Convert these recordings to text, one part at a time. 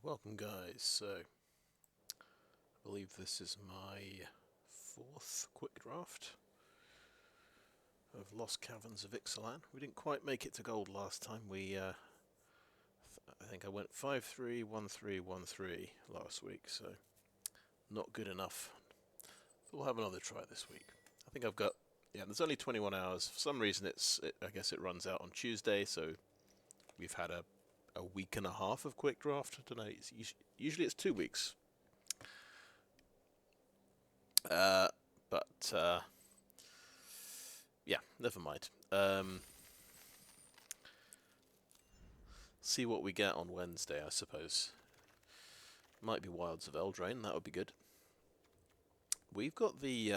Welcome guys. So, I believe this is my fourth quick draft of Lost Caverns of Ixalan. We didn't quite make it to gold last time. I think I went 5-3, 1-3, 1-3 last week, so not good enough. So we'll have another try this week. I think I've got, there's only 21 hours. For some reason I guess it runs out on Tuesday, so we've had a week and a half of quick draft. I don't know, usually it's 2 weeks. Yeah, never mind. See what we get on Wednesday, I suppose. Might be Wilds of Eldraine, that would be good. We've got the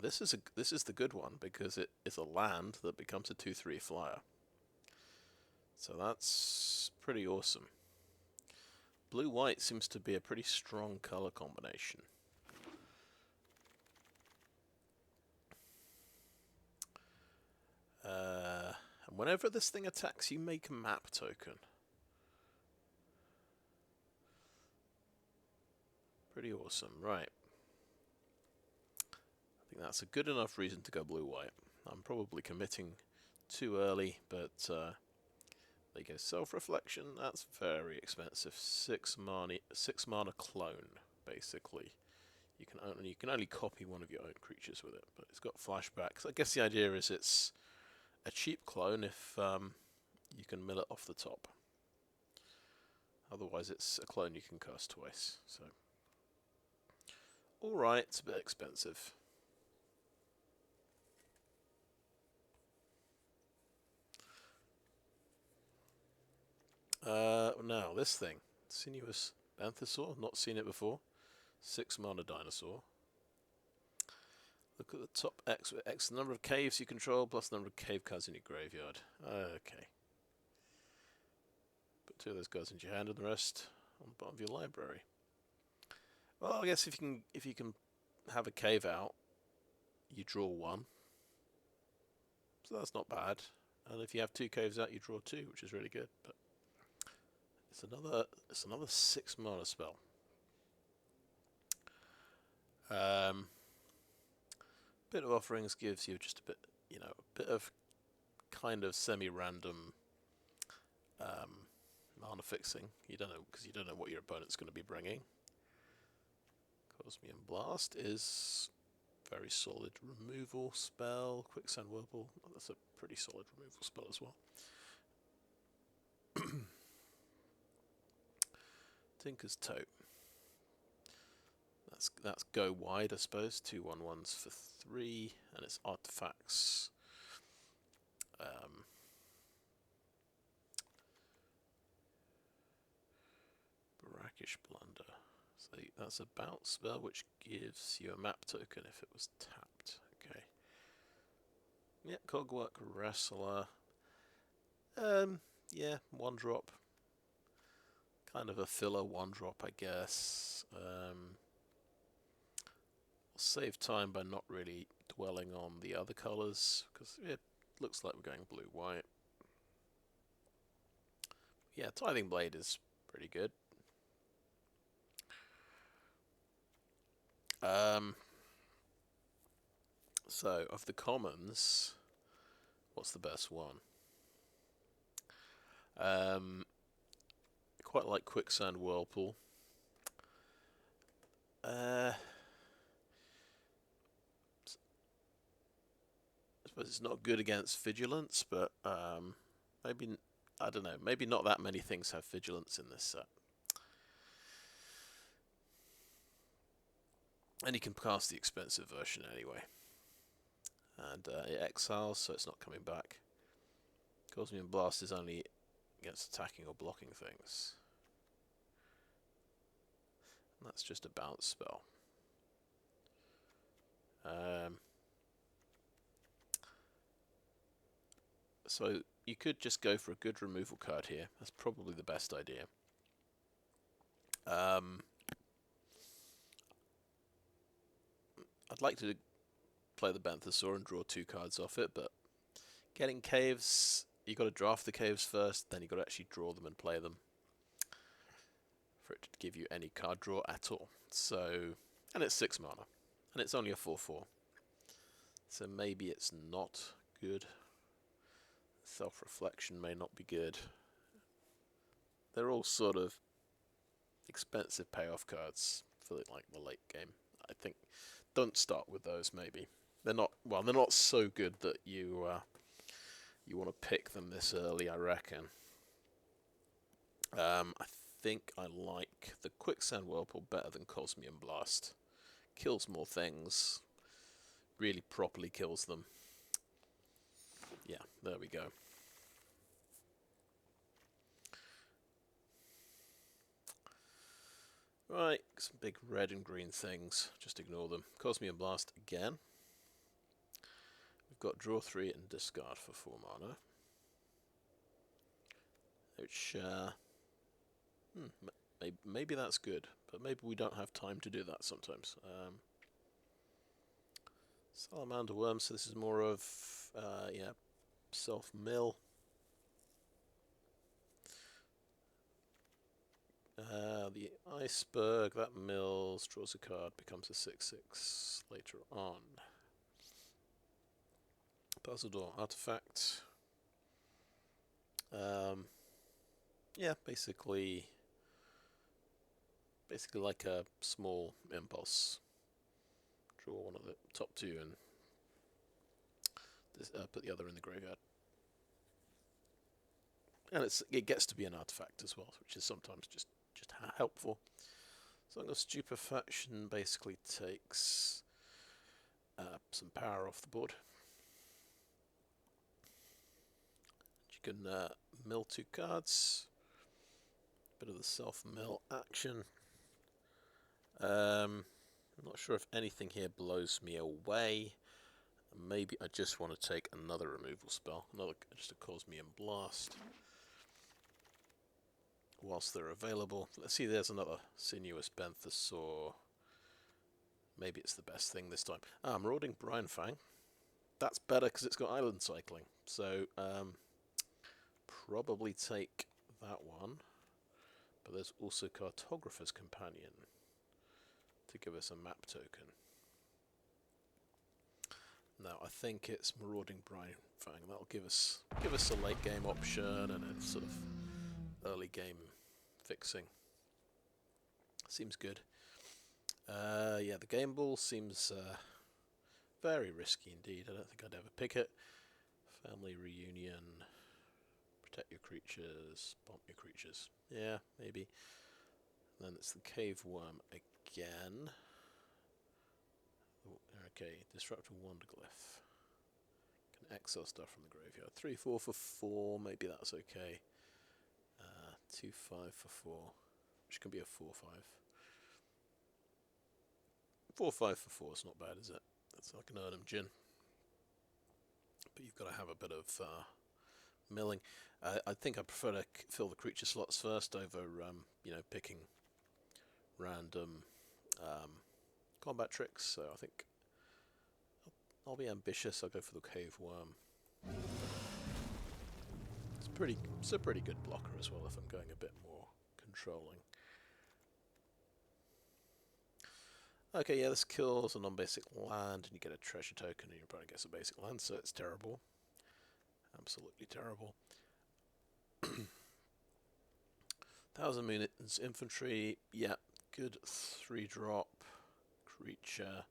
this is the good one because it is a land that becomes a 2/3 flyer. So that's pretty awesome. Blue-white seems to be a pretty strong color combination. And whenever this thing attacks, you make a map token. Pretty awesome, right. I think that's a good enough reason to go blue-white. I'm probably committing too early, but there you go. Self-reflection, that's very expensive. 6 mana clone, basically. You can only copy one of your own creatures with it, but it's got flashbacks. I guess the idea is it's a cheap clone if you can mill it off the top. Otherwise it's a clone you can cast twice. So, alright, it's a bit expensive. Now this thing, Sinuous Anthesaur, not seen it before. 6 mana dinosaur. Look at the top X with X number of caves you control plus the number of cave cards in your graveyard. Okay. Put 2 of those cards into your hand and the rest on the bottom of your library. Well, I guess if you can have a cave out, you draw 1. So that's not bad. And if you have 2 caves out, you draw 2, which is really good. But it's another 6 mana spell. Bit of Offerings gives you just a bit, a bit of kind of semi-random mana fixing. You don't know, because you don't know what your opponent's going to be bringing. Cosmium Blast is very solid removal spell. Quicksand Whirlpool, that's a pretty solid removal spell as well. Tinker's Tote. That's go wide, I suppose. 2/1/1s for 3, and it's artifacts. Brackish Blunder. So that's a bounce spell, which gives you a map token if it was tapped. Okay. Yeah, Cogwork Wrestler. Yeah, 1-drop. Kind of a filler 1-drop, I guess. Save time by not really dwelling on the other colours, because it looks like we're going blue-white. Yeah, Tithing Blade is pretty good. So, of the commons, what's the best one? Quite like Quicksand Whirlpool. I suppose it's not good against Vigilance, but maybe, I don't know, maybe not that many things have Vigilance in this set. And you can cast the expensive version anyway. And it exiles, so it's not coming back. Cosmium Blast is only against attacking or blocking things. And that's just a bounce spell. So you could just go for a good removal card here. That's probably the best idea. I'd like to play the Banthasaur and draw 2 cards off it, but getting caves, you got to draft the caves first, then you got to actually draw them and play them. for it to give you any card draw at all. So, and it's 6 mana, and it's only a 4/4. So maybe it's not good. Self-reflection may not be good. They're all sort of expensive payoff cards for like the late game. I think don't start with those. Maybe they're not. Well, they're not so good that you want to pick them this early. I reckon. I think I like the Quicksand Whirlpool better than Cosmium Blast. Kills more things. Really properly kills them. Yeah, there we go. Right, some big red and green things. Just ignore them. Cosmium Blast again. We've got draw 3 and discard for 4 mana. Which, maybe that's good, but maybe we don't have time to do that sometimes. Salamander Worm, so this is more of, yeah, self-mill. The Iceberg, that mills, draws a card, becomes a 6/6 later on. Puzzle Door Artifact. Yeah, basically like a small impulse. Draw one of the top 2 and put the other in the graveyard. And it gets to be an artifact as well, which is sometimes just helpful. So Stupefaction basically takes some power off the board. You can mill 2 cards. Bit of the self-mill action. I'm not sure if anything here blows me away. Maybe I just want to take another removal spell, just a Cosmium Blast, whilst they're available. Let's see, there's another Sinuous Benthsaur. Maybe it's the best thing this time. Marauding Brinefang. That's better because it's got island cycling. So, probably take that one. But there's also Cartographer's Companion to give us a map token. Now I think it's Marauding Brinefang. That'll give us a late game option and a sort of early game fixing. Seems good. Yeah, the game ball seems very risky indeed. I don't think I'd ever pick it. Family Reunion. Protect your creatures. Bomb your creatures. Yeah, maybe. Then it's the Cave Worm again. Okay, Disruptor Wanderglyph. Can exile stuff from the graveyard. 3/4 for 4, maybe that's okay. 2/5 for 4, which can be a 4/5. 4/5 for 4 is not bad, is it? That's like an Urnham Gin. But you've got to have a bit of milling. I think I prefer to fill the creature slots first over, picking random combat tricks. So I think I'll be ambitious. I'll go for the Cave Worm. It's a pretty good blocker as well if I'm going a bit more controlling. Okay, yeah, this kills a non-basic land, and you get a treasure token, and your opponent gets a basic land, so it's terrible. Absolutely terrible. 1000 Moon's Infantry, yeah, good 3-drop creature.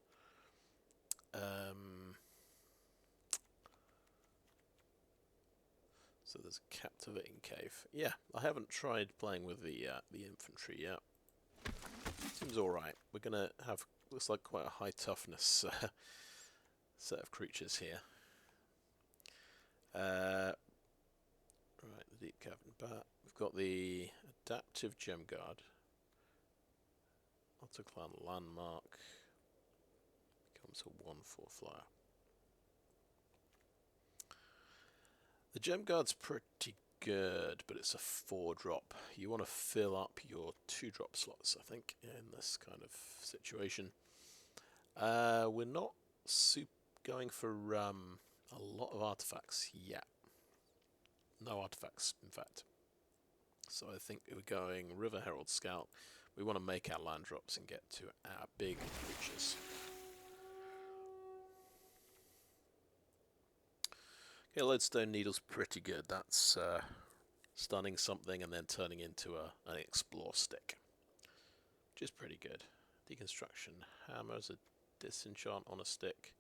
So there's a Captivating Cave. Yeah, I haven't tried playing with the infantry yet. Seems alright. We're gonna have, looks like quite a high toughness set of creatures here. Right, the Deep Cavern Bat. We've got the Adaptive Gem Guard. Autoclan Landmark. Becomes a 1/4 flyer. The Gem Guard's pretty good, but it's a 4-drop. You want to fill up your 2-drop slots, I think, in this kind of situation. We're not going for a lot of artifacts yet. No artifacts, in fact. So I think we're going River Herald Scout. We want to make our land drops and get to our big creatures. Okay, Lodestone Needle's pretty good. That's stunning something and then turning into an explore stick, which is pretty good. Deconstruction Hammer's a disenchant on a stick.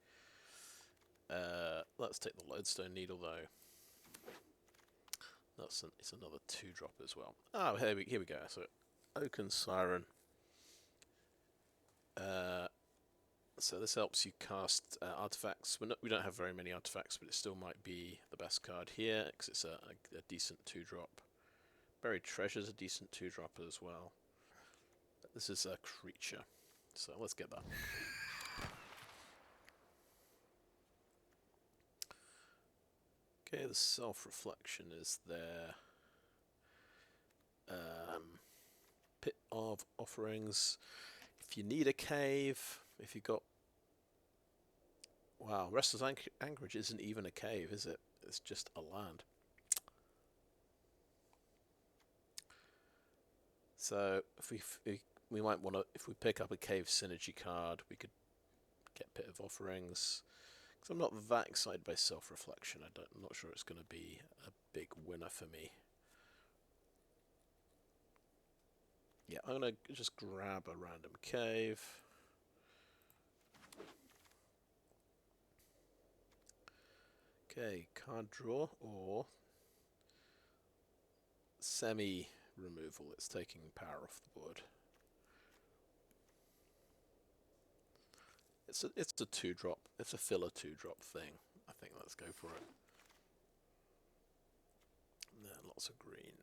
Let's take the Lodestone Needle though. It's another 2-drop as well. Oh, here we go. So Oaken Siren. So this helps you cast artifacts. We don't have very many artifacts, but it still might be the best card here because it's a decent 2-drop. Buried Treasure's a decent 2-drop as well. But this is a creature, so let's get that. Okay, the self-reflection is there. Pit of Offerings. If you need a cave, if you got... Wow, Restless Anchorage isn't even a cave, is it? It's just a land. So if we might want to, if we pick up a cave synergy card, we could get Pit of Offerings. Because I'm not that excited by self-reflection. I'm not sure it's going to be a big winner for me. Yeah, I'm going to just grab a random cave. Okay, card draw or semi-removal. It's taking power off the board. It's a 2-drop. It's a filler 2-drop thing. I think let's go for it. And then lots of green.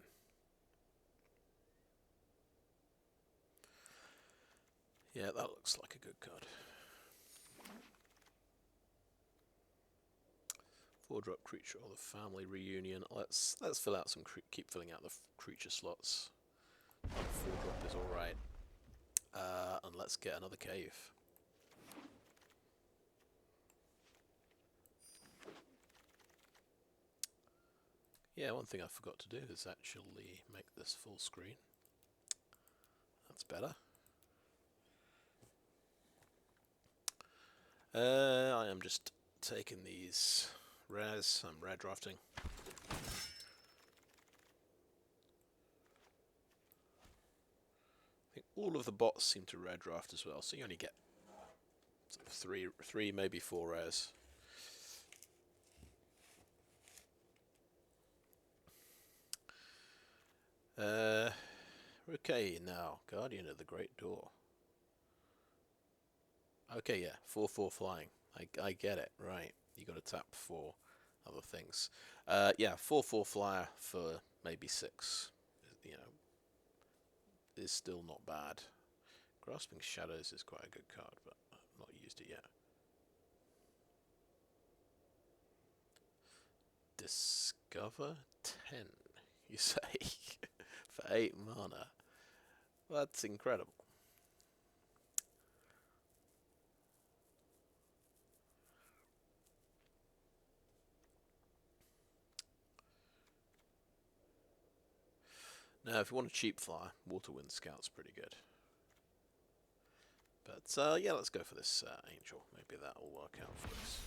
Yeah, that looks like a good card. 4-drop creature or the family reunion. Let's fill out some keep filling out the creature slots. 4-drop is all right. And let's get another cave. Yeah, one thing I forgot to do is actually make this full screen. That's better. I am just taking these rares. I'm rare drafting. I think all of the bots seem to rare draft as well, so you only get sort of three, maybe 4 rares. Okay, now Guardian of the Great Door. Okay, yeah, 4/4 flying. I get it, right? You got to tap for other things. Yeah, 4/4 flyer for maybe 6. You know, is still not bad. Grasping Shadows is quite a good card, but I've not used it yet. Discover 10, you say, for 8 mana. That's incredible. Now, if you want a cheap flyer, Waterwind Scout's pretty good. But, yeah, let's go for this Angel. Maybe that'll work out for us.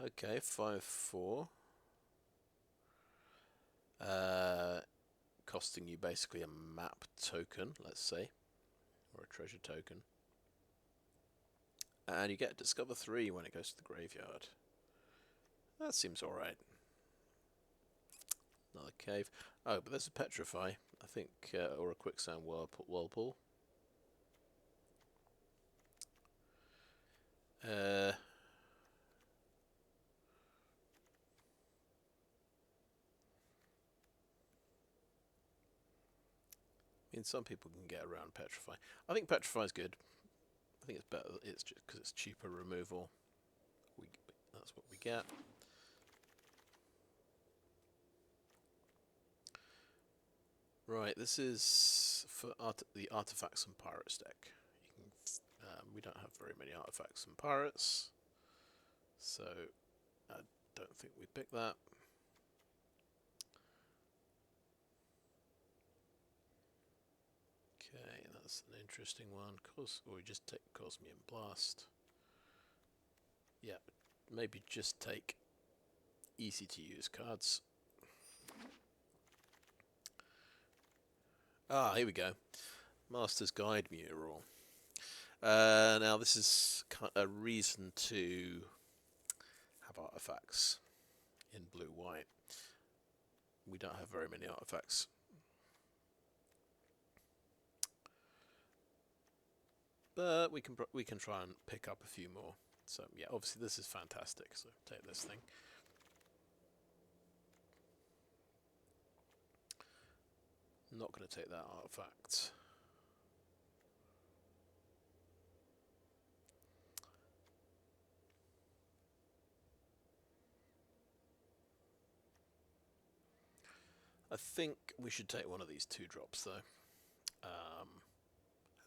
Okay, 5/4. Costing you basically a map token, let's say. Or a treasure token. And you get Discover 3 when it goes to the graveyard. That seems alright. Another cave. Oh, but there's a Petrify, I think, or a Quicksand Whirlpool. I mean, some people can get around Petrify. I think Petrify is good. I think it's better. It's just because it's cheaper removal. That's what we get. Right, this is for the Artifacts and Pirates deck. We don't have very many Artifacts and Pirates. So I don't think we pick that. Okay, that's an interesting one. Or we just take Cosmium Blast. Yeah, maybe just take easy to use cards. Ah, here we go. Master's Guide-Mural. Now this is a reason to have artifacts in blue-white. We don't have very many artifacts. But we can try and pick up a few more. So yeah, obviously this is fantastic. So take this thing. Not going to take that artifact. I think we should take one of these 2-drops though.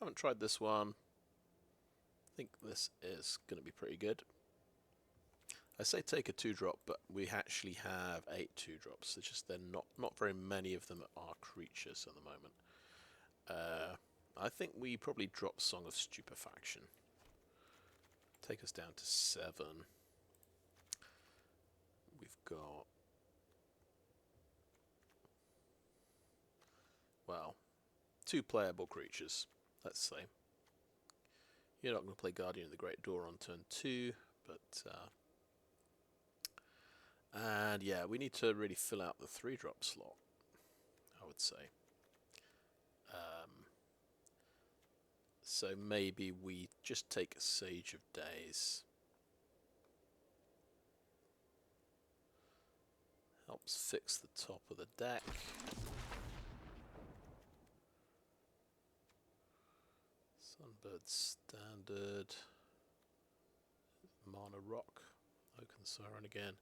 Haven't tried this one. I think this is going to be pretty good. I say take a 2-drop, but we actually have 8 2-drops. It's just they're not very many of them are creatures at the moment. I think we probably drop Song of Stupefaction. Take us down to 7. We've got, well, 2 playable creatures, let's say. You're not going to play Guardian of the Great Door on turn 2, but and yeah, we need to really fill out the 3-drop slot, I would say. So maybe we just take a Sage of Days. Helps fix the top of the deck. Sunbird Standard. Mana Rock. Oaken Siren again.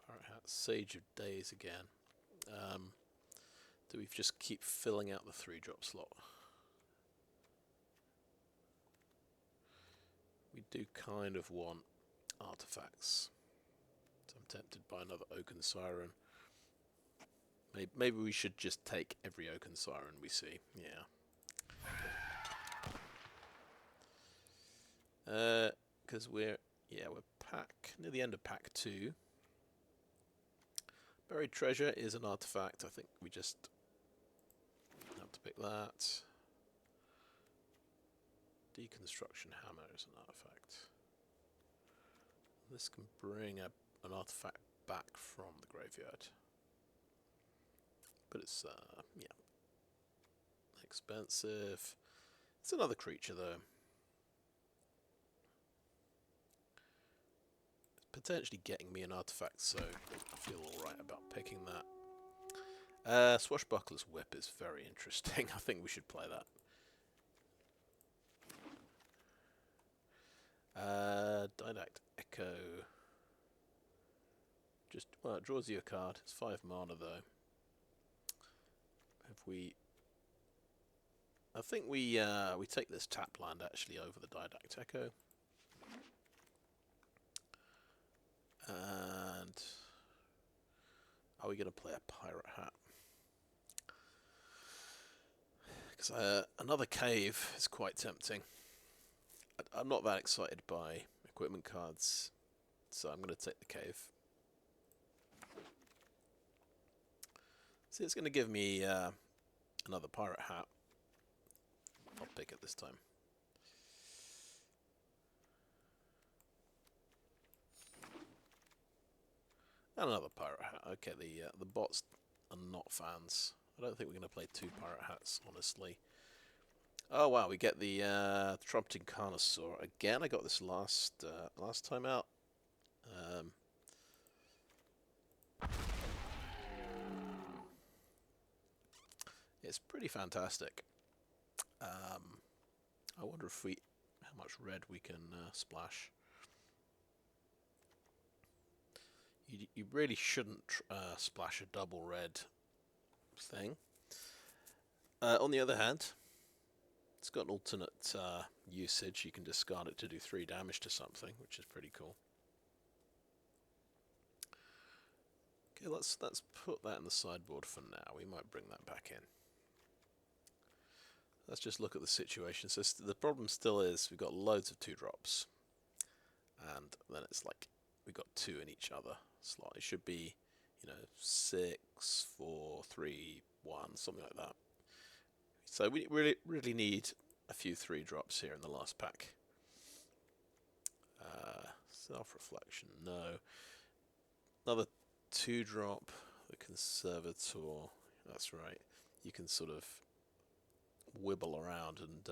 Pirate Hat. Sage of Days again. Do we just keep filling out the 3-drop slot? We do kind of want artifacts. So I'm tempted by another Oaken Siren. Maybe we should just take every Oaken Siren we see. Yeah. Because we're near the end of pack 2. Buried Treasure is an artifact. I think we just have to pick that. Deconstruction Hammer is an artifact. This can bring an artifact back from the graveyard. But it's, yeah, expensive. It's another creature though. It's potentially getting me an artifact, so I feel alright about picking that. Swashbuckler's Whip is very interesting. I think we should play that. Didactic Echo. Just, well, it draws you a card. It's 5 mana though. Have we? I think we take this tap land actually over the Didactic Echo. And are we going to play a Pirate Hat? Because another cave is quite tempting. I'm not that excited by equipment cards, so I'm going to take the cave. See, it's going to give me another Pirate Hat. I'll pick it this time. And another Pirate Hat. Okay, the bots are not fans. I don't think we're going to play 2 Pirate Hats, honestly. Oh wow, we get the Trumpeting Carnosaur again. I got this last time out. It's pretty fantastic. I wonder if how much red we can splash. You really shouldn't splash a double red thing. On the other hand, it's got an alternate usage. You can discard it to do 3 damage to something, which is pretty cool. Okay, let's put that in the sideboard for now. We might bring that back in. Let's just look at the situation. So the problem still is we've got loads of 2-drops, and then it's like we've got 2 in each other slot. It should be, you know, 6, 4, 3, 1, something like that. So we really need a few 3-drops here in the last pack. Self-reflection, no. Another 2-drop, the Conservator. That's right. You can sort of wibble around, and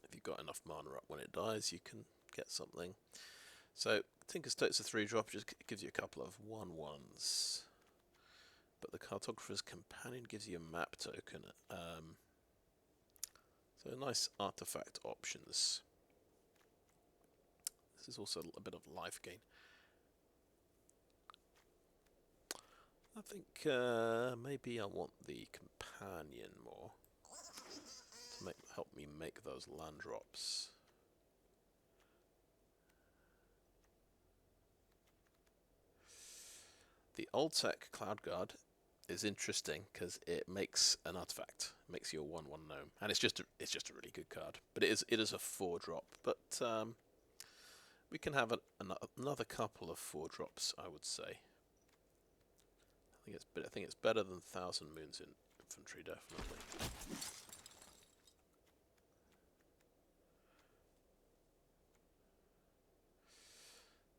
if you've got enough mana up when it dies, you can get something. So Tinker's Tote's a 3-drop, just gives you a couple of 1/1s. But the Cartographer's Companion gives you a map token. So nice artifact options. This is also a bit of life gain. I think maybe I want the Companion more to help me make those land drops. The Oltec Cloud Guard is interesting because it makes an artifact, makes you a 1/1 gnome, and it's just a really good card. But it is a 4-drop. But we can have another couple of 4-drops, I would say. I think it's better than 1,000 Moons in Infantry, definitely.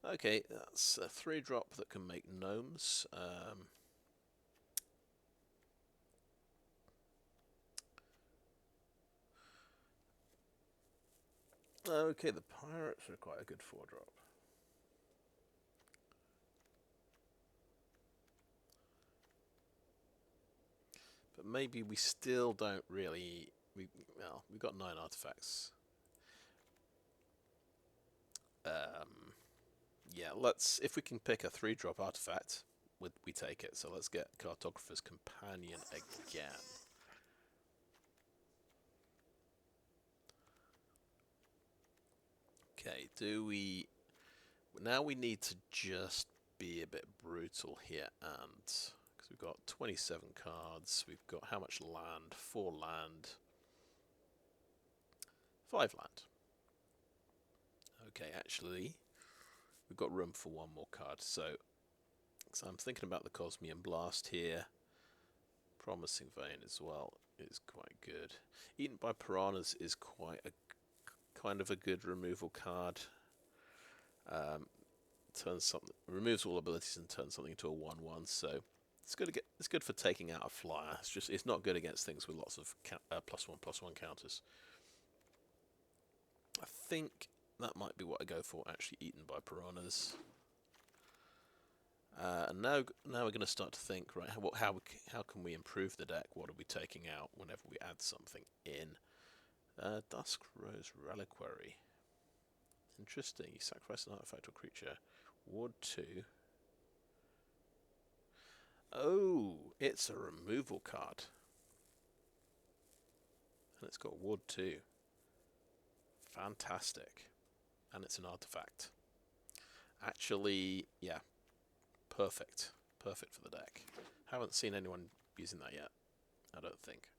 Okay, that's a 3-drop that can make gnomes. Okay, the pirates are quite a good 4-drop. But maybe we still don't really... Well, we've got 9 artifacts. Yeah, if we can pick a 3-drop artifact, we take it. So let's get Cartographer's Companion again. Okay, now we need to just be a bit brutal here, and because we've got 27 cards, we've got how much land? 4 land, 5 land. Okay, actually, we've got room for 1 more card, so I'm thinking about the Cosmium Blast here. Promising Vein as well is quite good. Eaten by Piranhas is quite a kind of a good removal card. Removes all abilities and turns something into a 1/1. So it's good for taking out a flyer. It's not good against things with lots of +1/+1 counters. I think that might be what I go for. Actually, Eaten by Piranhas. And now we're going to start to think, right? How can we improve the deck? What are we taking out whenever we add something in? Dusk Rose Reliquary. Interesting. You sacrifice an artifact or creature. Ward 2. Oh, it's a removal card. And it's got Ward 2. Fantastic. And it's an artifact. Actually, yeah. Perfect. Perfect for the deck. Haven't seen anyone using that yet. I don't think.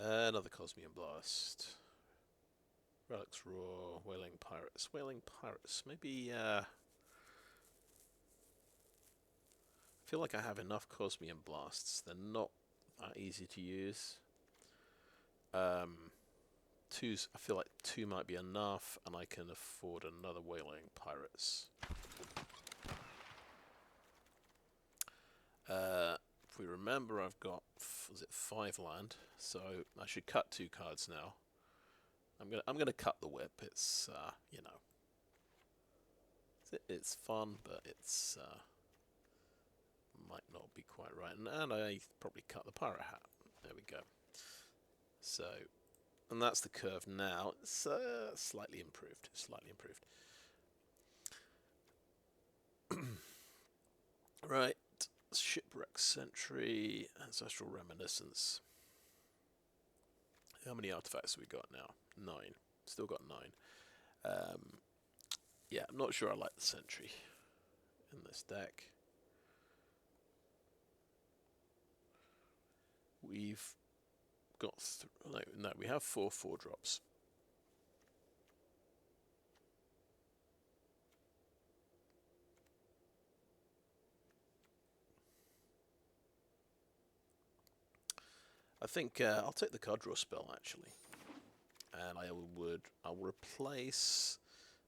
Another Cosmium Blast. Relics Roar. Waylaying Pirates. Waylaying Pirates. Maybe, I feel like I have enough Cosmium Blasts. They're not that easy to use. I feel like 2 might be enough, and I can afford another Waylaying Pirates. If we remember, I've got 5 land, so I should cut 2 cards now. I'm gonna cut the whip. It's you know, it's fun, but it's might not be quite right. And I probably cut the pirate hat. There we go. So, and that's the curve now. It's slightly improved. Slightly improved. Right. Shipwreck Sentry, Ancestral Reminiscence. How many artifacts have we got now? 9. Still got 9. Yeah, I'm not sure I like the sentry in this deck. We've got no, we have 4/4 drops. I think I'll take the card draw spell actually, and I'll replace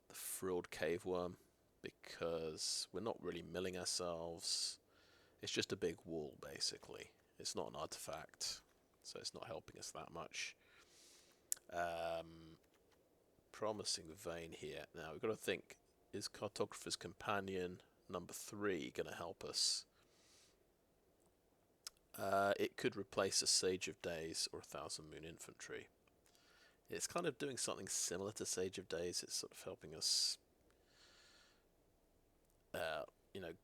the Frilled Caveworm because we're not really milling ourselves. It's just a big wall basically. It's not an artifact, so it's not helping us that much. Promising Vein here. Now we've got to think: is Cartographer's Companion number 3 going to help us? It could replace a Sage of Days or a Thousand Moon Infantry. It's kind of doing something similar to Sage of Days. It's sort of helping us,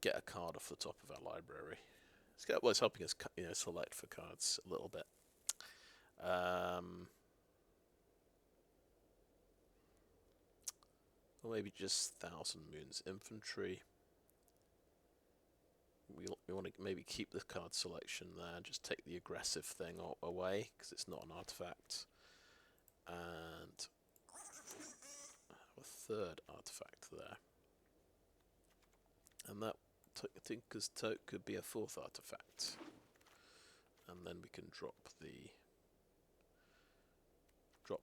get a card off the top of our library. It's helping us, select for cards a little bit. Or maybe just Thousand Moons Infantry. We want to maybe keep the card selection there, just take the aggressive thing away, because it's not an artifact. And a third artifact there. And that, I think, because Tote could be a 4th artifact. And then we can drop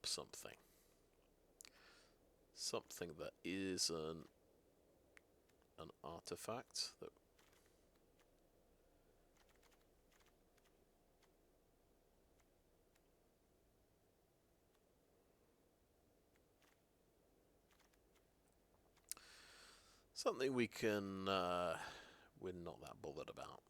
something. Something that is an artifact that something we can we're not that bothered about.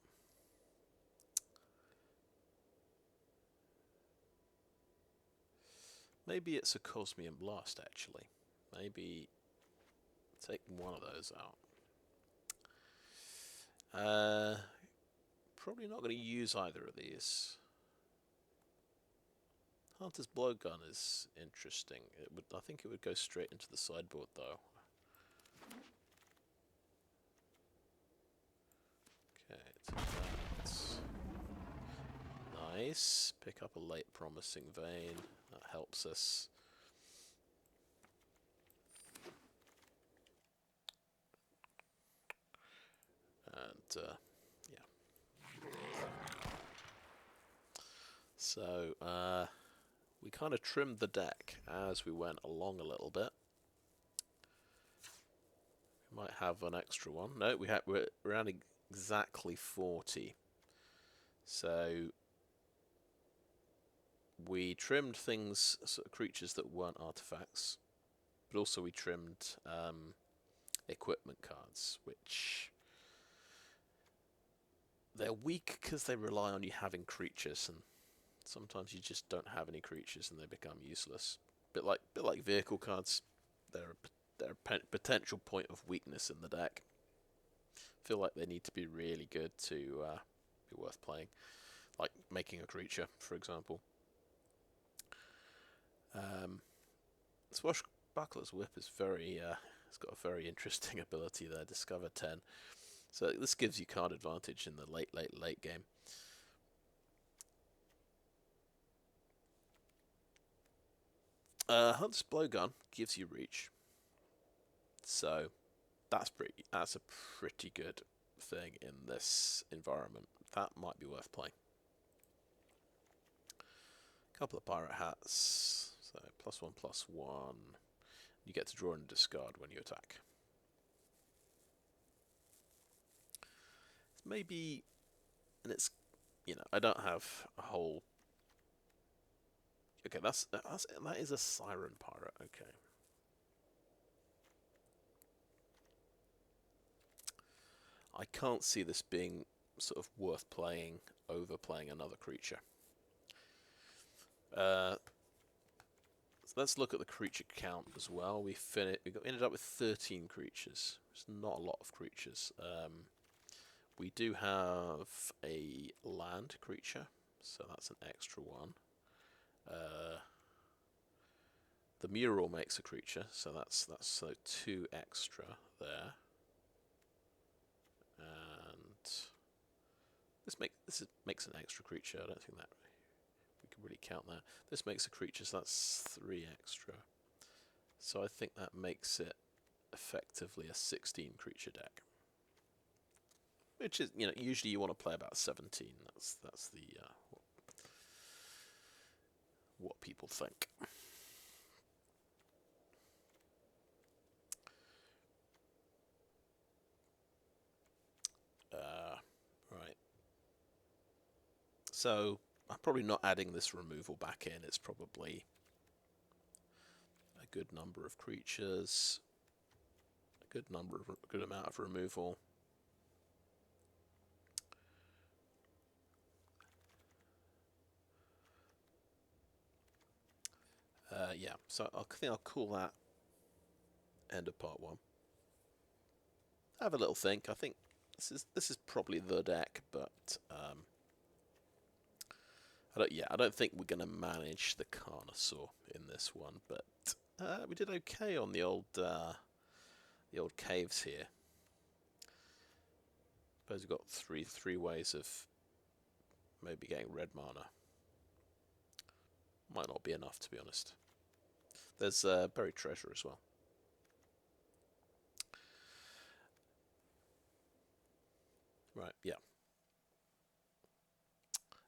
Maybe it's a Cosmium Blast actually. Maybe take one of those out. Probably not going to use either of these. Hunter's Blowgun is interesting. I think it would go straight into the sideboard though. Okay, take that. Nice. Pick up a late Promising Vein. That helps us. And yeah. So we kind of trimmed the deck as we went along a little bit. We might have an extra one. No, we're around exactly 40. So we trimmed things, sort of creatures that weren't artifacts, but also we trimmed equipment cards, which they're weak because they rely on you having creatures, and sometimes you just don't have any creatures and they become useless. Bit like vehicle cards, they're a potential point of weakness in the deck. Feel like they need to be really good to be worth playing, like making a creature, for example. Swashbuckler's Whip is it's got a very interesting ability there, Discover 10. So this gives you card advantage in the late game. Hunter's Blowgun gives you reach. So that's a pretty good thing in this environment. That might be worth playing. A couple of pirate hats. So +1/+1. You get to draw and discard when you attack. Maybe, and it's, I don't have a whole. Okay, that is a Siren pirate. Okay. I can't see this being sort of worth playing over playing another creature. So let's look at the creature count as well. We ended up with 13 creatures. It's not a lot of creatures. We do have a land creature, so that's an extra one. The mural makes a creature, so that's so 2 extra there. And this makes an extra creature. I don't think that we can really count that. This makes a creature, so that's 3 extra. So I think that makes it effectively a 16 creature deck. Which is, you know, usually you want to play about 17. That's the what people think. Right. So I'm probably not adding this removal back in. It's probably a good number of creatures, a good amount of removal. Yeah, so I think I'll call that end of part 1. Have a little think. I think this is probably the deck, but I don't think we're going to manage the Carnosaur in this one. But we did okay on the old caves here. Suppose we've got three ways of maybe getting red mana. Might not be enough, to be honest. There's buried treasure as well. Right, yeah.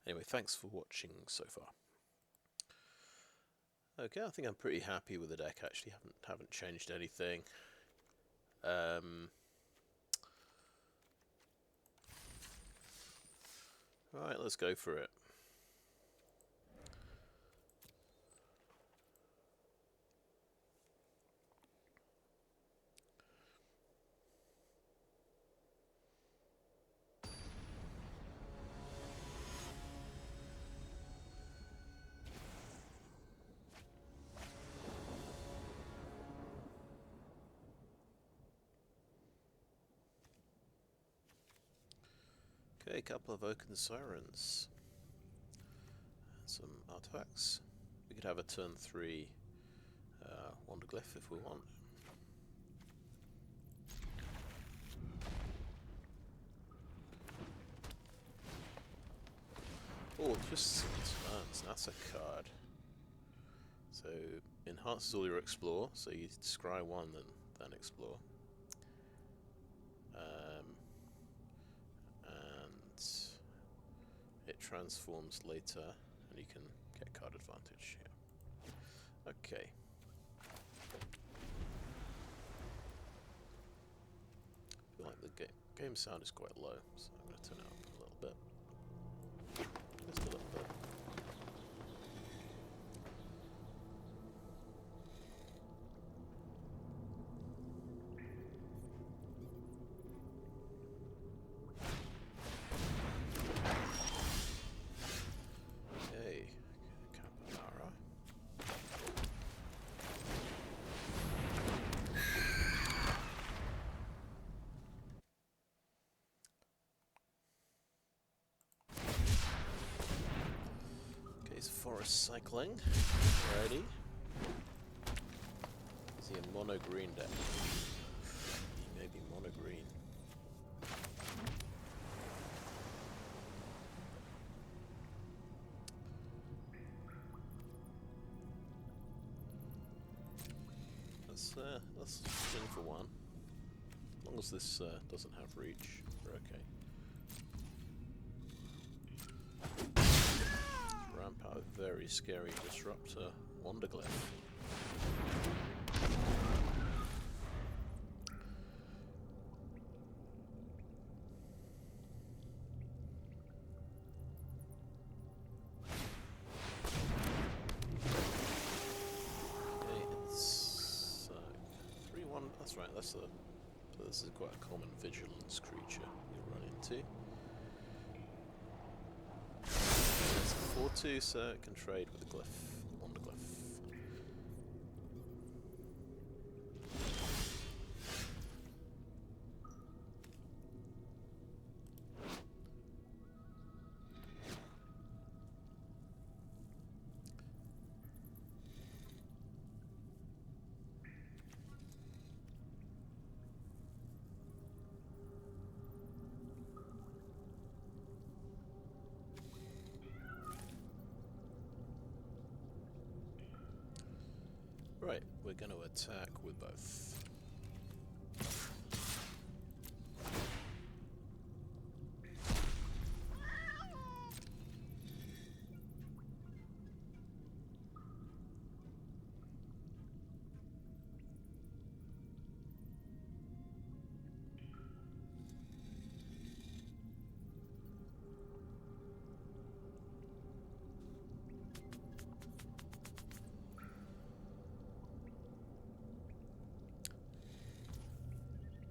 Anyway, thanks for watching so far. Okay, I think I'm pretty happy with the deck, actually. Haven't changed anything. Right, let's go for it. Okay, a couple of Oaken Sirens. Some artifacts. We could have a turn 3 Wanderglyph if we want. Oh, just turns. That's a card. So enhances all your explore. So you scry 1 then explore. And it transforms later, and you can get card advantage here. Okay. I feel like the game sound is quite low, so I'm going to turn it up a little bit. Just a little bit. Forest cycling. Ready? Is he a mono green deck? He may be mono green. Let's swing for 1. As long as this doesn't have reach, we're okay. A very scary Disruptor Wanderglyph. Okay, it's 3-1. That's right. So this is quite a common vigilance creature you run into. 4-2, so it can trade with the Wanderglyph. we're going to attack with both.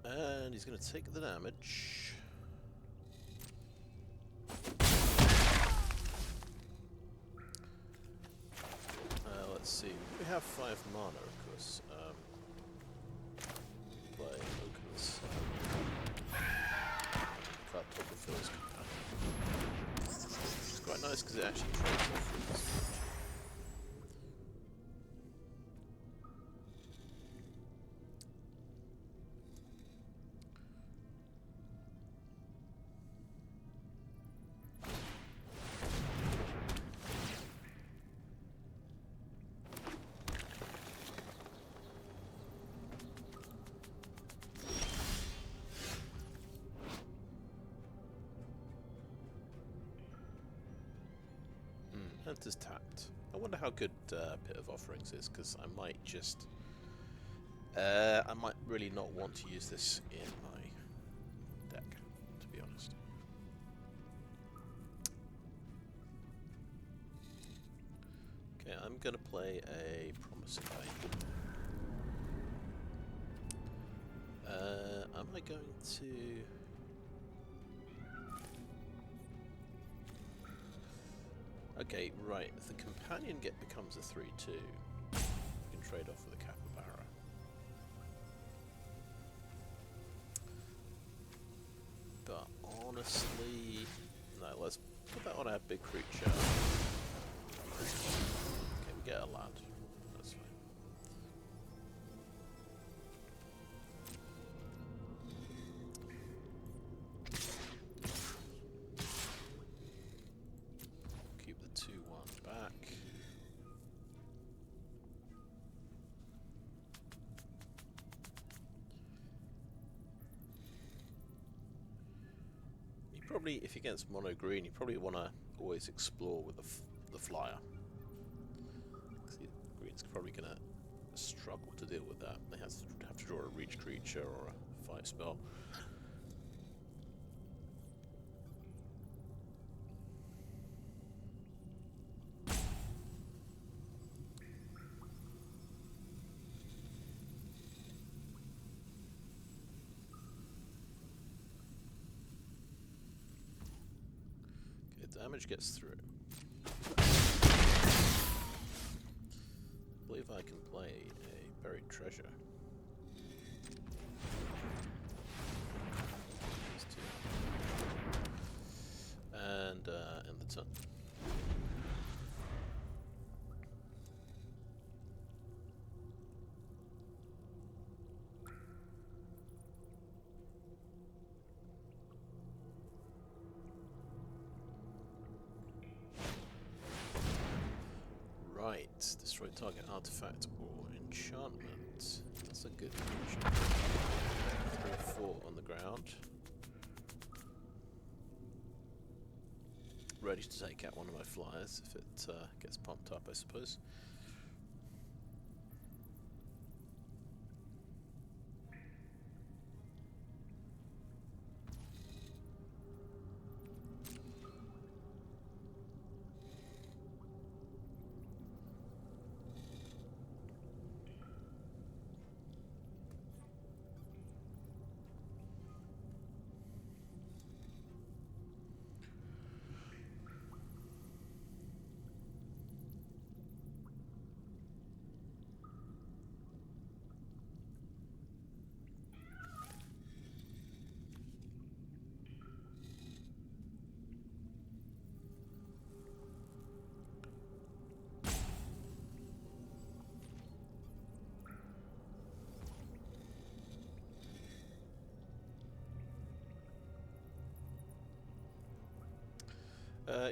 And he's going to take the damage. Let's see. We have 5 mana, of course. Play Oaken Siren. Cartographer's Companion. It's quite nice because it actually trades off with this. Hunter's Tact. I wonder how good Pit of Offerings is, because I might just... I might really not want to use this in my deck, to be honest. Okay, I'm going to play a Promising Vein. Am I going to... Okay, right. If the companion becomes a 3/2, you can trade off with a Capybara. But honestly, no. Let's put that on our big creature. Okay, we get a land. That's fine. Keep the 2/1 back. You probably, if you're against mono green, you probably want to always explore with the flyer. Green's probably going to struggle to deal with that. They have to draw a reach creature or a fight spell. Damage gets through. I believe I can play a Buried Treasure. These two. And in the turn. Destroy target artifact or enchantment. That's a good option. 3 or 4 on the ground. Ready to take out one of my flyers if it gets pumped up, I suppose.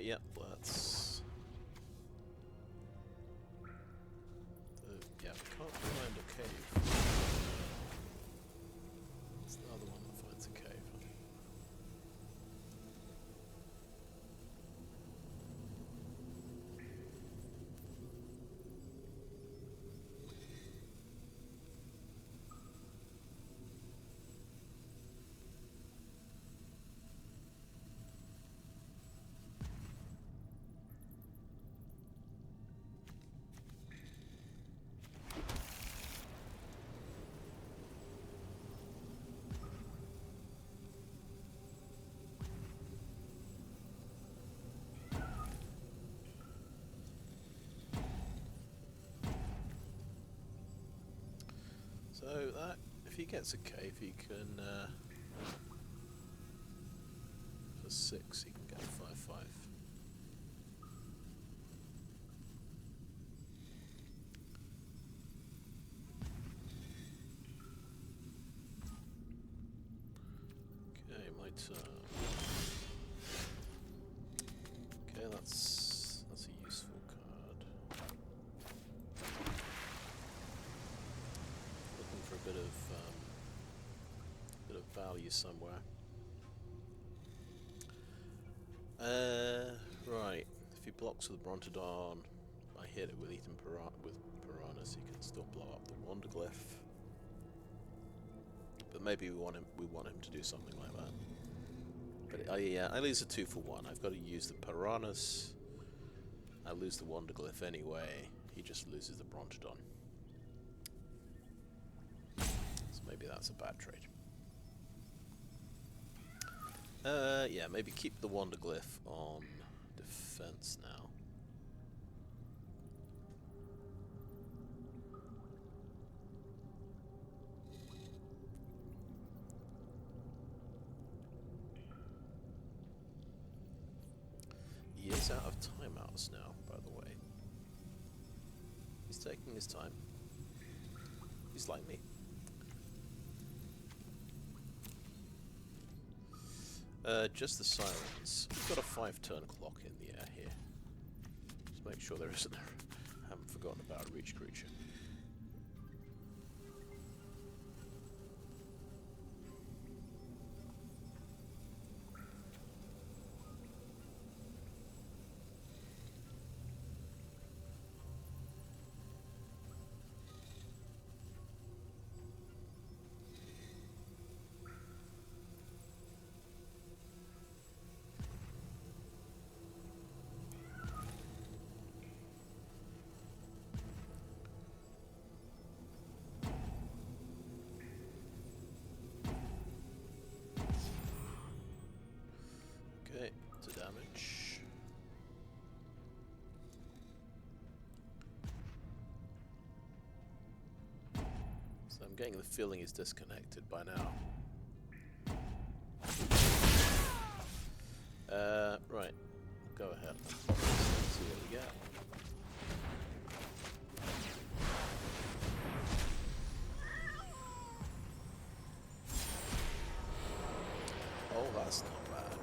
Yep, let's... yeah, we can't find a So that, if he gets a cave, he can, for 6, he can get a 5/5. Okay, my turn. Okay, that's a useful card. Looking for a bit of value somewhere. Right. If he blocks with Brontodon, I hit it with Piranhas. He can still blow up the Wanderglyph. But maybe we want him to do something like that. But I lose a 2 for 1. I've got to use the Piranhas. I lose the Wanderglyph anyway. He just loses the Brontodon. So maybe that's a bad trade. Yeah, maybe keep the Wanderglyph on defense now. He is out of timeouts now, by the way. He's taking his time. He's like me. Just the Sirens. We've got a 5-turn clock in the air here. Just make sure there isn't. I haven't forgotten about a reach creature. Okay, to damage. So I'm getting the feeling he's disconnected by now. Right. Go ahead. Let's see what we get. Oh, that's not bad.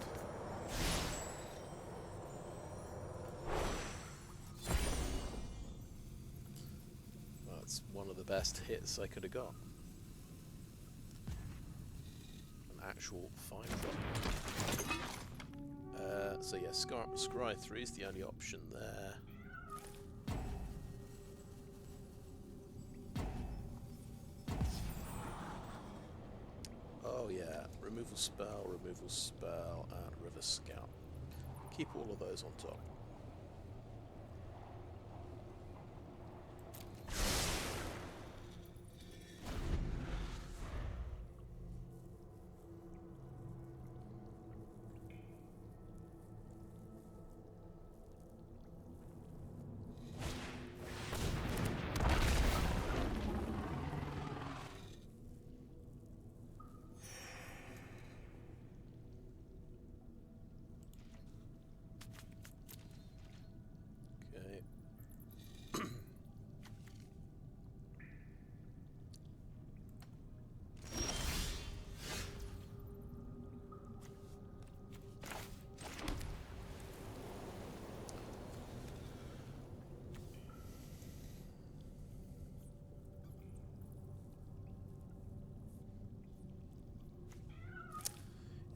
That's one of the best hits I could have got. An actual 5-drop. So yeah, Scry 3 is the only option there. Oh yeah, removal spell, and River Scout. Keep all of those on top.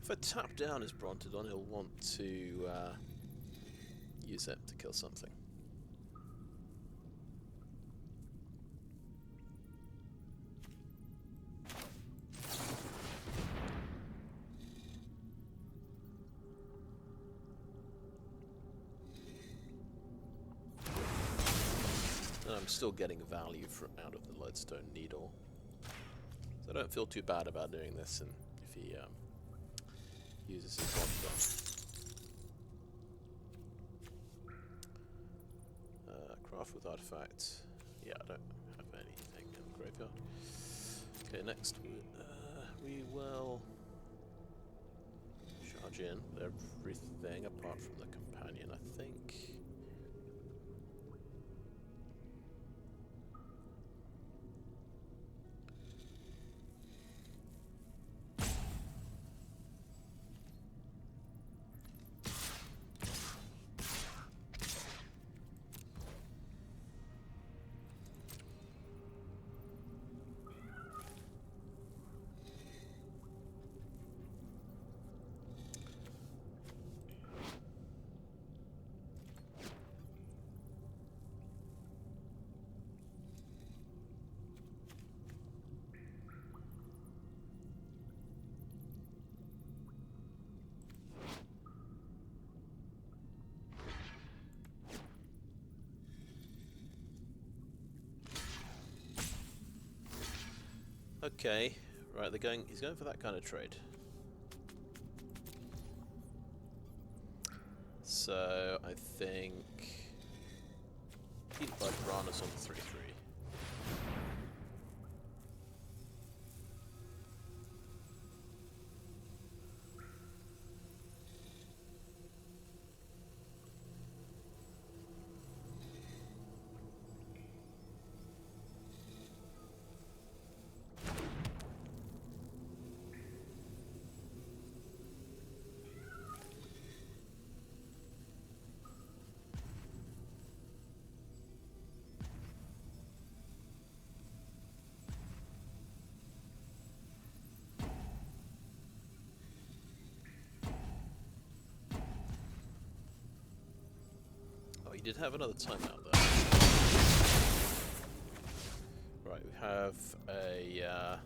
If I tap down his Brontodon, he'll want to use it to kill something. And I'm still getting value out of the Lodestone Needle. So I don't feel too bad about doing this, and if he uses his Brontodon. Craft with artifacts. Yeah, I don't have anything in the graveyard. Okay, next we will charge in with everything apart from the companion, I think. Okay, right, he's going for that kind of trade. So, I think beat by Piranhas on the 3-3. He did have another timeout there. Right, we have a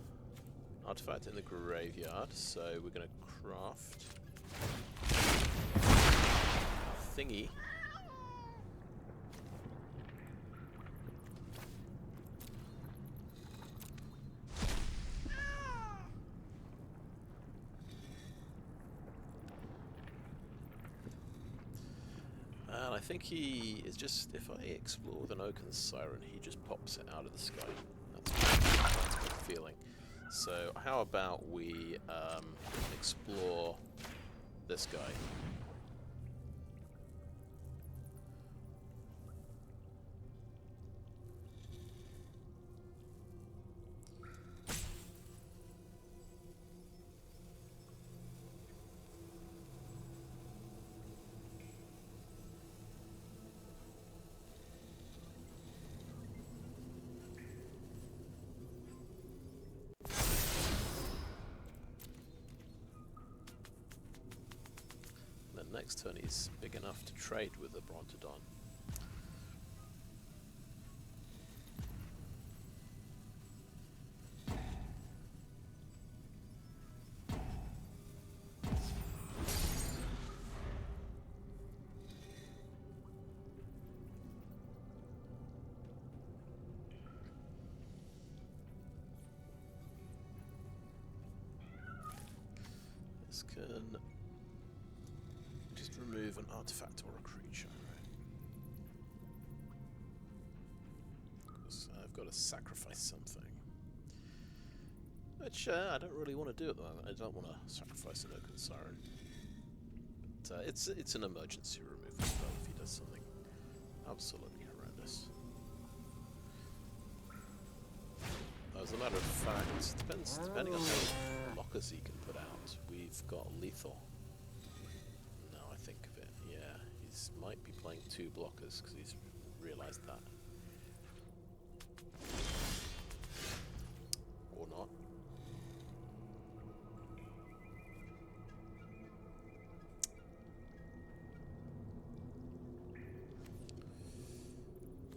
artifact in the graveyard, so we're going to craft thingy. And I think he is just, if I explore with an Oaken Siren, he just pops it out of the sky. That's my feeling. So how about we explore this guy? Next turn he's big enough to trade with the Brontodon. This can remove an artifact or a creature. Because I've got to sacrifice something. Which I don't really want to do at the moment. I don't want to sacrifice an Oaken Siren. But it's an emergency removal spell if he does something absolutely horrendous. As a matter of fact, depending on how many blockers he can put out, we've got lethal. Think of it, yeah, he might be playing 2 blockers because he's realised that. Or not.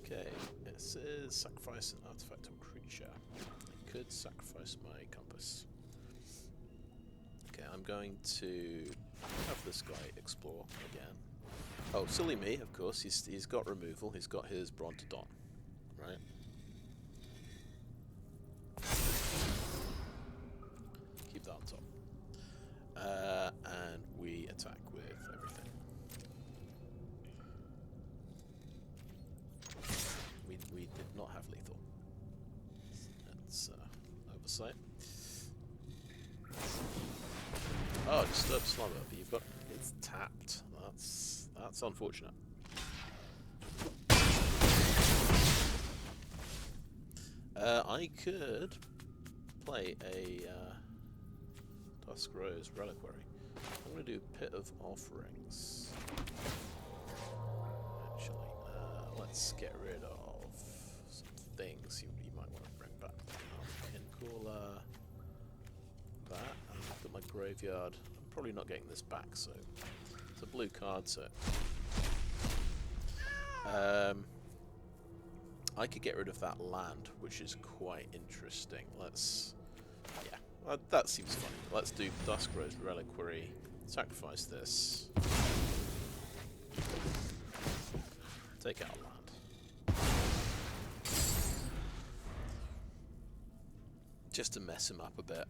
Okay, it says sacrifice an artifact or creature. I could sacrifice my compass. Okay, I'm going to have this guy explore again. Oh, silly me, of course, he's got removal, he's got his Brontodon, right? Keep that on top. And we attack with everything. We did not have lethal. That's say. Oh, Disturbed Slumber, but you've got... it's tapped. That's unfortunate. I could play a Dusk Rose Reliquary. I'm going to do Pit of Offerings. Actually, let's get rid of some things you might want to bring back. I can call that, and look at my graveyard. I'm probably not getting this back, so it's a blue card, so... I could get rid of that land, which is quite interesting. Let's... yeah, that seems funny. Let's do Dusk Rose Reliquary, sacrifice this, take out land. Just to mess him up a bit.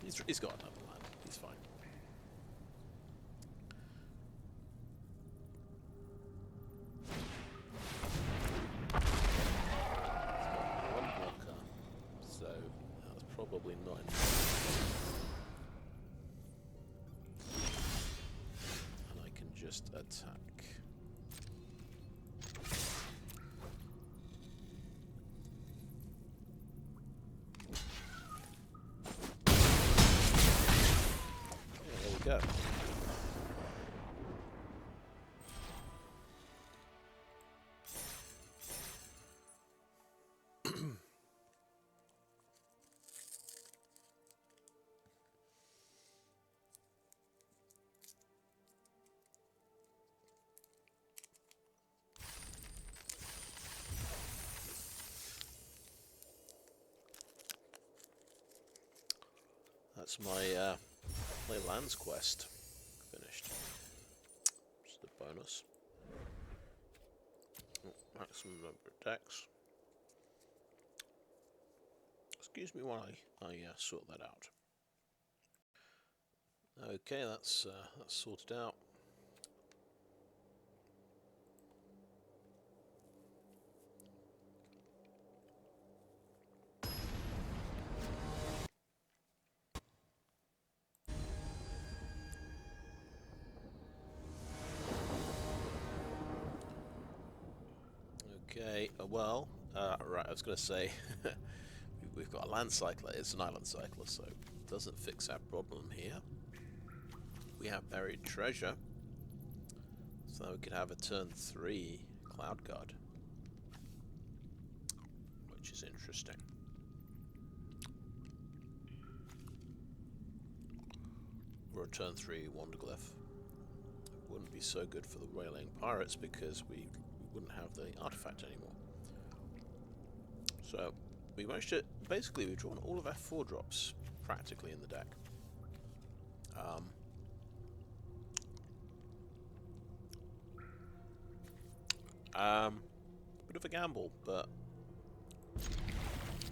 He's got another land, he's fine. Probably not enough. And I can just attack. Yeah, there we go. That's my play lands quest finished. Just a bonus. Oh, maximum number of decks. Excuse me while I sort that out. Okay, that's sorted out. Okay, well, right, I was going to say, we've got a land cycler, it's an island cycler, so it doesn't fix our problem here. We have buried treasure, so we could have a turn 3 Cloud Guard, which is interesting. Or a turn 3 Wanderglyph. Wouldn't be so good for the Waylaying Pirates because we wouldn't have the artifact anymore. So we managed to, basically we've drawn all of our 4 drops practically in the deck. Bit of a gamble, but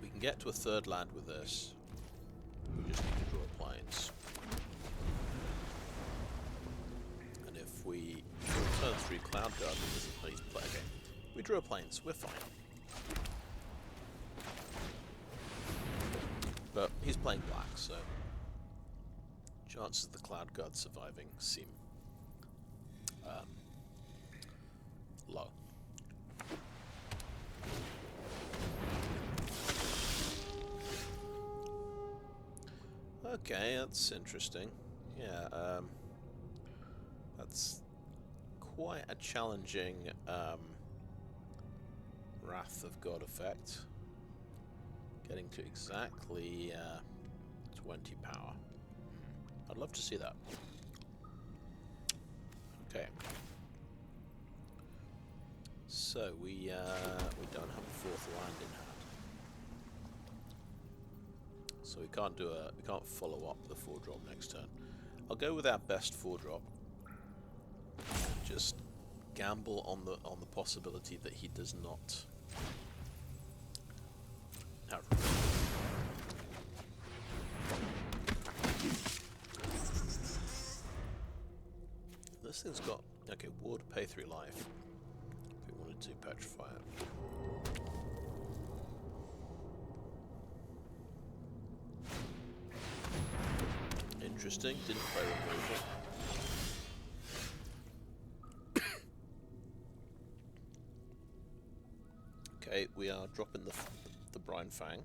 we can get to a 3rd land with this. We just need to draw planes. And if we turn 3 Cloud Guard, please play again. We draw planes, we're fine. But he's playing black, so chances of the Cloud Guard surviving seem low. Okay, that's interesting. Yeah, that's quite a challenging Wrath of God effect. Getting to exactly 20 power. I'd love to see that. Okay. So we don't have a 4th land in hand. So we can't follow up the 4-drop next turn. I'll go with our best 4-drop. Just gamble on the possibility that he does not have. This thing's got ward, pay 3 life. If we wanted to petrify it. interesting. Didn't play removal. Okay, we are dropping the Brinefang.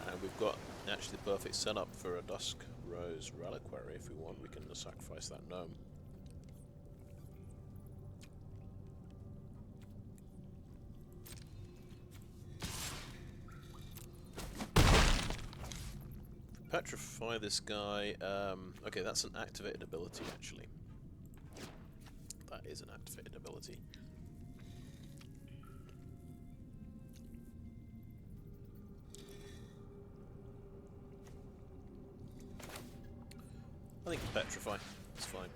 And we've got actually the perfect setup for a Dusk Rose Reliquary. If we want, we can sacrifice that gnome. Petrify this guy. Okay, that's an activated ability, actually. That is an activated ability. I think Petrify. It's fine.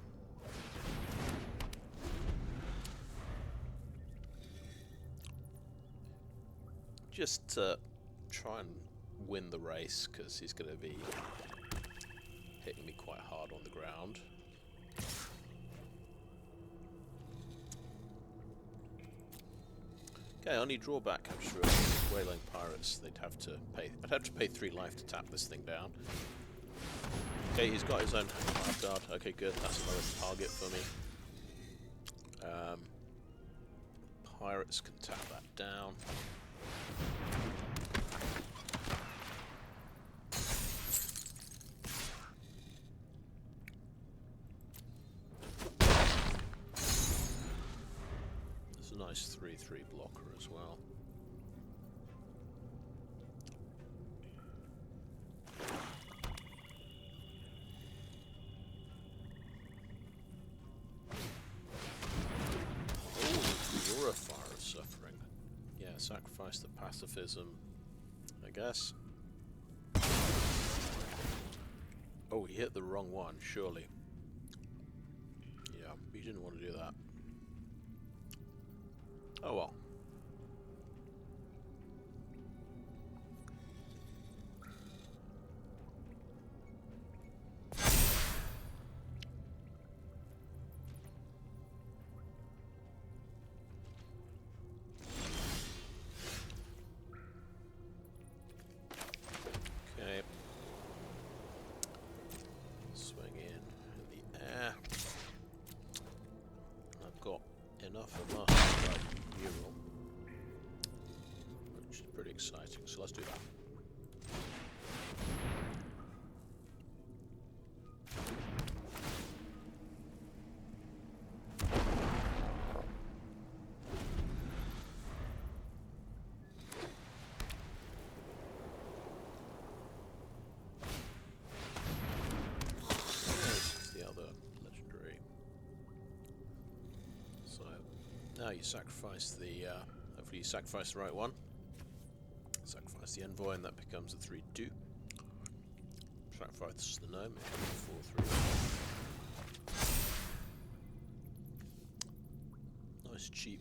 Just try and win the race, because he's going to be hitting me quite hard on the ground. Okay, only drawback, I'm sure, Waylaying Pirates, I'd have to pay 3 life to tap this thing down. Okay, he's got his own Guard. Okay, good, that's another target for me. Pirates can tap that down. Nice 3/3 blocker as well. Oh, you're a fire of suffering. Yeah, sacrifice the pacifism, I guess. Oh, he hit the wrong one, surely. Yeah, he didn't want to do that. Oh well. Okay. Swing in the air. I've got enough of my Guide-Mural, which is pretty exciting, so let's do that. This is the other legendary. So now you sacrifice the, hopefully you sacrifice the right one. Sacrifice the Envoy and that becomes a 3/2. Sacrifice the Gnome, it becomes a 4/3. Nice cheap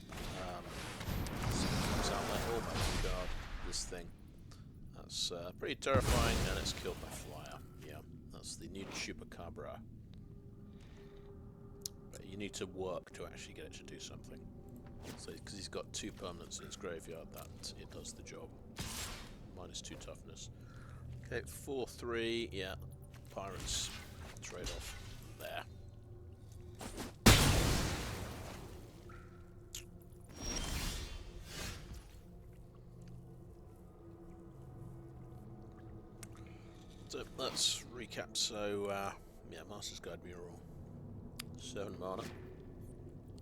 outlet almost guard this thing. That's pretty terrifying, and it's killed by Flyer. Yeah, that's the new Chupacabra. But you need to work to actually get it to do something. So, because he's got 2 permanents in his graveyard, that it does the job. -2 toughness. Okay, 4/3. Yeah, Pirates trade off there. So let's recap. So yeah, Master's Guide-Mural, 7 mana.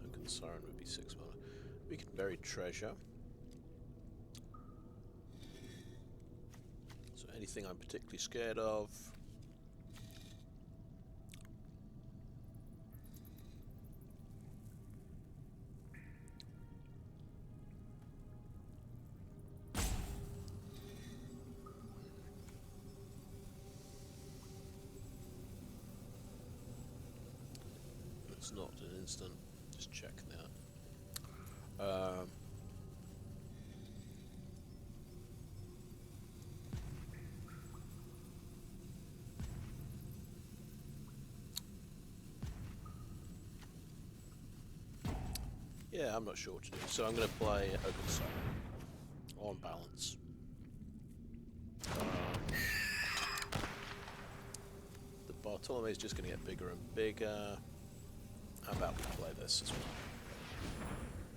Oaken Siren would be 6 mana. We can bury treasure. So anything I'm particularly scared of. It's not an instant, just check that. Yeah, I'm not sure what to do. So I'm going to play Oaken Siren on balance. The Bartolome is just going to get bigger and bigger. How about we play this as well?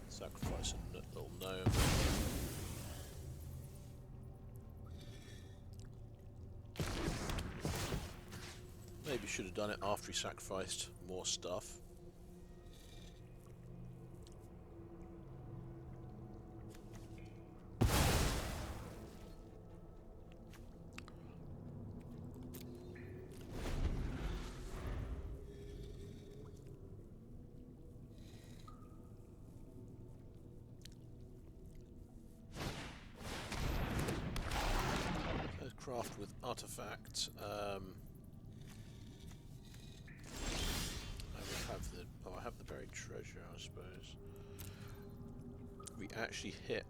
Sacrifice a little gnome. Maybe should have done it after he sacrificed more stuff. Craft with artifact. I have the buried treasure, I suppose. We actually hit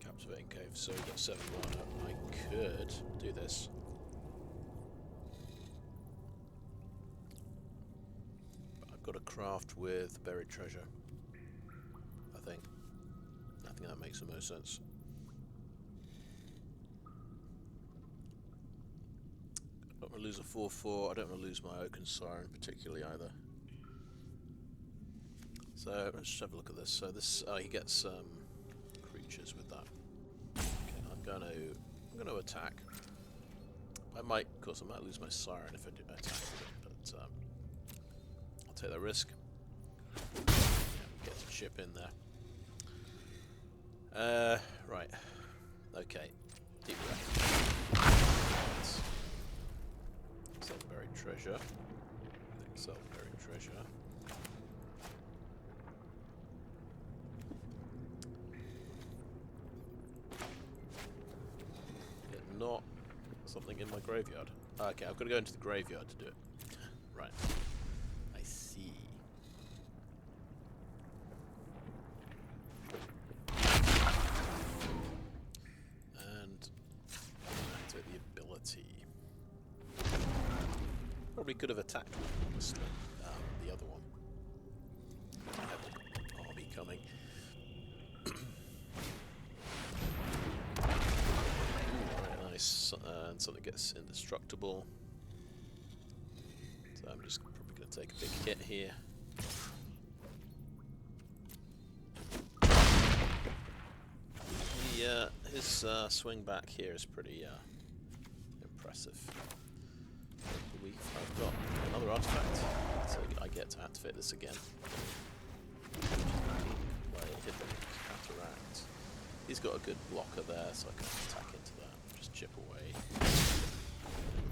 Captivating Cave, so we got 7 mana. I could do this. But I've got to craft with buried treasure. I think that makes the most sense. I don't want to lose a 4/4. I don't want to lose my Oaken Siren particularly either. So let's just have a look at this. So this he gets creatures with that. Okay, I'm going to attack. Of course, I might lose my Siren if I do attack with it, but I'll take that risk. Yeah, get a chip in there. Right. Okay. Deep breath. Sell buried treasure. Sell buried treasure. Yet not something in my graveyard. Okay, I've got to go into the graveyard to do it. Right. I see. And activate the ability. Probably could have attacked with, honestly, the other one. I have an army coming. Very nice. And something gets indestructible. So I'm just probably going to take a big hit here. His swing back here is pretty impressive. I've got another artifact, so I get to activate this again. Play Hidden Cataract. He's got a good blocker there, so I can attack into that. Just chip away.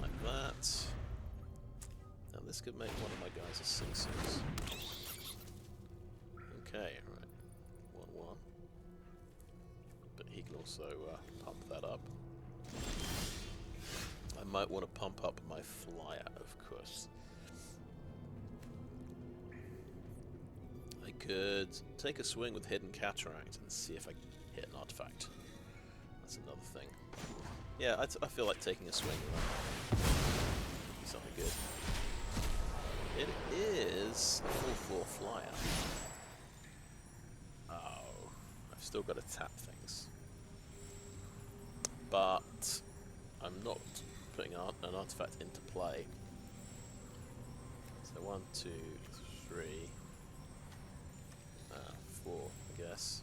Like that. Now this could make one of my guys a 6/6. Okay, right. 1/1. But he can also pump that up. I might want to pump up my flyer, of course. I could take a swing with Hidden Cataract and see if I can hit an artifact. That's another thing. Yeah, I feel like taking a swing with that. Could be something good. It is a 4/4 flyer. Oh, I've still got to tap things. But I'm not putting an artifact into play. So 1, 2, 3, 4, I guess.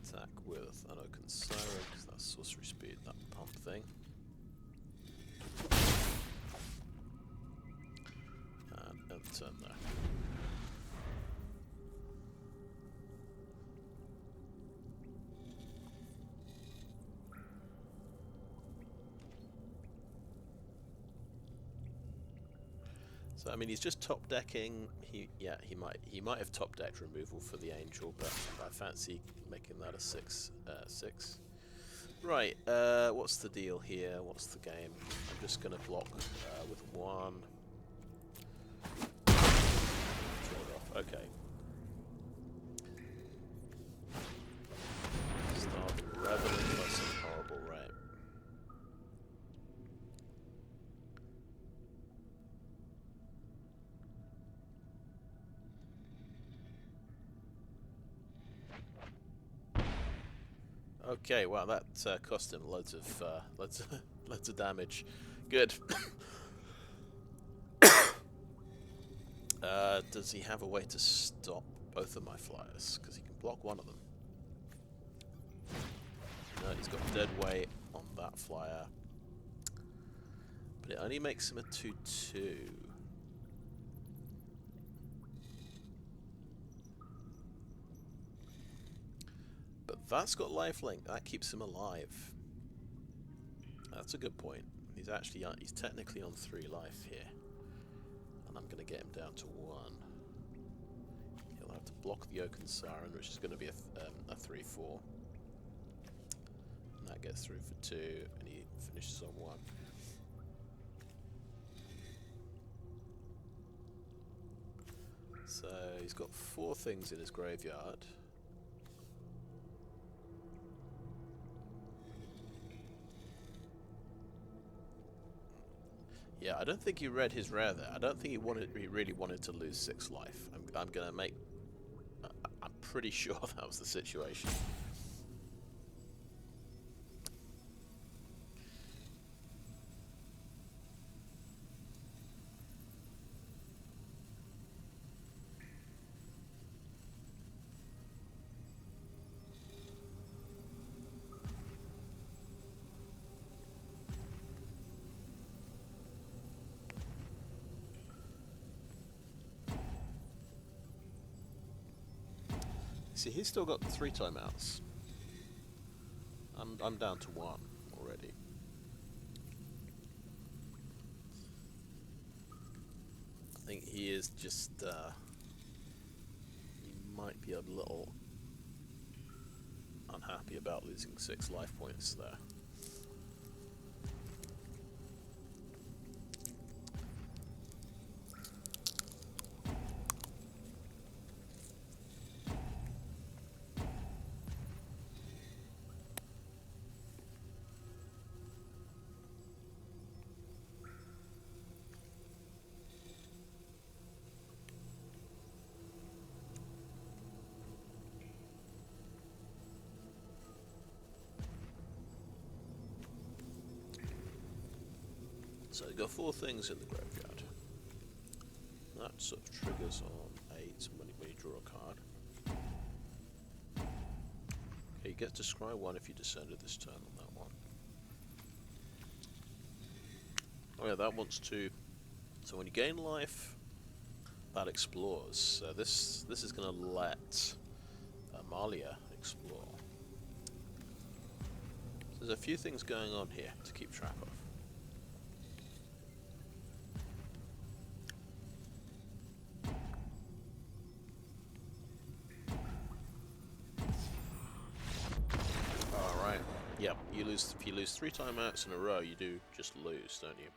Attack with an Oaken Siren, because that's sorcery speed, that pump thing. And end turn there. So I mean, he's just top decking. He might have top decked removal for the Angel, but I fancy making that a 6/6. Right. What's the deal here? What's the game? I'm just going to block with 1. Trade off. Okay. Start reveling by some horrible rain. Okay, wow, that cost him loads of loads of damage. Good. Does he have a way to stop both of my flyers? Because he can block one of them. No, he's got dead weight on that flyer. But it only makes him a 2/2. But that's got lifelink. That keeps him alive. That's a good point. He's actually he's technically on 3 life here. And I'm going to get him down to 1. He'll have to block the Oaken Siren, which is going to be a 3/4. And that gets through for 2, and he finishes on 1. So he's got 4 things in his graveyard. Yeah, I don't think he read his rare there. I don't think he really wanted to lose 6 life. I'm gonna make. I'm pretty sure that was the situation. See, he's still got 3 timeouts. I'm down to 1 already. I think he is just he might be a little unhappy about losing 6 life points there. So you've got 4 things in the graveyard. That sort of triggers on 8 when you draw a card. Okay, you get to scry 1 if you descended this turn on that one. Oh yeah, that wants to. So when you gain life, that explores. So this is going to let Amalia explore. So there's a few things going on here to keep track of. Yep, if you lose 3 timeouts in a row, you do just lose, don't you?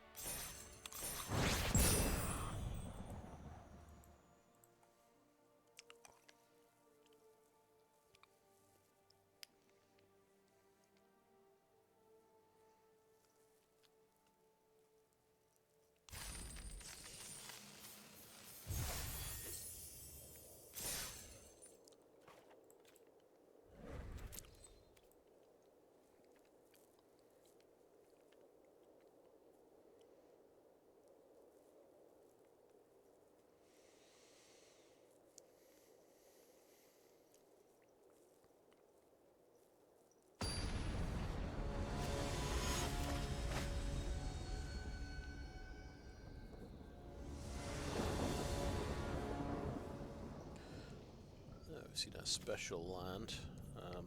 See that special land. So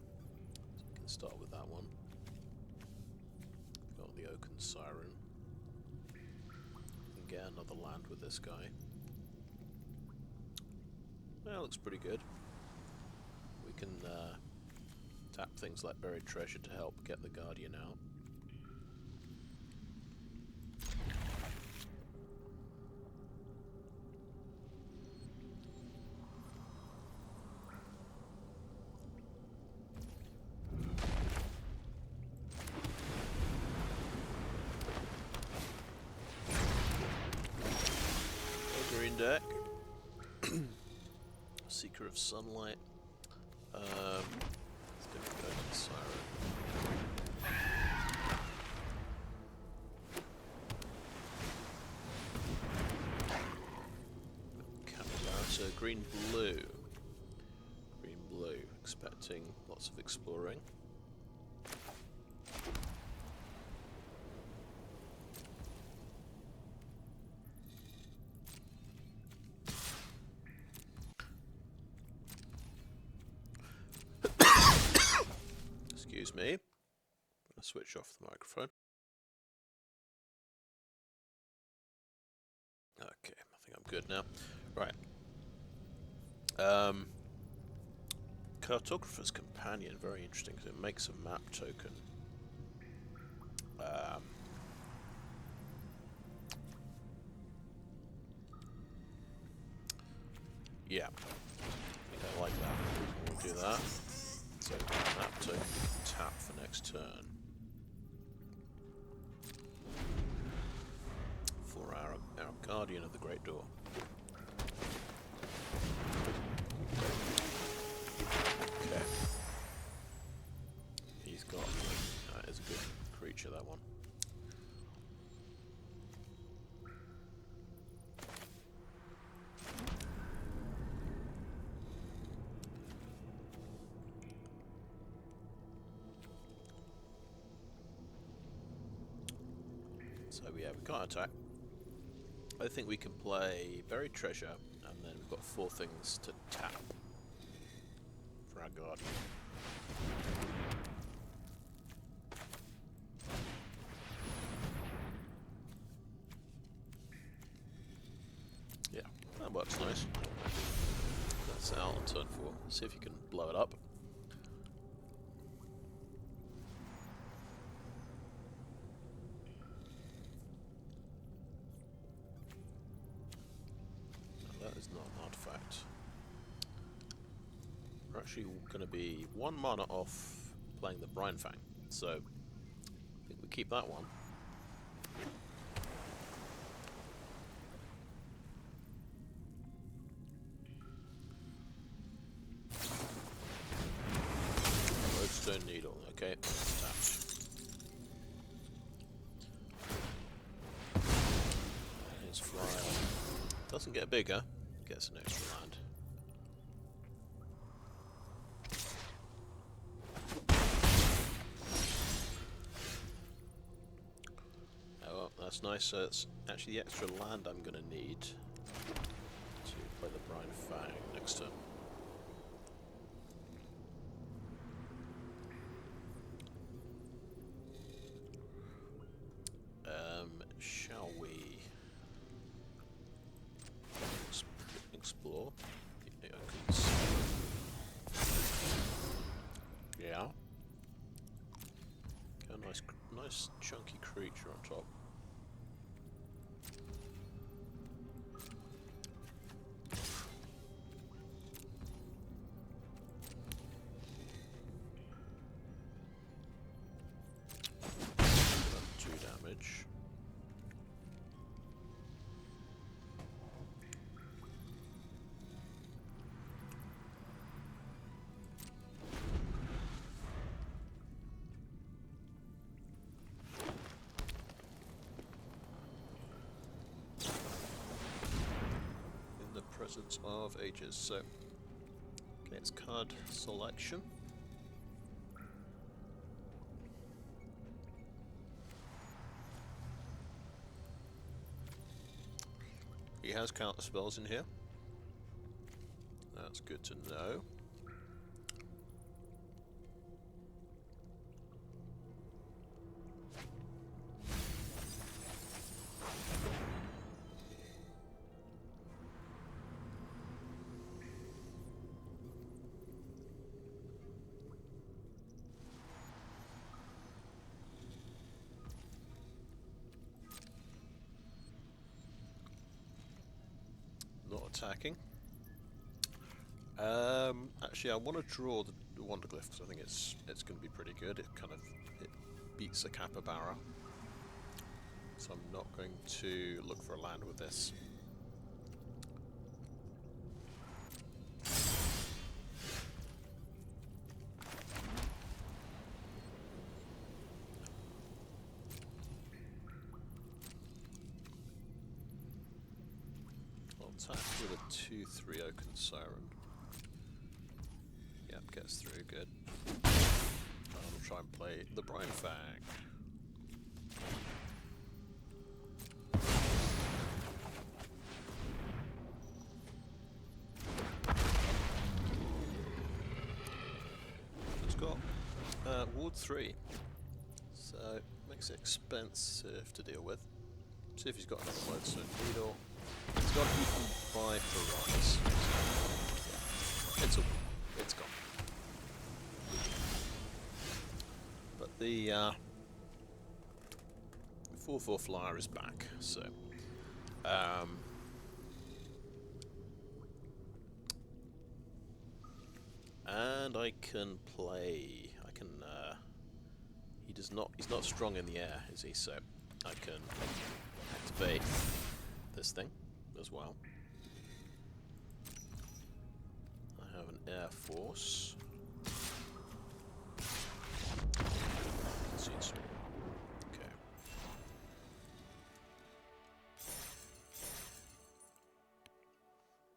we can start with that one. Got the Oaken Siren. And get another land with this guy. Well, looks pretty good. We can tap things like Buried Treasure to help get the Guardian out. Deck. Seeker of Sunlight. It's going Oaken Siren. So green blue. Green blue. Expecting lots of exploring. Excuse me. I'm going to switch off the microphone. Okay, I think I'm good now. Right. Cartographer's Companion, very interesting because it makes a map token. Yeah, I don't like that. We'll do that. So map token, tap for next turn. For our Guardian of the Great Door. Okay. He's got... That is a good creature, that one. So yeah, we can't attack. I think we can play Buried Treasure, and then we've got 4 things to tap for our Guardian. Yeah, that works nice. That's out on turn 4. See if you can blow it up. That is not an artifact. We're actually going to be 1 mana off playing the Brinefang, so I think we keep that one. Lodestone Needle, okay, tapped. His flyer doesn't get bigger, gets an extra land. Oh, well, that's nice. So it's actually the extra land I'm going to need to play the Brinefang next turn. Shall we explore the Oaken Siren? Yeah. Got a nice chunky creature on top. About 2 damage. Presence of Ages. So, okay, it's card selection. He has counter spells in here. That's good to know. Attacking. Actually, I want to draw the Wanderglyph because I think it's going to be pretty good. It beats a capybara, so I'm not going to look for a land with this. attack with a 2/3 Oaken Siren. Yep, gets through, good. I'll try and play the Brinefang. It's got Ward 3, so makes it expensive to deal with. See if he's got another Lodestone Needle. It's got Eaten by Piranhas. Yeah, it's gone. But the 4/4 flyer is back, so and I can play. He's not strong in the air, is he? So I can activate this thing as well. I have an Air Force. Okay.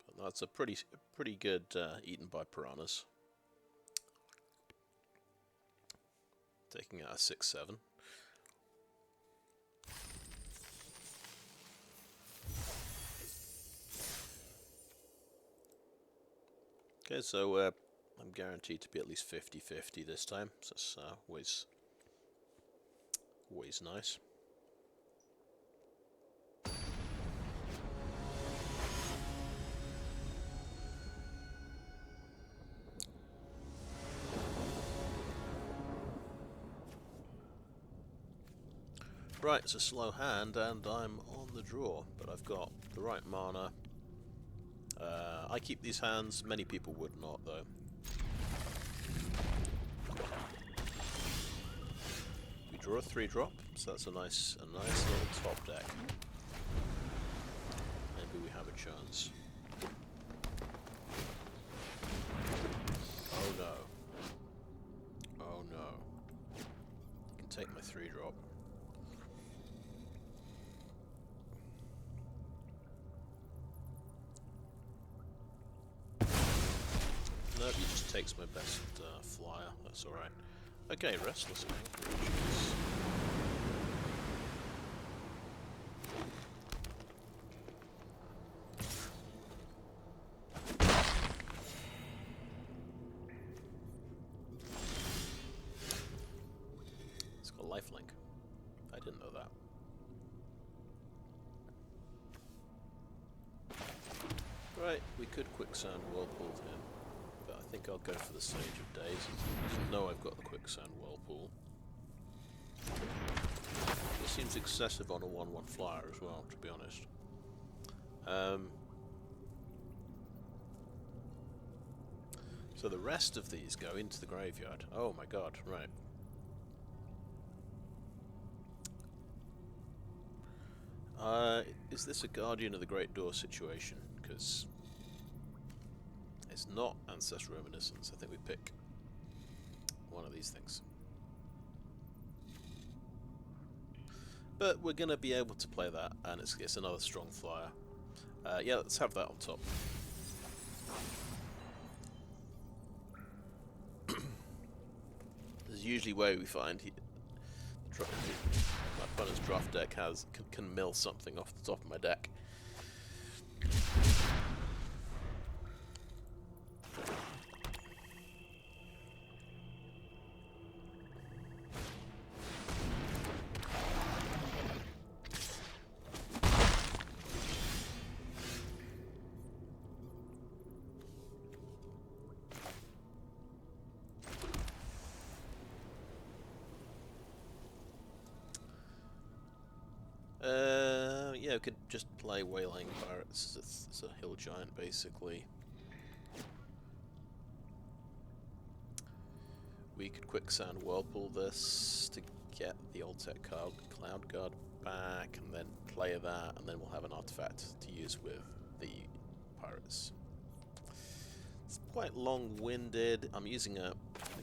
But that's a pretty good Eaten by Piranhas. Taking out a 6/7. Okay, so I'm guaranteed to be at least 50-50 this time, so that's always nice. Right, it's a slow hand, and I'm on the draw, but I've got the right mana. I keep these hands, many people would not, though. We draw a 3-drop, so that's a nice little top deck. Maybe we have a chance. Oh no. Oh no. You can take my 3-drop. Nope, he just takes my best flyer, that's alright. Okay, Restless Anchorage. It's got lifelink. I didn't know that. Right, we could Quicksand Whirlpool him. I think I'll go for the Sage of Days. He doesn't know I've got the Quicksand Whirlpool. It seems excessive on a 1/1 flyer as well, to be honest. So the rest of these go into the graveyard. Oh my god, right. Is this a Guardian of the Great Door situation? Because it's not Ancestral Reminiscence. I think we pick one of these things. But we're going to be able to play that, and it's another strong flyer. Yeah, let's have that on top. This is usually where we find my opponent's draft deck can mill something off the top of my deck. Yeah, we could just play Waylaying Pirates. It's a hill giant, basically. We could Quicksand Whirlpool this to get the Oltec Cloud Guard back, and then play that, and then we'll have an artifact to use with the pirates. It's quite long-winded. I'm using a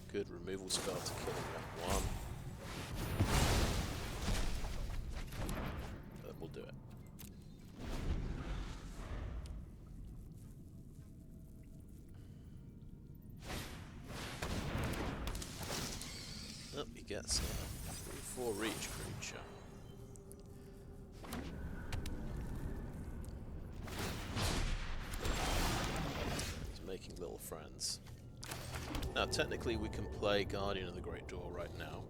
good removal spell to kill him 1/1. We'll do it. gets a 3/4 reach creature. It's making little friends. Now, technically, we can play Guardian of the Great Door right now.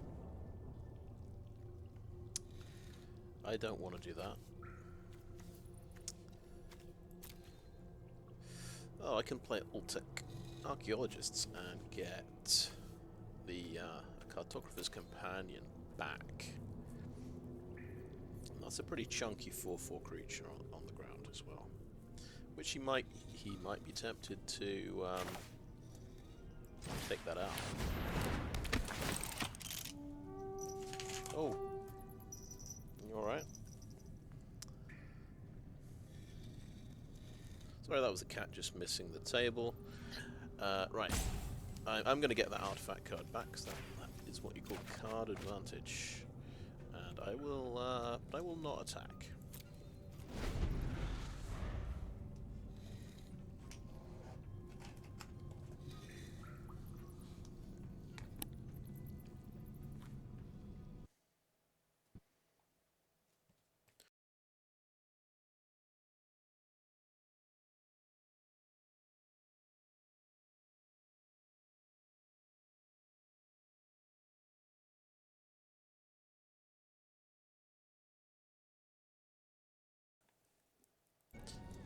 I don't want to do that. Oh, I can play Oltec Archaeologists and get the Cartographer's Companion back. And that's a pretty chunky 4/4 creature on the ground as well. Which he might be tempted to take that out. Oh, you all right? Sorry, that was a cat just missing the table. Right, I'm going to get that artifact card back because that is what you call card advantage, and I will not attack.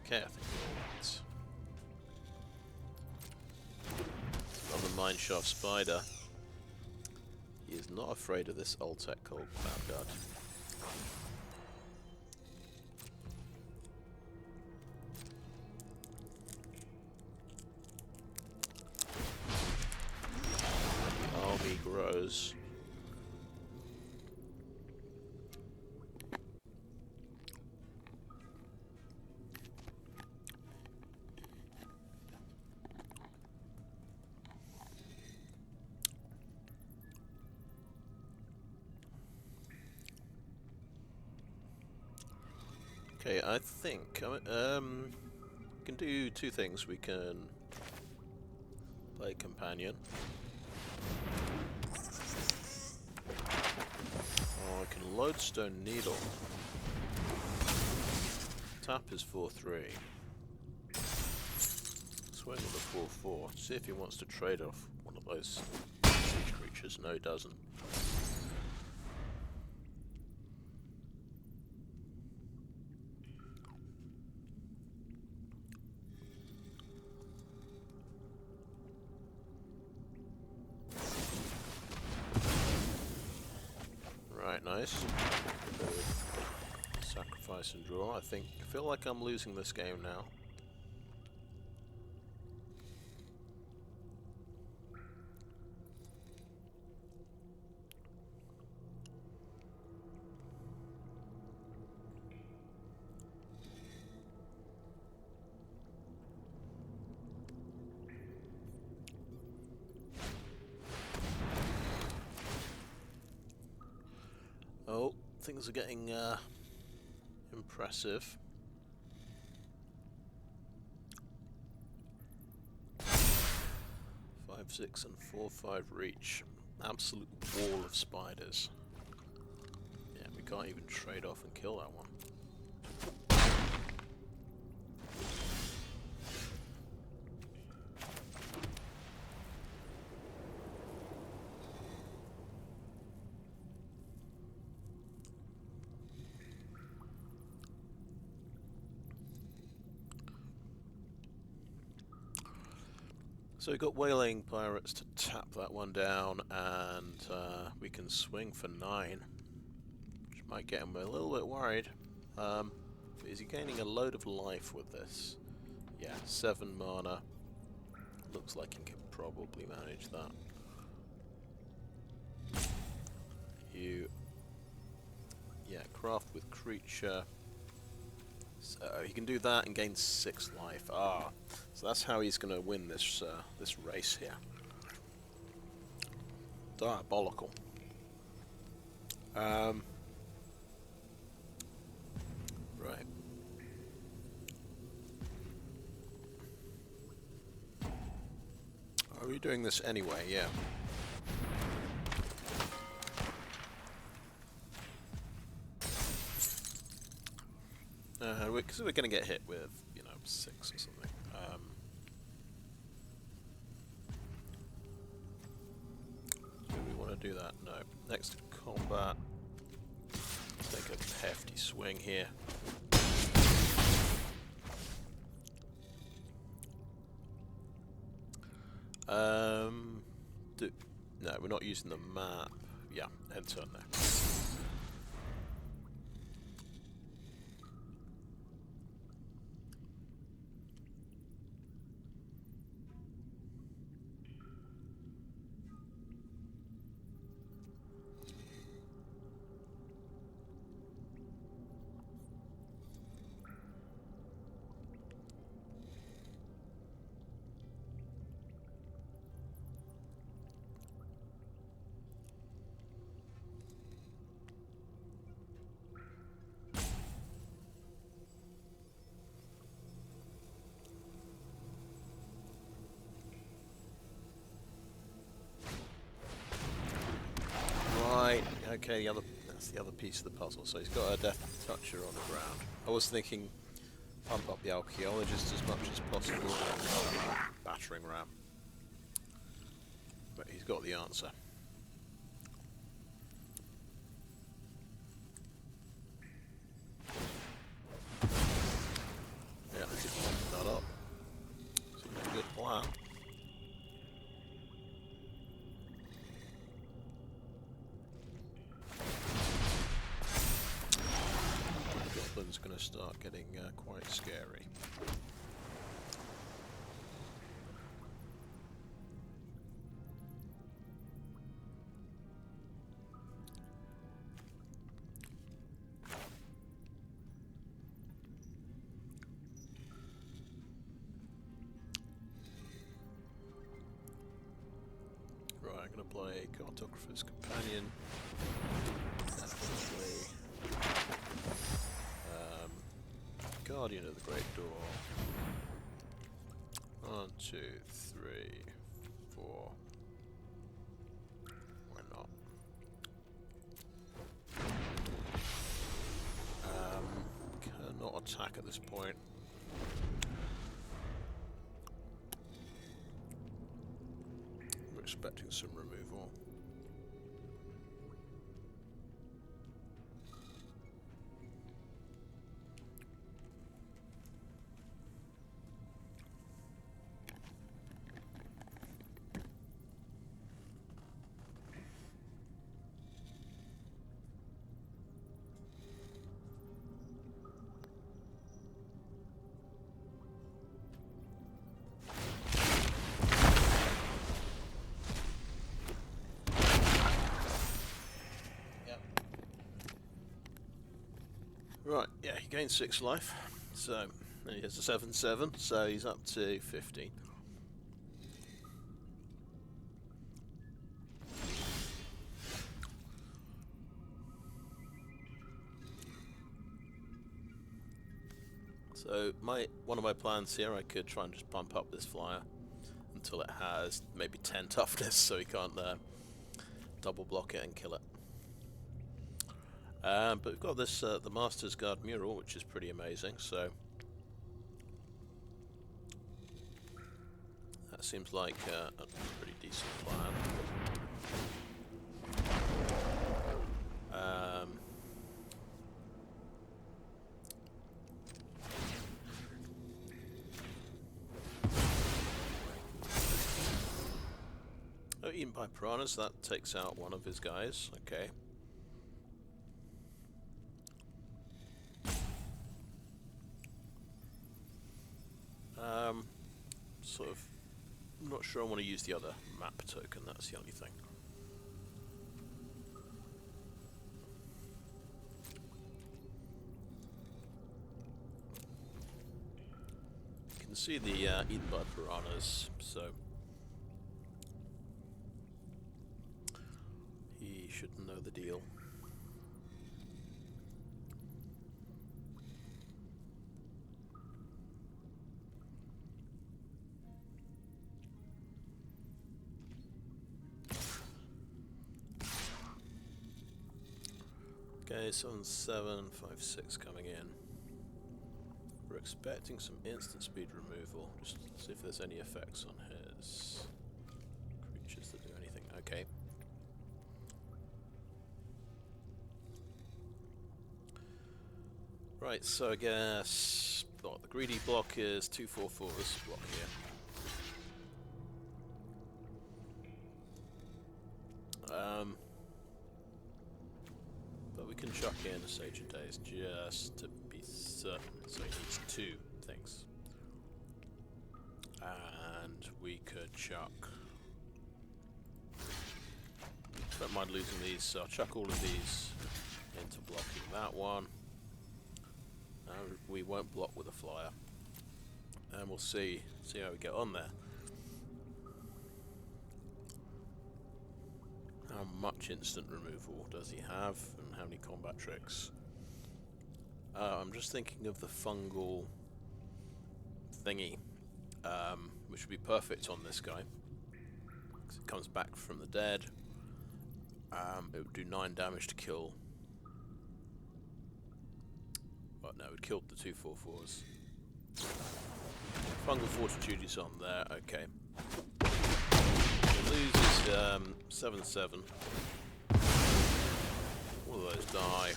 Okay, I think we're on the Mineshaft Spider. He is not afraid of this Oltec called Cloud Guard. The army grows. Okay, I think we can do two things. We can play Companion, or I can Lodestone Needle. Tap is 4/3. Swing with a 4/4. See if he wants to trade off one of those siege creatures. No, he doesn't. Nice. Sacrifice and draw. I feel like I'm losing this game now. Oh, things are getting impressive. Five, 6, and 4/5 reach. Absolute wall of spiders. Yeah, we can't even trade off and kill that one. So we've got Waylaying Pirates to tap that one down, and we can swing for 9, which might get him a little bit worried. Is he gaining a load of life with this? Yeah, 7 mana. Looks like he can probably manage that. Craft with creature. So he can do that and gain 6 life. So that's how he's going to win this this race here. Diabolical. Right. Are we doing this anyway? Yeah. because we're going to get hit with, you know, 6 or something. Do we want to do that? No. Next combat. Take a hefty swing here. No, we're not using the map. Yeah, end turn there. Okay, that's the other piece of the puzzle. So he's got a Death Toucher on the ground. I was thinking pump up the Archaeologists as much as possible. Battering ram. But he's got the answer. Yeah, let's just pump that up. Seems like a good plan. Going to start getting quite scary. Right, I'm going to play Cartographer's Companion. Definitely. Guardian of the Great Door. 1, 2, 3, 4. Why not? Cannot attack at this point. We're expecting some removal. Right, yeah, he gained 6 life, so he has a 7/7, so he's up to 15. So one of my plans here, I could try and just pump up this flyer until it has maybe 10 toughness, so he can't double block it and kill it. But we've got this the Master's Guide-Mural, which is pretty amazing, so that seems like a pretty decent plan. Oh, eaten by piranhas, that takes out one of his guys, okay. Sort of, I'm not sure I want to use the other map token, that's the only thing. You can see the eaten by piranhas, so he should know the deal. Okay, 7, 7, 5, 6 coming in. expecting some instant speed removal. Just see if there's any effects on his creatures that do anything. Okay. Right, so I guess the greedy block is 2/4 this block here. But we can chuck in a Sage of Days just to be certain. So he needs 2 things. And we could chuck... Don't mind losing these, so I'll chuck all of these into blocking that one. And we won't block with a flyer. And we'll see how we get on there. How much instant removal does he have, and how many combat tricks? I'm just thinking of the fungal thingy, which would be perfect on this guy, because it comes back from the dead. It would do 9 damage to kill. Well, no, it killed the 2/4/4s. Fungal Fortitude is on there, okay. It loses 7/7. All of those die.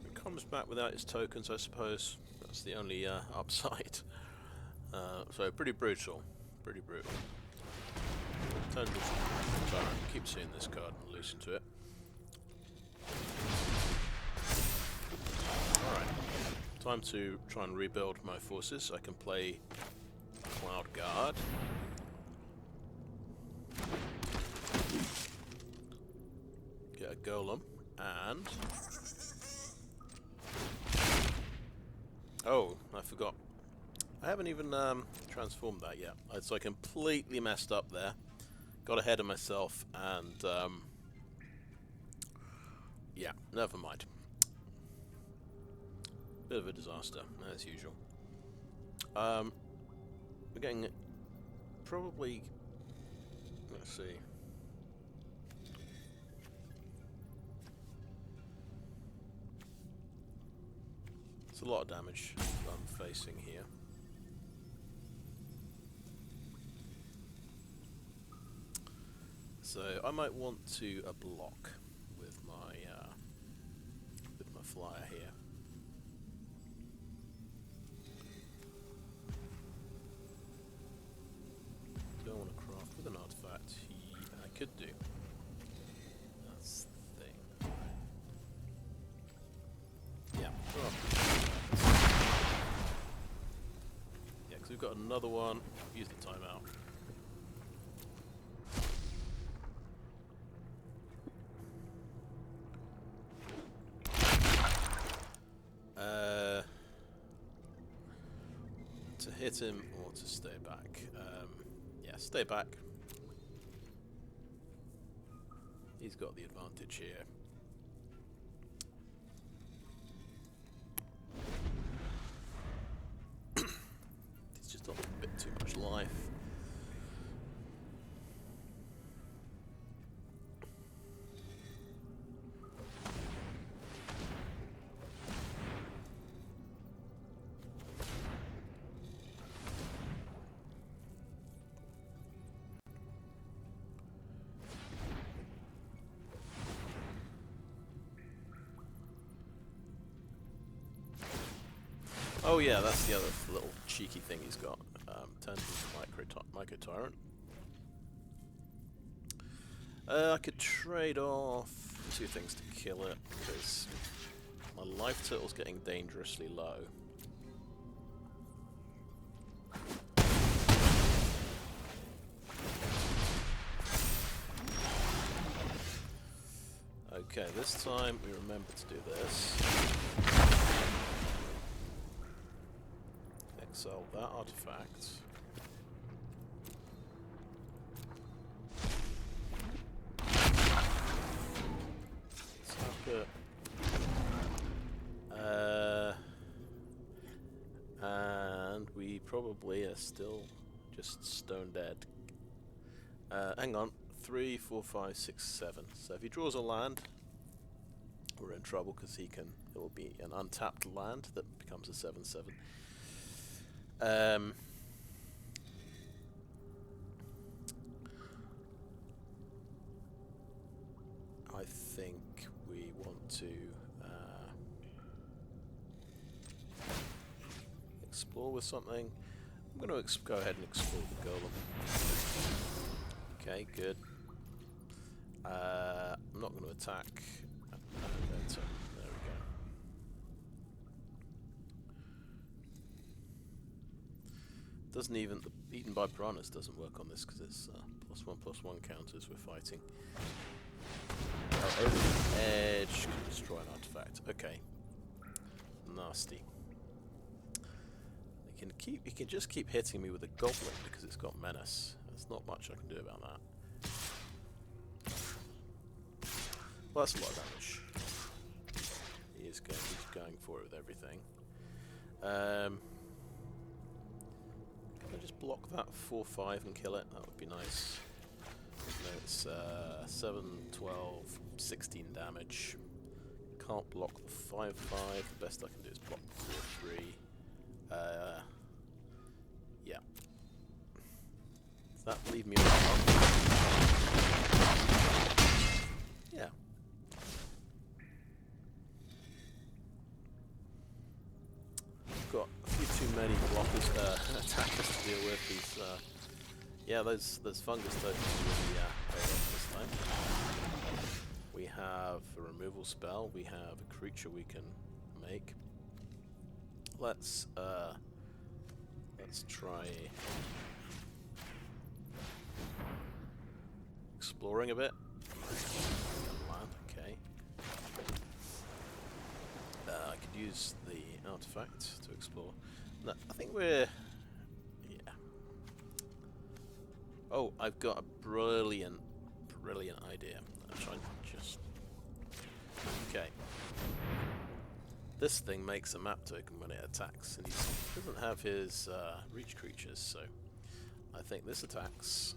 It comes back without its tokens, I suppose. That's the only upside. So pretty brutal. Pretty brutal. Turns into Tyrant. Keep seeing this card and losing to it. Alright. Time to try and rebuild my forces. I can play Cloud Guard. Get a Golem, and... Oh, I forgot. I haven't even transformed that yet. So I completely messed up there. Got ahead of myself, and yeah, never mind. Bit of a disaster, as usual. We're getting probably... Let's see. It's a lot of damage I'm facing here. So I might want to block with my flyer here. Do I want to craft with an artifact? I could do. That's the thing. Yeah. Yeah, because we've got another one. Use the timeout. To hit him or to stay back? Yeah, stay back. He's got the advantage here. He's just on a bit too much life. Oh yeah, that's the other little cheeky thing he's got. Turns into Micro Tyrant. I could trade off 2 things to kill it, because my life total's getting dangerously low. Okay, this time we remember to do this. Exile that artifact. Tap it. And we probably are still just stone dead. Hang on. 3, 4, 5, 6, 7. So if he draws a land, we're in trouble because it will be an untapped land that becomes a 7/7. I think we want to explore with something. I'm going to go ahead and explore the Golem. Okay, good. I'm not going to attack. There we go. Doesn't even the Eaten by Piranhas doesn't work on this because it's +1/+1 counters we're fighting. Over the edge can destroy an artifact. Okay. Nasty. He can just keep hitting me with a goblin because it's got menace. There's not much I can do about that. Well, that's a lot of damage. He's going for it with everything. Can I just block that 4/5 and kill it? That would be nice. No, it's 7, 12, 16 damage. Can't block the 5/5. The best I can do is block the 4/3. Yeah. Does that leave me on? Yeah. Got a few too many blockers, attackers to deal with. These, yeah, those fungus tokens really paid off this time. We have a removal spell. We have a creature we can make. Let's try exploring a bit. Okay. I could use the artifact to explore. No, I think we're... yeah. Oh, I've got a brilliant idea. I'm trying to just... okay. This thing makes a map token when it attacks, and he doesn't have his reach creatures, so I think this attacks.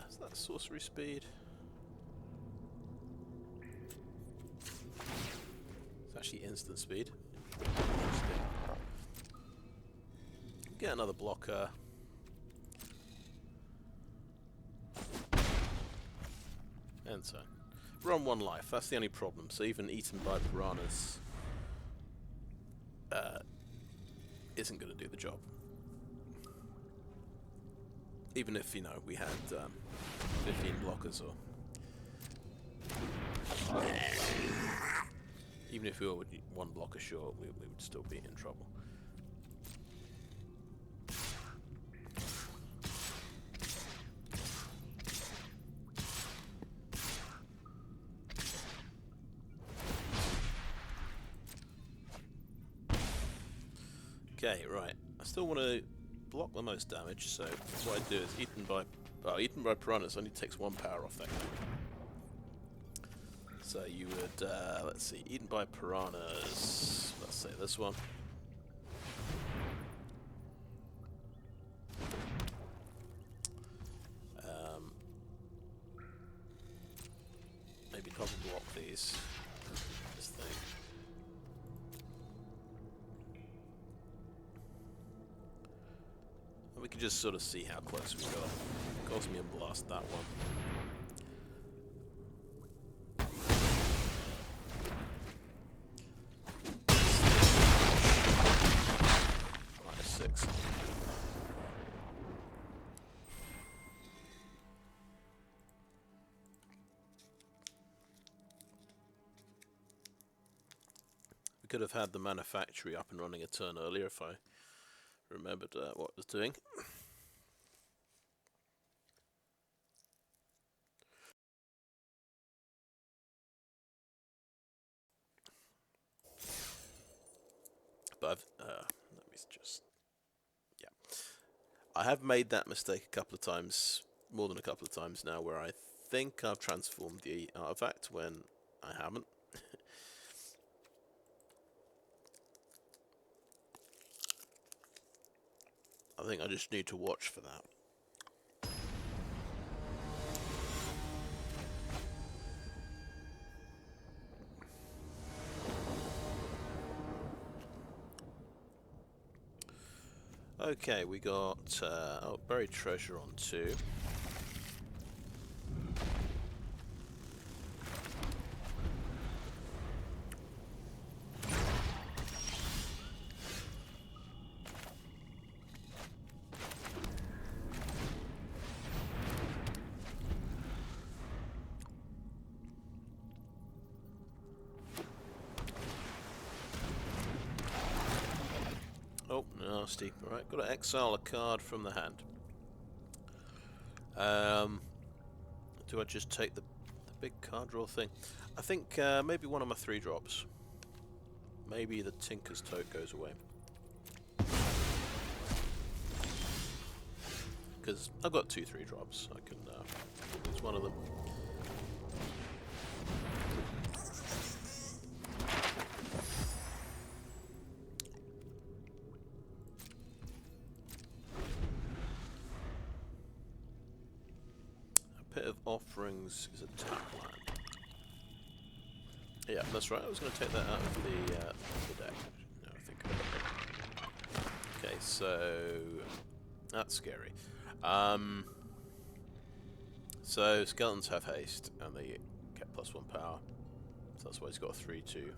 Is that sorcery speed? It's actually instant speed. Interesting. Get another blocker. And so, we're on 1 life, that's the only problem, so even Eaten by Piranhas isn't going to do the job. Even if, you know, we had 15 blockers, or... even if we were 1 blocker short, we would still be in trouble. Okay, right. I still want to block the most damage, so what I do is Eaten by Piranhas only takes 1 power off that guy. So you would, let's see, Eaten by Piranhas, let's say this one. Maybe double block these. This thing. And we can just sort of see how close we got. Cosmium Blast that one. -6. We could have had the manufactory up and running a turn earlier if I remembered what I was doing. But let me just... yeah. I have made that mistake a couple of times, more than a couple of times now, where I think I've transformed the artifact when I haven't. I think I just need to watch for that. Okay, we got buried treasure on 2. Oh, nasty. Alright, got to exile a card from the hand. Do I just take the big card draw thing? I think maybe one of my 3 drops. Maybe the Tinker's Tote goes away. Because I've got 2 3 drops. I can use one of them. Pit of Offerings is a tap land. Yeah, that's right. I was going to take that out of the deck. No, I think. Okay, so that's scary. So skeletons have haste, and they get +1 power. So that's why he's got a 3/2.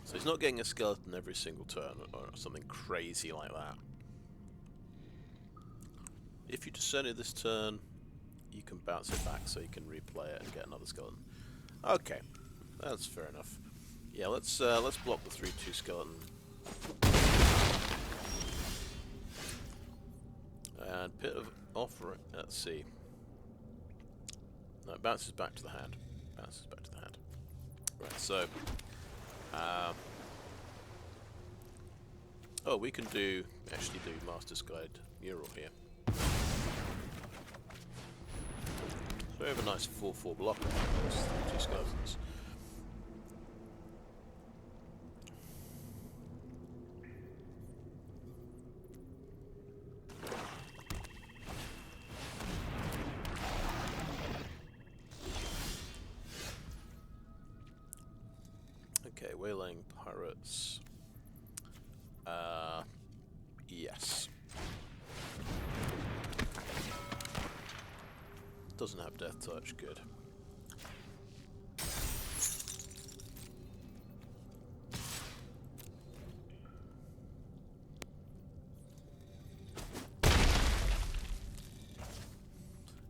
So he's not getting a skeleton every single turn, or something crazy like that. If you discern it this turn, you can bounce it back so you can replay it and get another skeleton. Okay, that's fair enough. Yeah, let's block the 3/2 skeleton. And Pit of Offering. Let's see. No, it bounces back to the hand. Bounces back to the hand. Right, so. Oh, we can actually do Master's Guide-Mural here. So we have a nice 4/4 blocker on those 2 skeletons. Okay, Waylaying Pirates. Yes. Doesn't have Death Touch, good.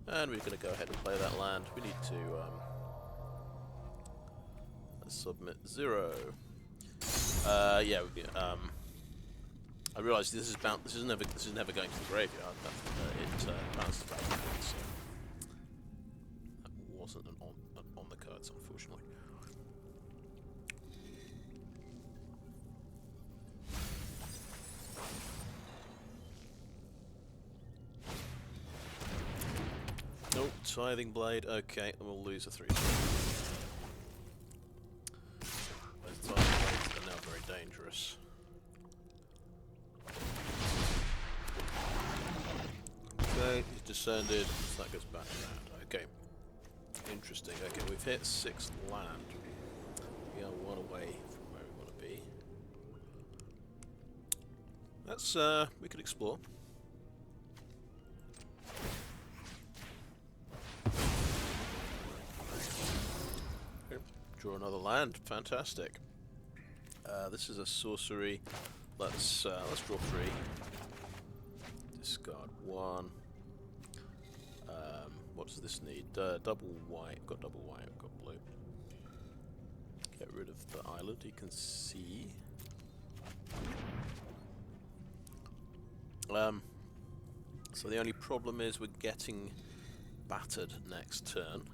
And we're going to go ahead and play that land. We need to submit 0. Yeah. I realise this is never going to the graveyard. It bounces back. So that wasn't on the cards, unfortunately. Nope, Tithing Blade. Okay, and we'll lose a 3. Those Tithing Blades are now very dangerous. Okay, he's descended, so that goes back around. Okay, interesting. Okay, we've hit 6th land. We are 1 away from where we want to be. That's, we could explore. Okay, draw another land. Fantastic. This is a sorcery. Let's draw 3. Discard 1. What does this need? Double white. Got double white. Got blue. Get rid of the island. You can see. So the only problem is we're getting battered next turn.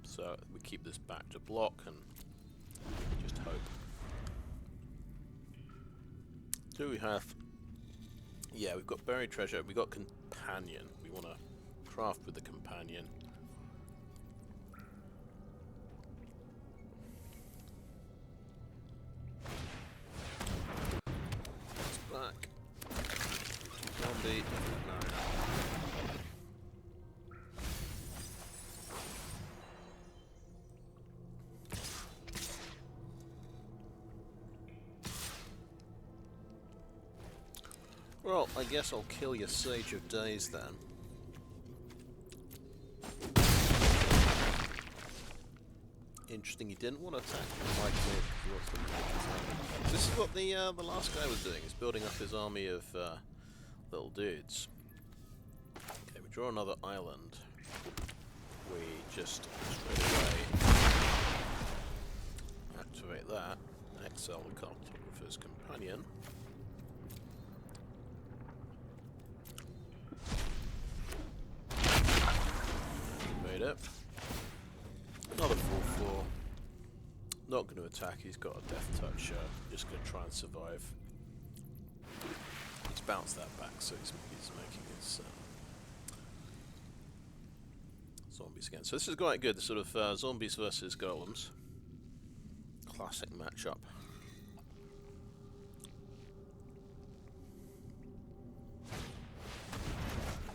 So we keep this back to block and just hope. Do we have... Yeah, we've got buried treasure, we've got companion. We want to craft with the companion. the... No. Well, I guess I'll kill your Sage of Days then. Interesting, he didn't want to attack Mike. This is what the last guy was doing. He's building up his army of little dudes. Okay, we draw another island. We just straight away activate that. Exile the Cartographer's Companion. Made it. Another 4/4. Not going to attack, he's got a Death Touch. Just going to try and survive. He's bounced that back, so he's making his zombies again. So this is quite good, the sort of zombies versus golems. Classic matchup.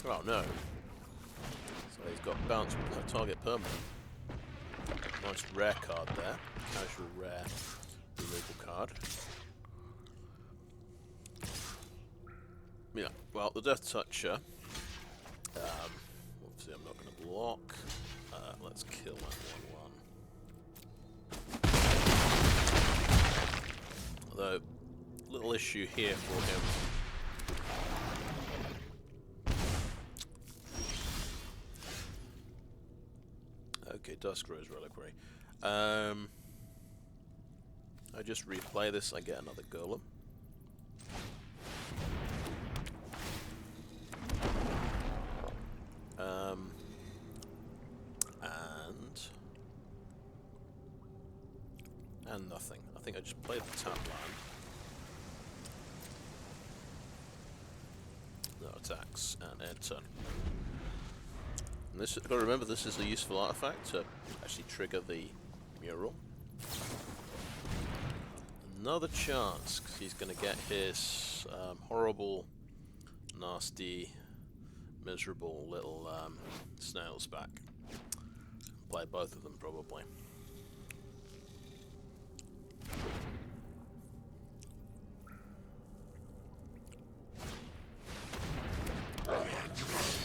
Oh no. So he's got bounce target permanent. Nice rare card there. Casual rare removal card. Yeah, well, the Death Toucher. Obviously, I'm not going to block. Let's kill that 1/1. Although, little issue here for him. Okay, Dusk Rose Reliquary. I just replay this, I get another Golem. And nothing. I think I just played the tap land. No attacks, and end turn. And this, got to remember, this is a useful artifact to actually trigger the mural. Another chance, because he's going to get his horrible, nasty, miserable little snails back. Play both of them, probably.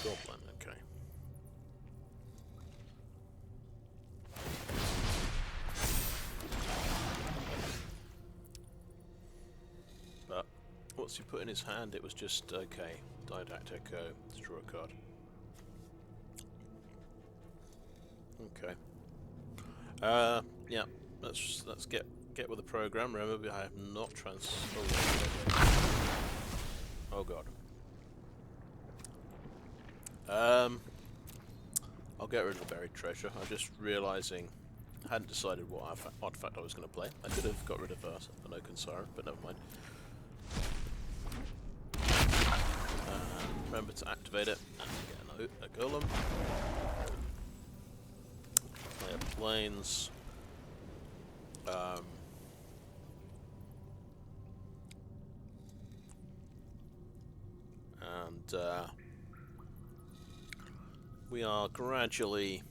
Goblin, okay. But what's he put in his hand? It was just okay. Didact Echo, draw a card. Okay. Yeah. Let's get with the program. Remember, I have not transferred. Oh god. I'll get rid of the buried treasure. I'm just realizing I hadn't decided what artifact I was going to play. I could have got rid of an Oaken Siren, but never mind. Remember to activate it and get a Golem. Play a Plains. And we are gradually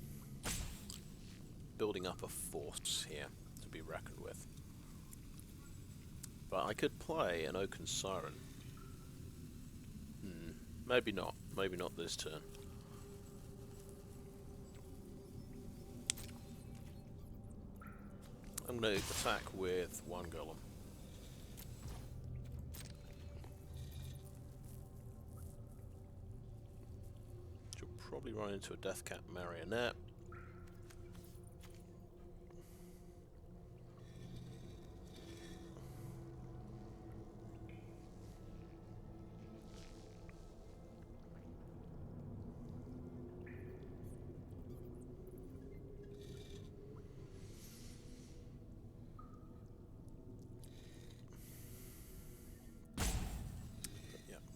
building up a force here to be reckoned with. But I could play an Oaken Siren. Maybe not. Maybe not this turn. I'm going to attack with one Golem. Which will probably run into a Death Cat Marionette.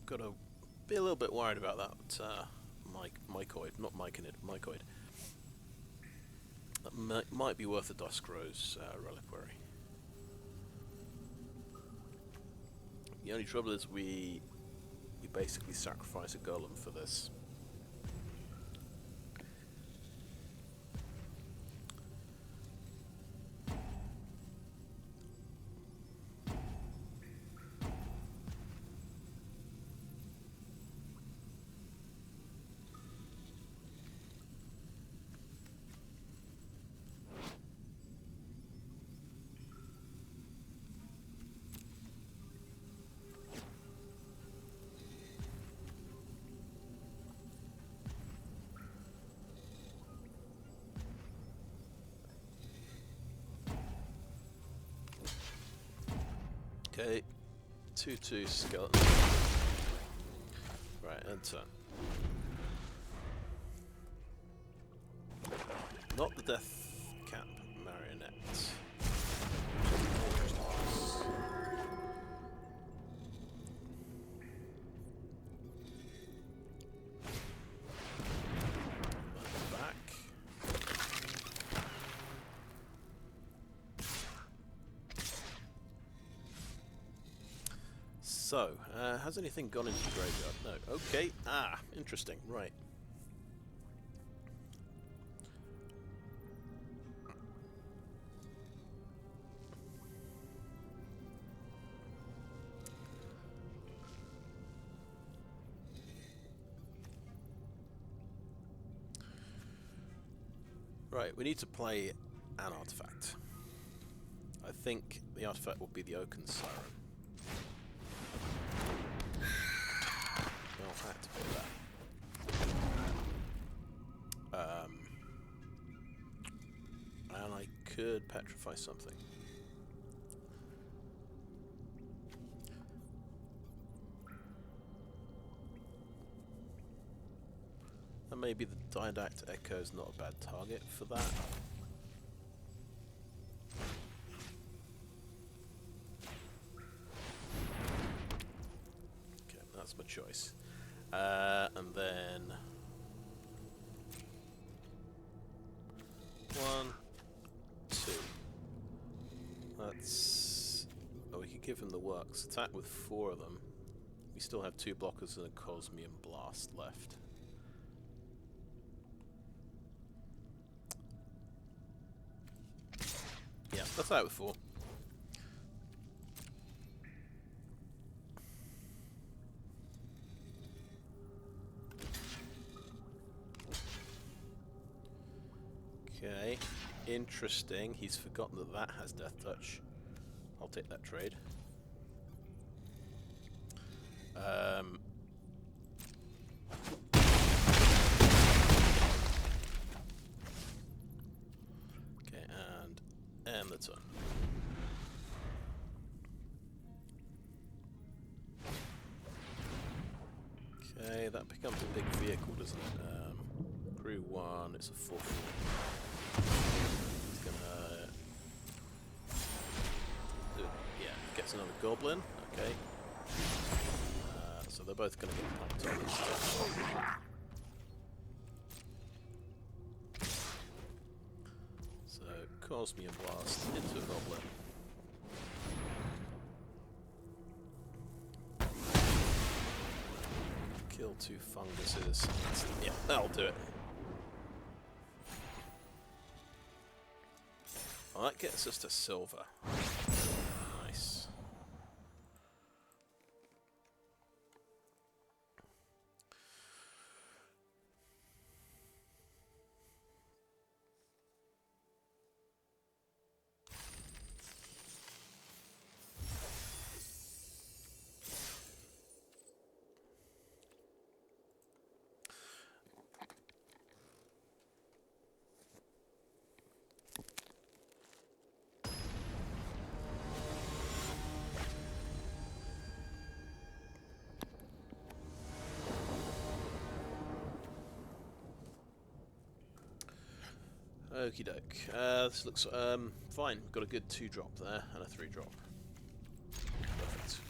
Got to be a little bit worried about that mycoid, not myconid, mycoid. That might be worth a Dusk Rose Reliquary. The only trouble is we basically sacrifice a golem for this. Okay, 2/2 skeleton. Right, end turn. Not the death camp marionette. Back. So, has anything gone into the graveyard? No. Okay. Ah, interesting. Right. Right, we need to play an artifact. I think the artifact will be the Oaken Siren. I'll activate that. And I could petrify something. And maybe the Didact Echo is not a bad target for that. Okay, that's my choice. And then 1, 2. That's... Oh, we could give him the works. Attack with 4 of them. We still have 2 blockers and a Cosmium Blast left. Yeah, that's out with 4. Okay, interesting. He's forgotten that that has Death Touch. I'll take that trade. Okay, and end the turn. Okay, that becomes a big vehicle, doesn't it? Crew 1, it's a 4/4. It's gonna do, yeah, gets another goblin. Okay. So they're both gonna get pumped on this turn. So Cosmium Blast into a goblin. Kill 2 funguses. Yeah, that'll do it. Well, that gets us to silver. Nice. Okie doke. This looks fine. We've got a good 2-drop there and a 3-drop. Perfect.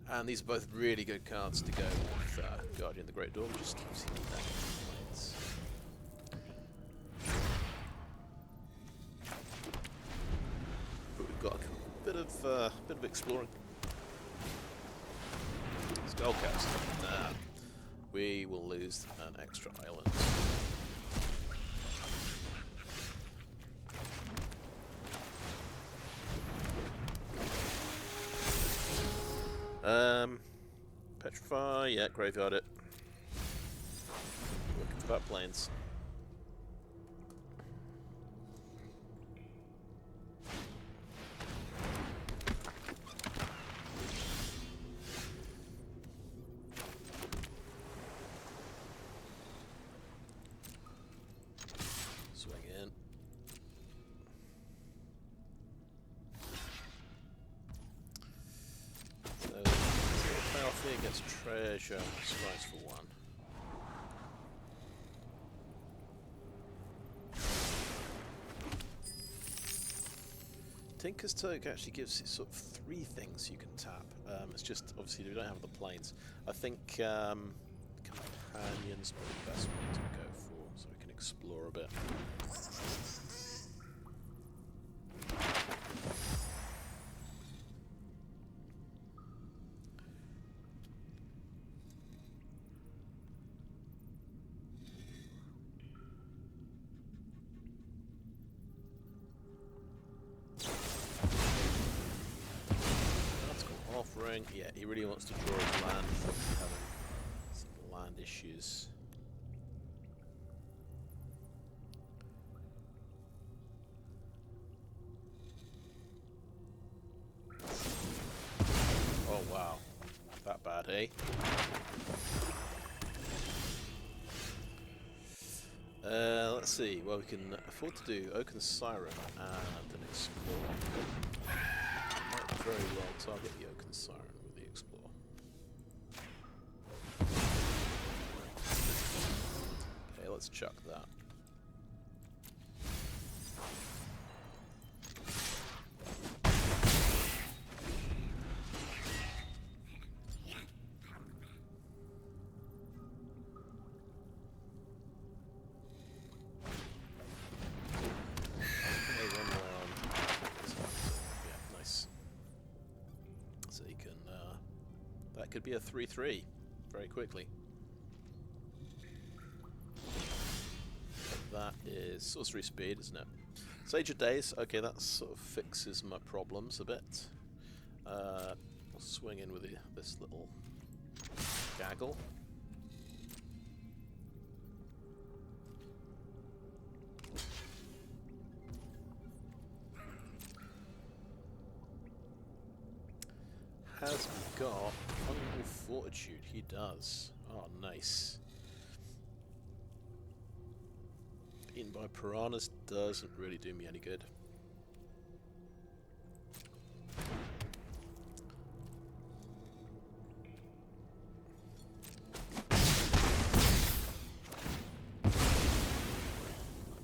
And these are both really good cards to go with Guardian of the Great Dawn. Just keeps you that points. But we've got a bit of exploring. Spellcast. Nah. We will lose an extra island. Petrify, yeah, graveyard it. Looking for that planes. Swing in. Battlefield gets treasure, strikes for 1. Tinker's Tote actually gives it sort of 3 things you can tap. It's just obviously we don't have the planes. I think Companion's probably the best one to go for, so we can explore a bit. Yeah, he really wants to draw his land from having some land issues. Oh wow, that bad, eh? Let's see. Well, we can afford to do Oaken Siren and an Explore. Might very well target the Oaken Siren. Okay, let's chuck that. Yeah, nice. So you can, that could be a 3-3 very quickly. That is sorcery speed, isn't it? Sage of Days, okay, that sort of fixes my problems a bit. I'll swing in with this little gaggle. Has he got Vulnerable Fortitude? He does. Oh, nice. Eaten by Piranhas doesn't really do me any good. I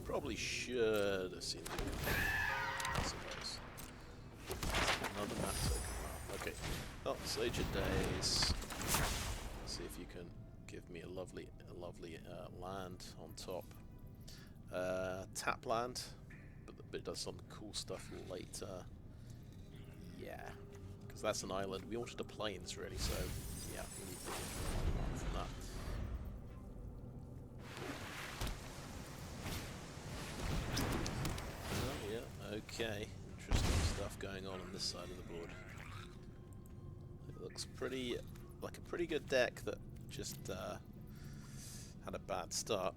probably should have seen that. I suppose. Another map token. Wow. Okay. Oh, Sage of Days. Let's see if you can give me a lovely land on top. Tap land, but it does some cool stuff later. Yeah, because that's an island. We wanted the plains really, so yeah, we need to get from that. Oh yeah, okay. Interesting stuff going on this side of the board. It looks pretty like a pretty good deck that just had a bad start.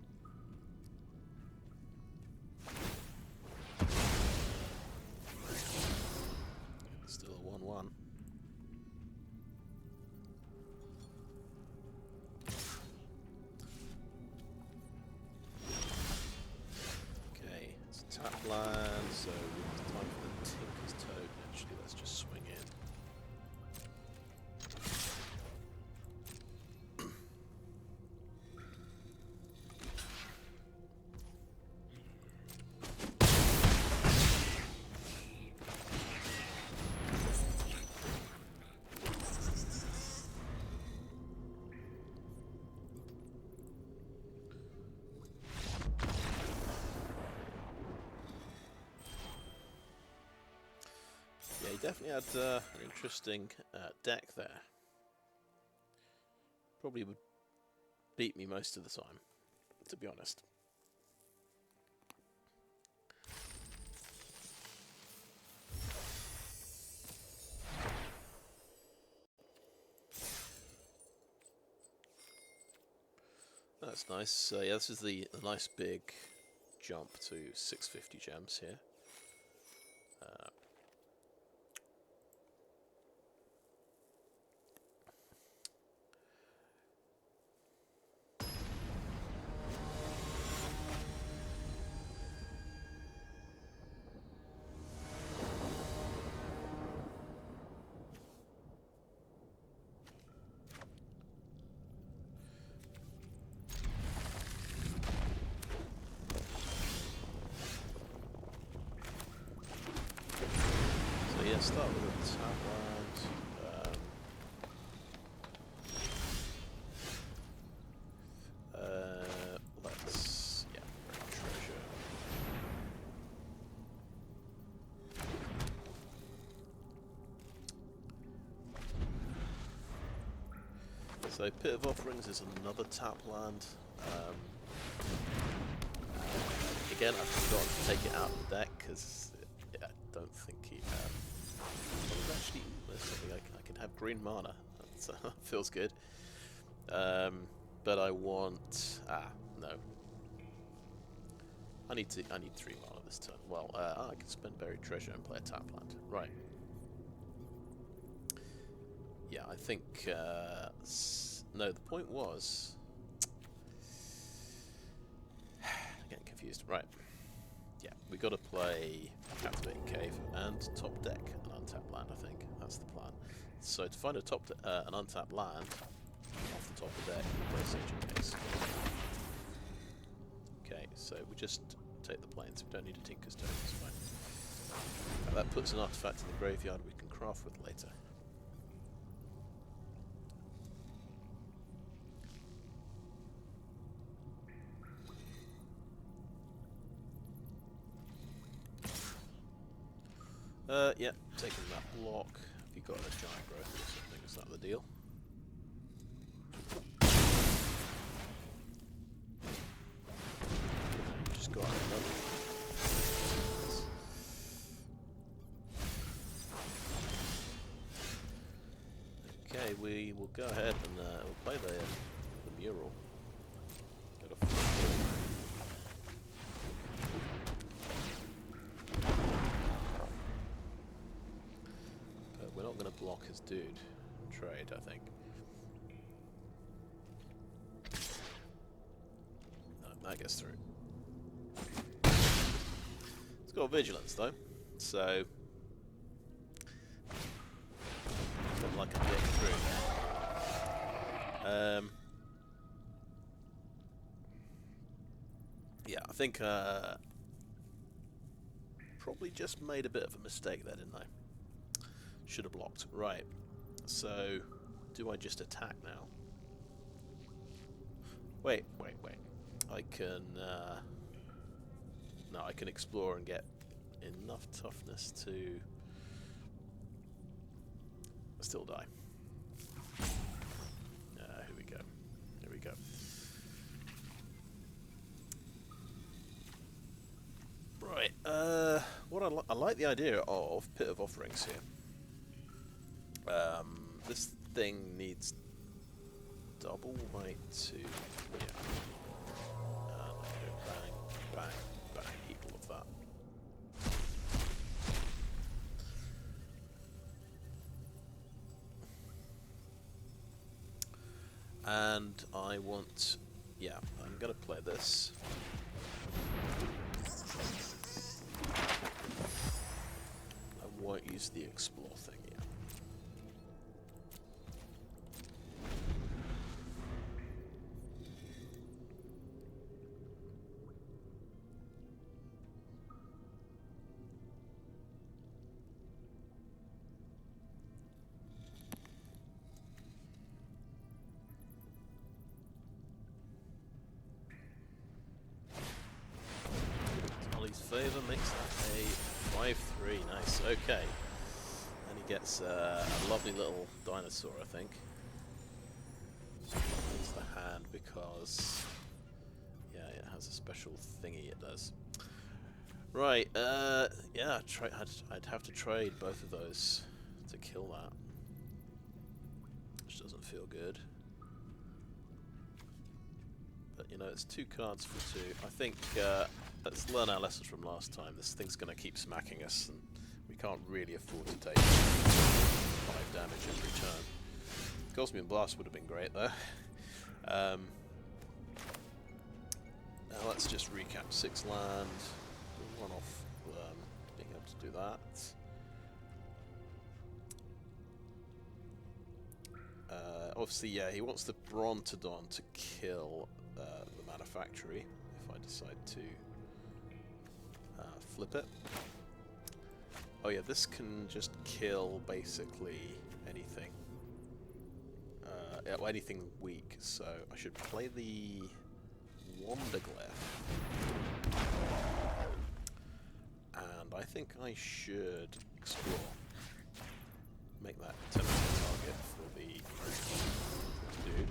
Still a 1-1. Okay, it's a tap land, so it's time for the Tinker's Tote. Actually, let's just swing in. Yeah, he definitely had an interesting deck there. probably would beat me most of the time, to be honest. That's nice. So yeah, this is the nice big jump to 650 gems here. Start with the Tapland. Let's treasure. So Pit of Offerings is another Tapland. Again, I forgot to take it out of the deck because I don't think he. Actually, there's something I can have green mana. That feels good. But I want no. I need 3 mana this turn. Well, I can spend Buried Treasure and play a Tapland. Right. Yeah, I think no. The point was getting confused. Right. Yeah, we got to play Captivating Cave and top deck an untapped land. I think that's the plan. So to find an untapped land off the top of the deck, we play Sage and Case. Okay, so we just take the plains. We don't need a Tinker's Tote. It's fine. Now that puts an artifact in the graveyard we can craft with later. Yeah, taking that block. Have you got a giant growth or something? Is that the deal? Just got another. Okay, we will go ahead and we'll play the mural. Get off the going to block his dude trade, I think. No, that gets through. It's got vigilance though, so not like I'm getting through. Yeah, I think probably just made a bit of a mistake there, didn't I? Should have blocked. Right. So, do I just attack now? Wait. I can... no, I can explore and get enough toughness to... still die. Here we go. Here we go. Right. What I like the idea of Pit of Offerings here. This thing needs double white to, yeah. Bang, eat all of that. And I want, yeah, I'm going to play this. I won't use the explore thing yet. Favour makes that a 5-3, nice, okay. And he gets a lovely little dinosaur, I think. It's the hand because, yeah, it has a special thingy it does. Right, yeah, I'd have to trade both of those to kill that. Which doesn't feel good. But, you know, it's 2 cards for 2. I think, let's learn our lessons from last time. This thing's going to keep smacking us, and we can't really afford to take 5 damage in return. Cosmium Blast would have been great, though. Now let's just recap 6 land. One off being able to do that. Obviously, yeah, he wants the Brontodon to kill the Manufactory if I decide to flip it. Oh yeah, this can just kill basically anything. Yeah, well, anything weak, so I should play the Wanderglyph. And I think I should explore. Make that tempting target for the dude.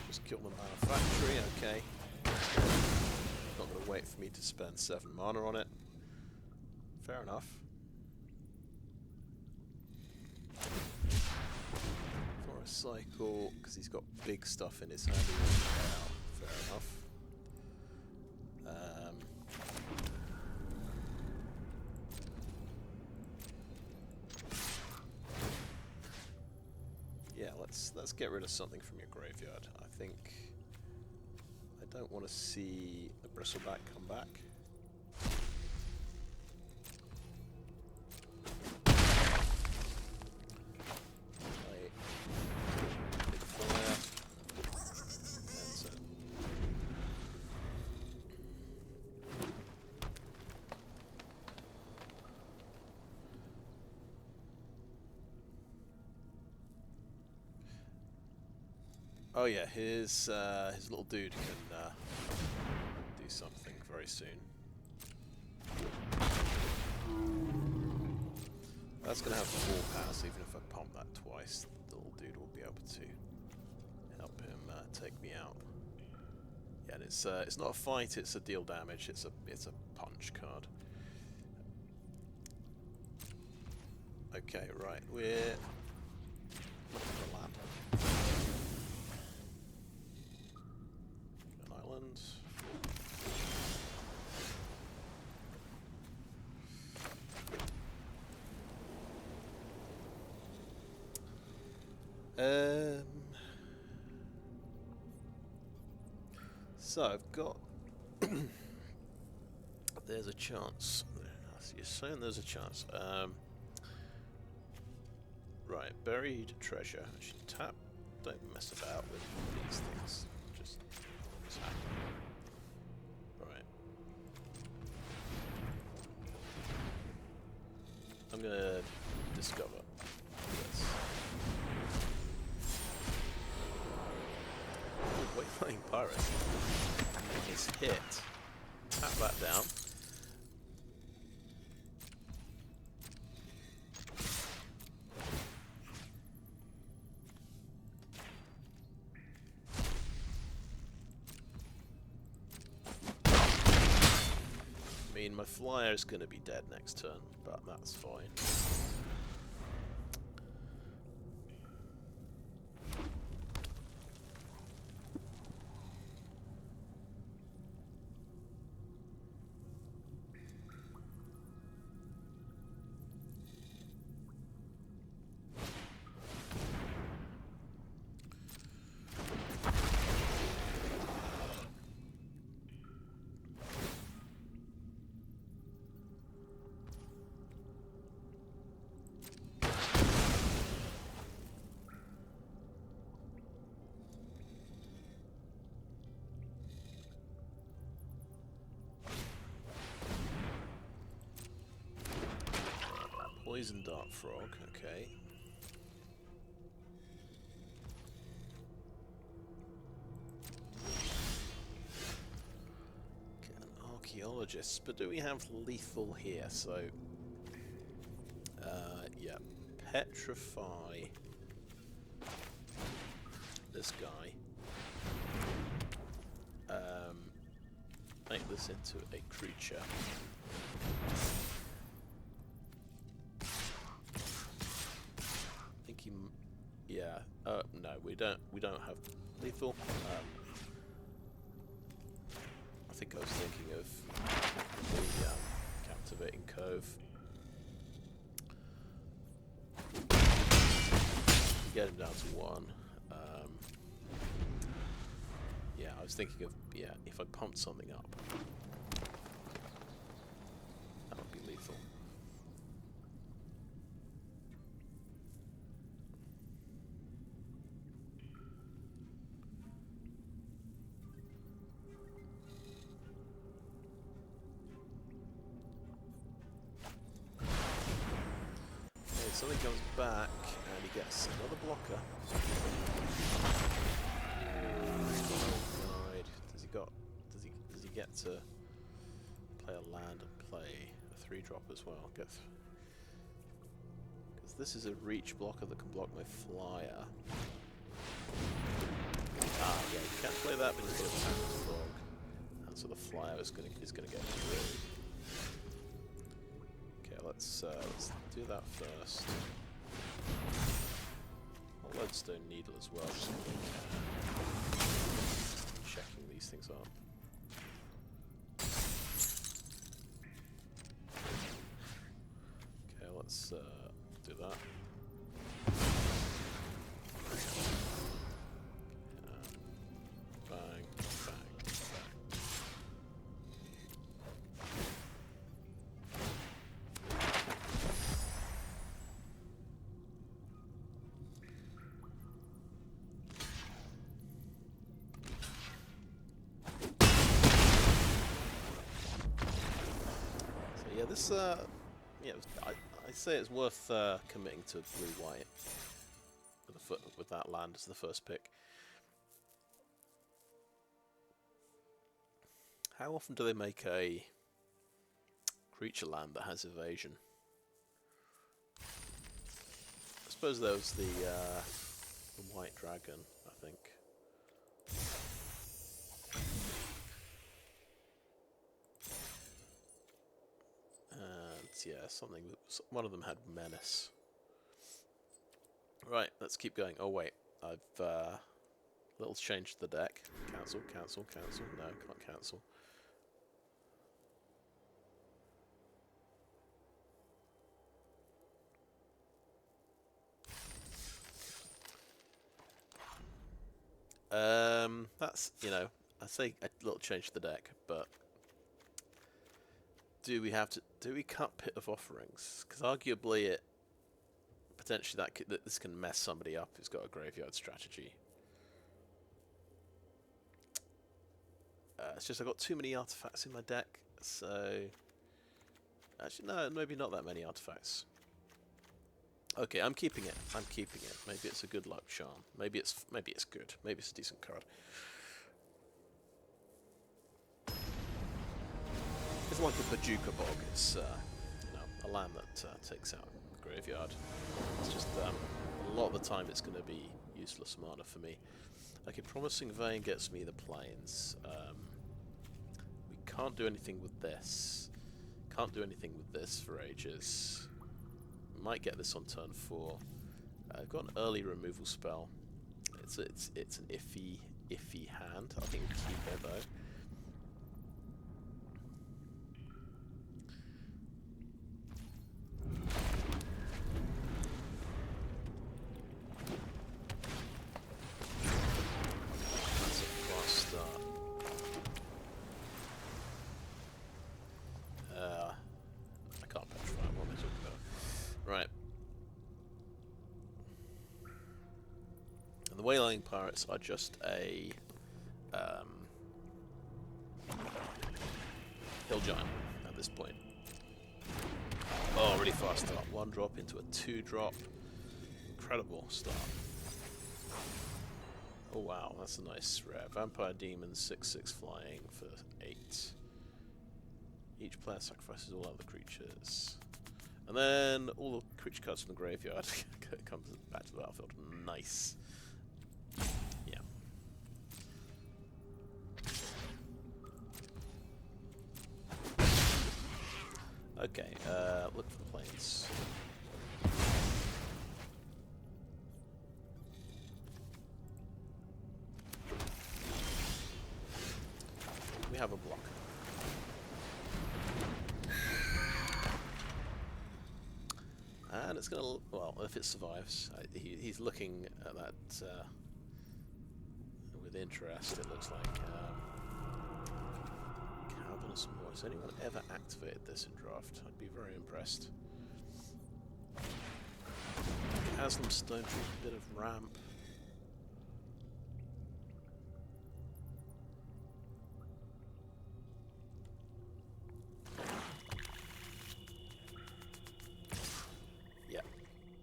Just kill the Manufactory, okay. Not going to wait for me to spend 7 mana on it. Fair enough. For a cycle, because he's got big stuff in his hand. Fair enough. Yeah, let's get rid of something from your graveyard. I think I don't want to see the Bristleback come back. Oh yeah, his little dude can do something very soon. That's going to have 4 pass, even if I pump that twice, the little dude will be able to help him take me out. Yeah, and it's not a fight, it's a deal damage, it's a punch card. Okay, right, we're looking for land. An island. So I've got there's a chance. You're saying there's a chance. Right, buried treasure. I should tap. Don't mess about with these things. Just tap. Right. I'm gonna discover this. Waylaying Pirates. It's hit. Tap that down. I mean, my flyer is going to be dead next turn, but that's fine. Poison Dart Frog, okay. Archaeologists, but do we have lethal here? So, yeah, Petrify this guy. Make this into a creature. I think he, yeah. No, we don't have lethal. I think I was thinking of the Captivating Cove. Get him down to 1. Yeah, I was thinking of, yeah, if I pumped something up, that would be lethal. Something comes back, and he gets another blocker. Right. Does he get to play a land and play a 3-drop as well? Because this is a reach blocker that can block my flyer. Ah, yeah, you can't play that, but he's got a tap frog, and so the flyer is gonna get through. Let's do that first. Lodestone Needle as well, just checking these things up. Okay, let's do that. Bang, bang, bang. Yeah, I'd say it's worth committing to blue-white with that land as the first pick. How often do they make a creature land that has evasion? I suppose there was the white dragon, I think. Yeah, one of them had menace. Right, let's keep going. Oh wait, I've little changed the deck. Cancel, cancel, cancel. No, can't cancel. That's, you know, I say a little change to the deck, but do we cut Pit of Offerings? Because arguably potentially this can mess somebody up who's got a graveyard strategy. It's just I've got too many artifacts in my deck, so actually no, maybe not that many artifacts. Okay, I'm keeping it. I'm keeping it. Maybe it's a good luck charm. Maybe it's good. Maybe it's a decent card. It's like a Paducah Bog. It's you know, a land that takes out the graveyard. It's just a lot of the time it's going to be useless mana for me. Okay, Promising Vein gets me the plains. We can't do anything with this. Can't do anything with this for ages. Might get this on turn 4. I've got an early removal spell. It's an iffy hand. I think we keep it though. That's a fast start. I can't petrify. What am I talking about? Right. And the Waylaying Pirates are just a hill giant at this point. Oh, Oh, really fast start. 1 drop into a 2 drop. Incredible start. Oh wow, that's a nice rare. Vampire Demon 6/6 flying for 8. Each player sacrifices all other creatures. And then all the creature cards from the graveyard comes back to the battlefield. Nice. Yeah. Okay, look for the planes. We have a block. And it's gonna, well, if it survives, he's looking at that with interest, it looks like. Caverns more. Has anyone ever activated this in draft? I'd be very impressed. Haslam Stone Tree, bit of ramp.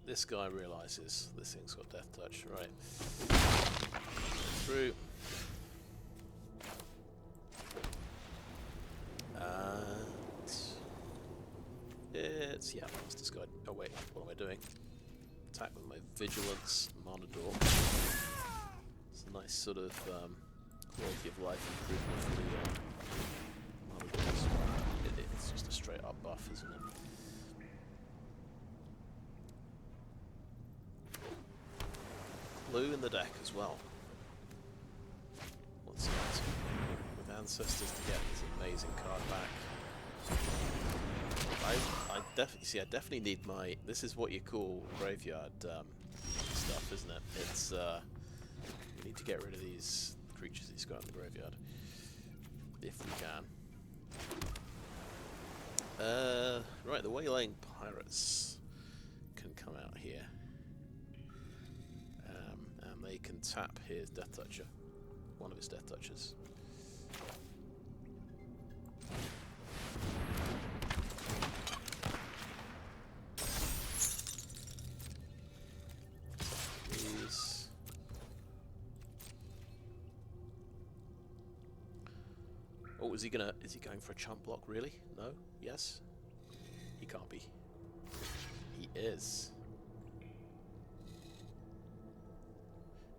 This guy realizes this thing's got Death Touch, right? Through. And it's, yeah, let's discard. Oh wait, what am I doing? Attack with my Vigilance Monador. It's a nice sort of quality of life improvement for the Monadors. It's just a straight up buff, isn't it? Blue in the deck as well. What's that? With Ancestors to get this amazing card back. I definitely need my. This is what you call graveyard stuff, isn't it? It's we need to get rid of these creatures he's got in the graveyard if we can. Right, the Waylaying Pirates can come out here. They can tap his Death Toucher, one of his Death Touchers. These. Oh, is he going for a chump block? Really? No? Yes? He can't be. He is.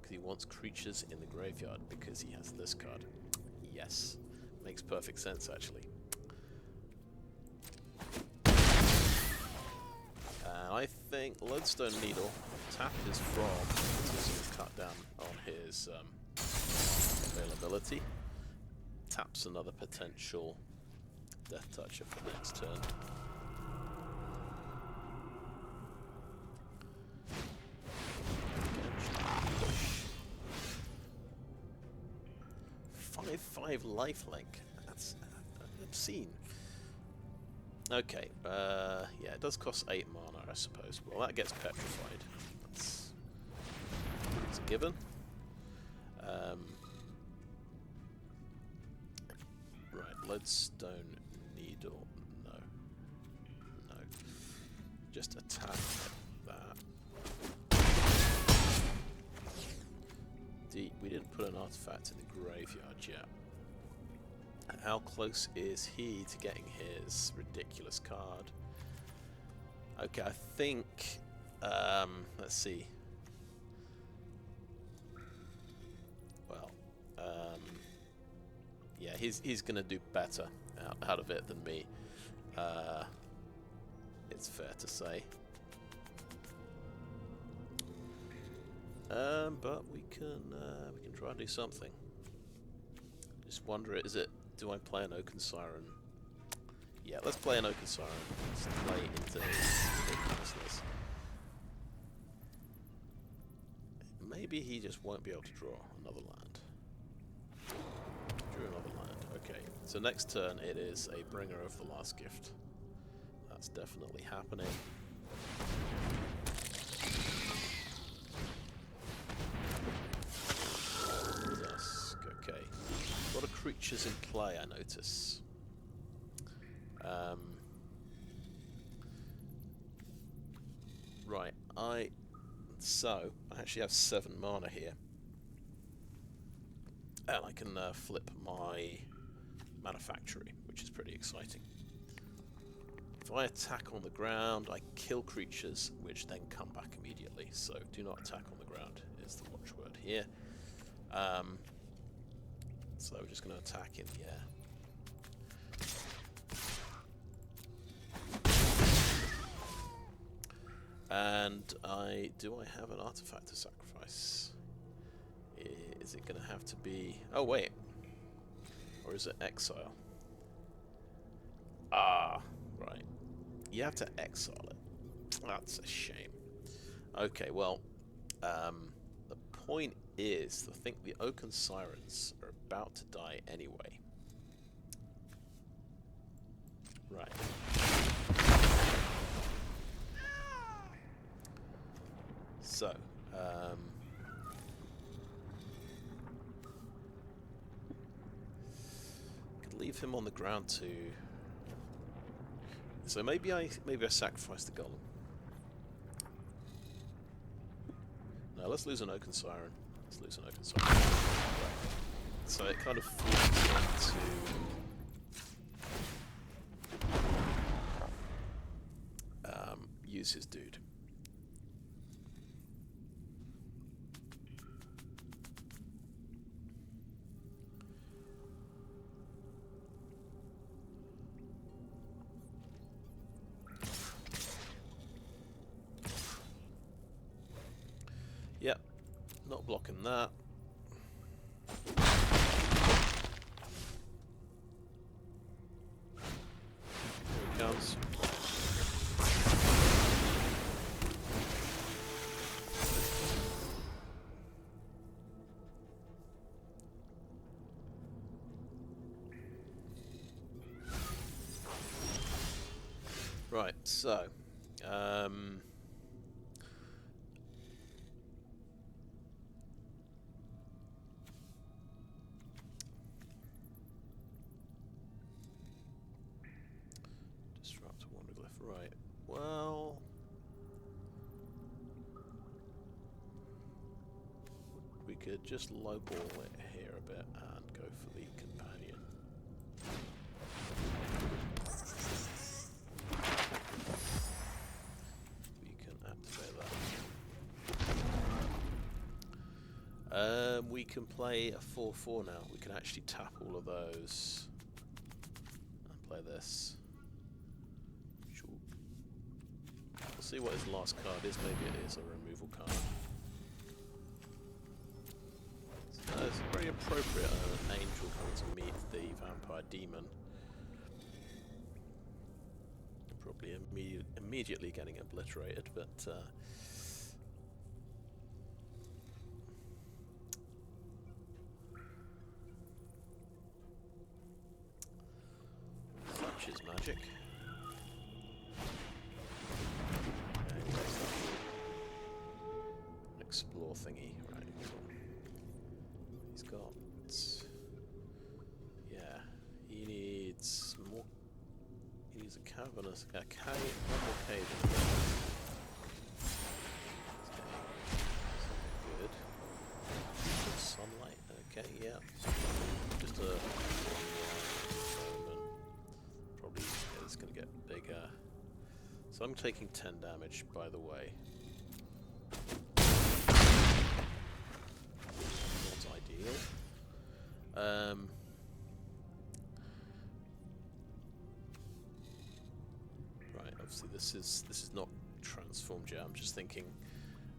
He wants creatures in the graveyard because he has this card. Yes. Makes perfect sense, actually. I think Lodestone Needle, tap his Frog to sort of cut down on his availability. Taps another potential Death Toucher for next turn. 5/5 lifelink. That's obscene. Okay, yeah, it does cost 8 mana, I suppose. Well, that gets petrified. That's a given. Right, Lodestone Needle. No. No. Just attack that. We didn't put an artifact in the graveyard yet. How close is he to getting his ridiculous card? Okay, I think let's see. Well, yeah, he's gonna do better out of it than me. It's fair to say. But we can try and do something. Just wonder, do I play an Oaken Siren? Yeah, let's play an Oaken Siren. Let's play into his ridiculousness. Maybe he just won't be able to draw another land. Drew another land. Okay, so next turn it is a Bringer of the Last Gift. That's definitely happening. Dusk, okay. A lot of creatures in play, I notice. Right, I actually have 7 mana here. And I can flip my manufactory, which is pretty exciting. If I attack on the ground, I kill creatures, which then come back immediately. So do not attack on the ground is the watchword here. So we're just going to attack in the air. And do I have an artifact to sacrifice? Is it going to have to be... Oh, wait. Or is it exile? Ah, right. You have to exile it. That's a shame. Okay, well, the point is, I think the Oaken Sirens are about to die anyway. Right. So, could leave him on the ground too. So maybe I sacrifice the Golem. No, let's lose an Oaken Siren. Let's lose an Oaken Siren. Right. So it kind of forces him to use his dude. Yep, not blocking that. Here he comes. Right, so Disruptor Wanderglyph, right. Well, we could just lowball it here a bit and go for the companion. We can activate that. We can play a 4/4 now. We can actually tap all of those and play this. We'll see what his last card is. Maybe it is a removal card. So it's very appropriate. An angel coming to meet the vampire demon. Probably immediately getting obliterated, but such is magic. Explore thingy, right? He's got, yeah, he needs more. He needs a cavernous, one more cave. Good. Some sunlight. Okay, yeah. Just a moment. Probably it's going to get bigger. So I'm taking 10 damage, by the way. Right, obviously this is not transformed yet. I'm just thinking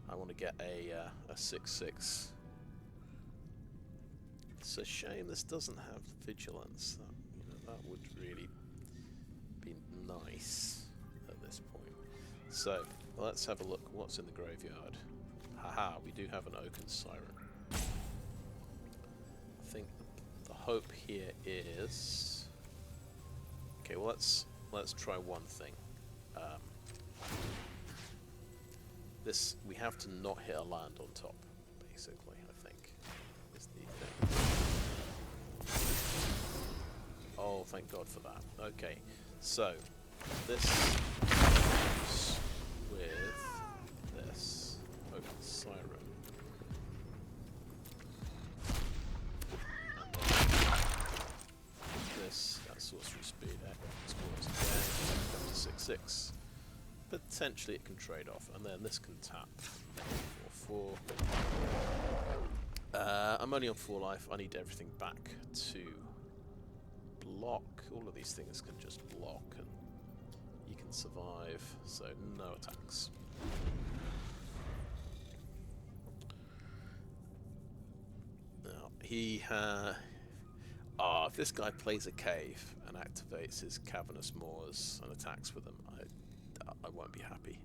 I want to get a 6/6. It's a shame this doesn't have vigilance. That would really be nice at this point. So let's have a look. What's in the graveyard? Haha, we do have an Oaken Siren. I think the hope here is... Okay, well let's try one thing. This, we have to not hit a land on top, basically, I think, is the thing. Oh, thank God for that. Okay, so this goes with potentially it can trade off, and then this can tap 4/4. I'm only on 4 life. I need everything back to block. All of these things can just block, and you can survive. So no attacks. Now he if this guy plays a cave and activates his cavernous moors and attacks with them, I won't be happy.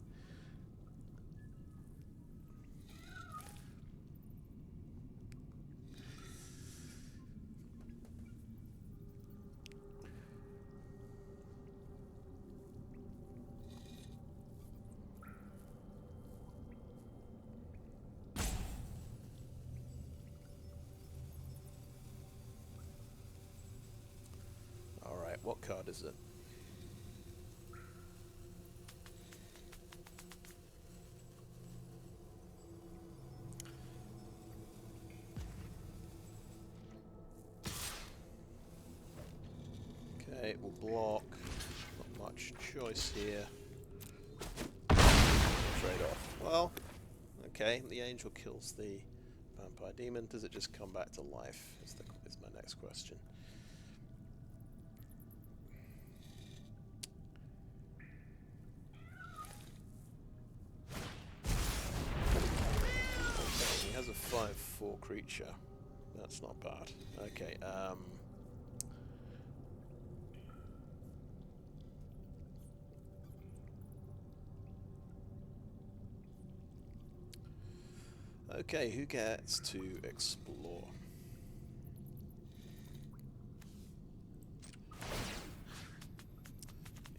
Alright, what card is it? Okay, we'll block. Not much choice here. Trade off. Well, okay, the angel kills the vampire demon. Does it just come back to life? Is my next question. Okay, he has a 5/4 creature. That's not bad. Okay, okay, who gets to explore?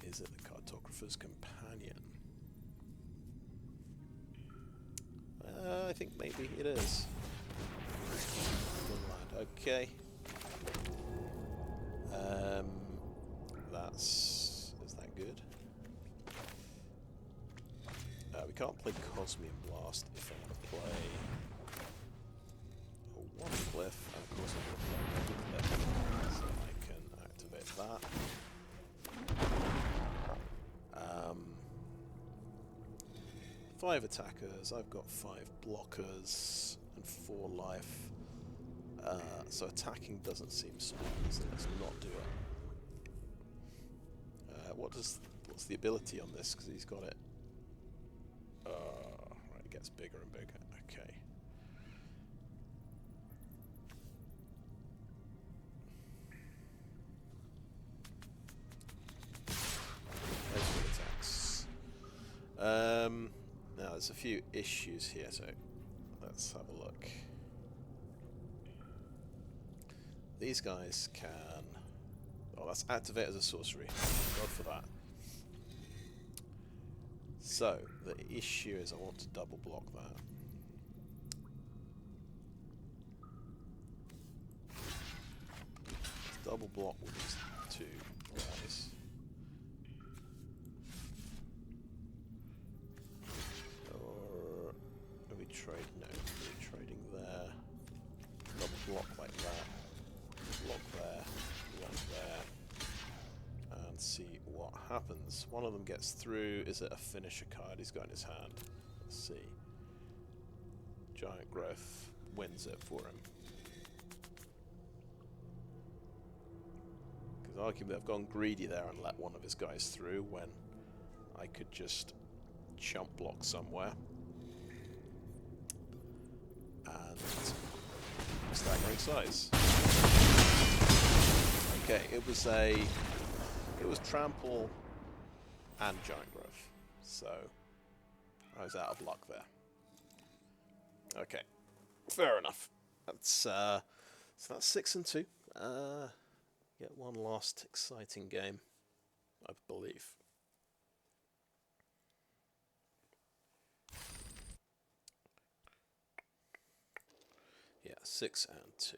Is it the Cartographer's Companion? I think maybe it is. Okay. Is that good? We can't play Cosmium Blast if I want to play a Wanderglyph, and of course I'm going to play a Wanderglyph, so I can activate that. 5 attackers, I've got 5 blockers and 4 life, so attacking doesn't seem smart, so let's not do it. What's the ability on this, because he's got it. Right, it gets bigger and bigger. Okay. There's the attacks. Now there's a few issues here, so let's have a look. These guys can... Oh, that's activate as a sorcery. God for that. So, the issue is I want to double block that. Double block with these 2 guys. Or are we trade? No, we're trading there. Double block like that. Block there. Block there. And see what happens. One of them gets through. Is it a finisher card he's got in his hand? Let's see. Giant Growth wins it for him. Because arguably I've gone greedy there and let one of his guys through when I could just chump block somewhere. And staggering size. Okay, it was trample and giant growth, so I was out of luck there. Okay, fair enough. That's so that's 6 and 2. Get one last exciting game, I believe. Yeah, 6 and 2.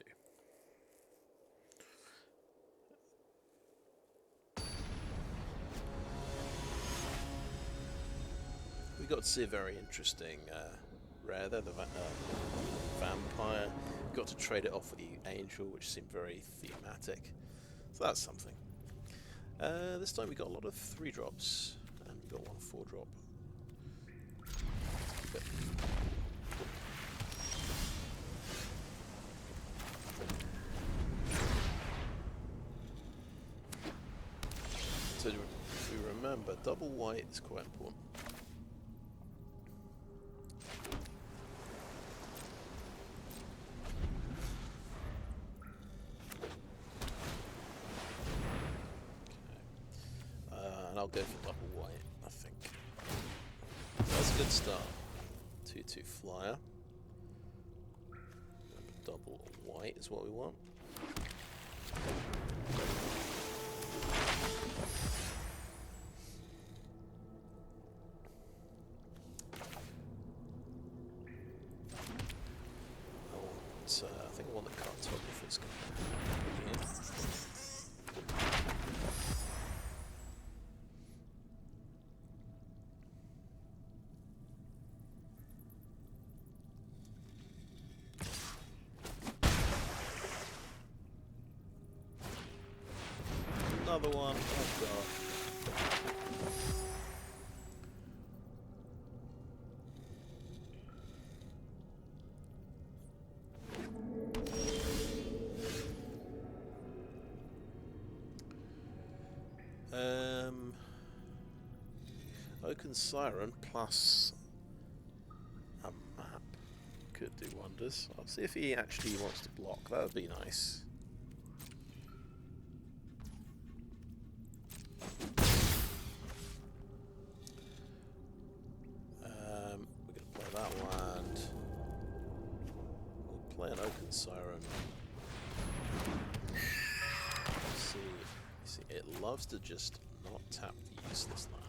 We got to see a very interesting rare there, the vampire. Got to trade it off with the angel, which seemed very thematic. So that's something. This time we got a lot of 3-drops, and we got one 4-drop. it. So we remember, double white is quite important. And I'll go for double white, I think. That's a good start. 2/2 flyer. Double white is what we want. I think I want the Cartographer's going to be here. Another one. Oh god. Oaken Siren plus a map could do wonders. I'll see if he actually wants to block. That would be nice. We're going to play that land. We'll play an Oaken Siren. See, it loves to just not tap the useless land.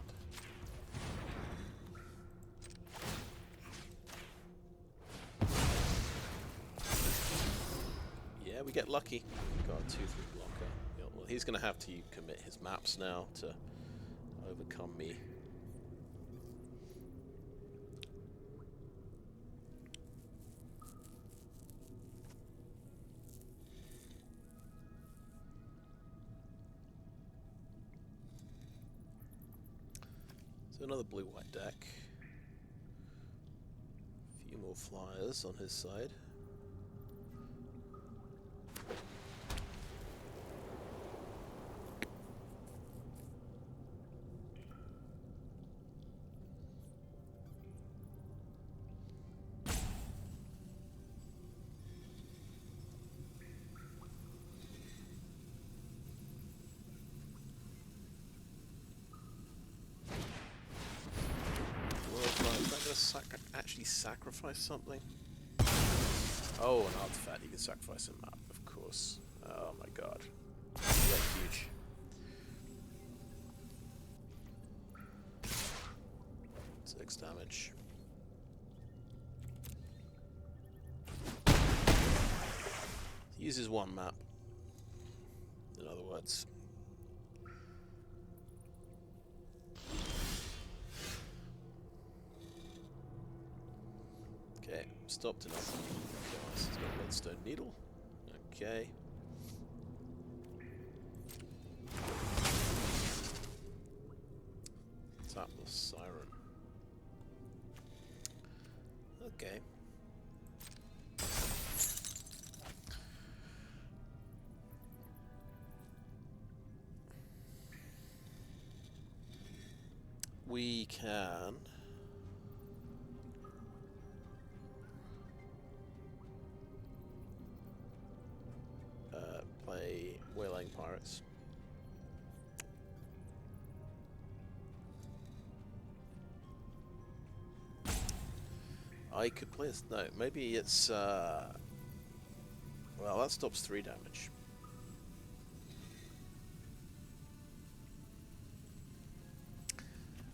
Yeah, we get lucky. Got a 2/3 blocker. Yeah, well, he's going to have to commit his maps now to overcome me. So another blue-white deck. A few more flyers on his side. Actually sacrifice something? Oh, an artifact. You can sacrifice a map, of course. Oh my god. Yeah, huge. Six damage. He uses one map. In other words. Okay, stopped enough. He's got Lodestone Needle. Okay. Tap the Siren. Okay. We can play Waylaying Pirates. I could play this. No, maybe it's well, that stops 3 damage.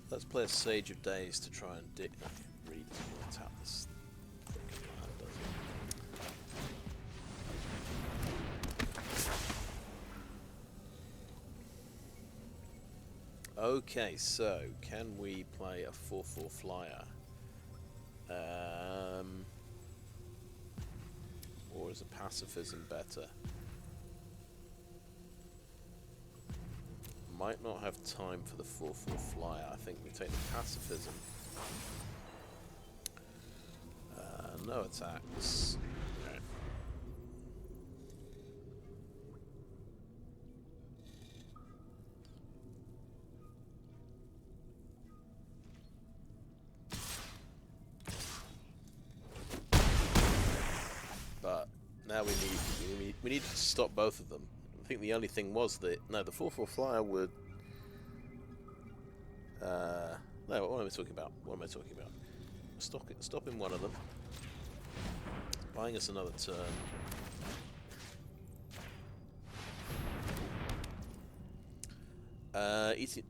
Let's play a Sage of Days to try and read tap this freaking land, doesn't it? Okay, so can we play a 4/4 flyer? Or is a pacifism better? Might not have time for the 4/4 flyer. I think we take the pacifism. no attacks. Right. But now we need to stop both of them. I think the only thing was that the 4/4 flyer would. No, what am I talking about? What am I talking about? Stopping one of them, buying us another turn.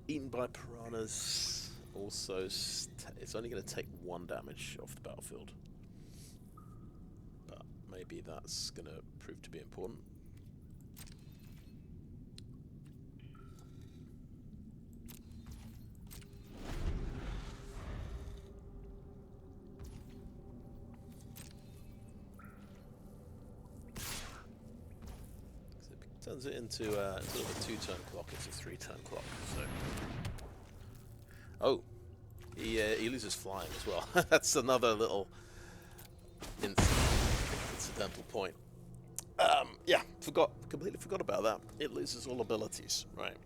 Eaten by piranhas. Also, it's only going to take 1 damage off the battlefield, but maybe that's going to prove to be important. Turns it into instead of a 2-turn clock, it's a 3-turn clock. So, oh, he loses flying as well. That's another little incidental point. Yeah, completely forgot about that. It loses all abilities, right?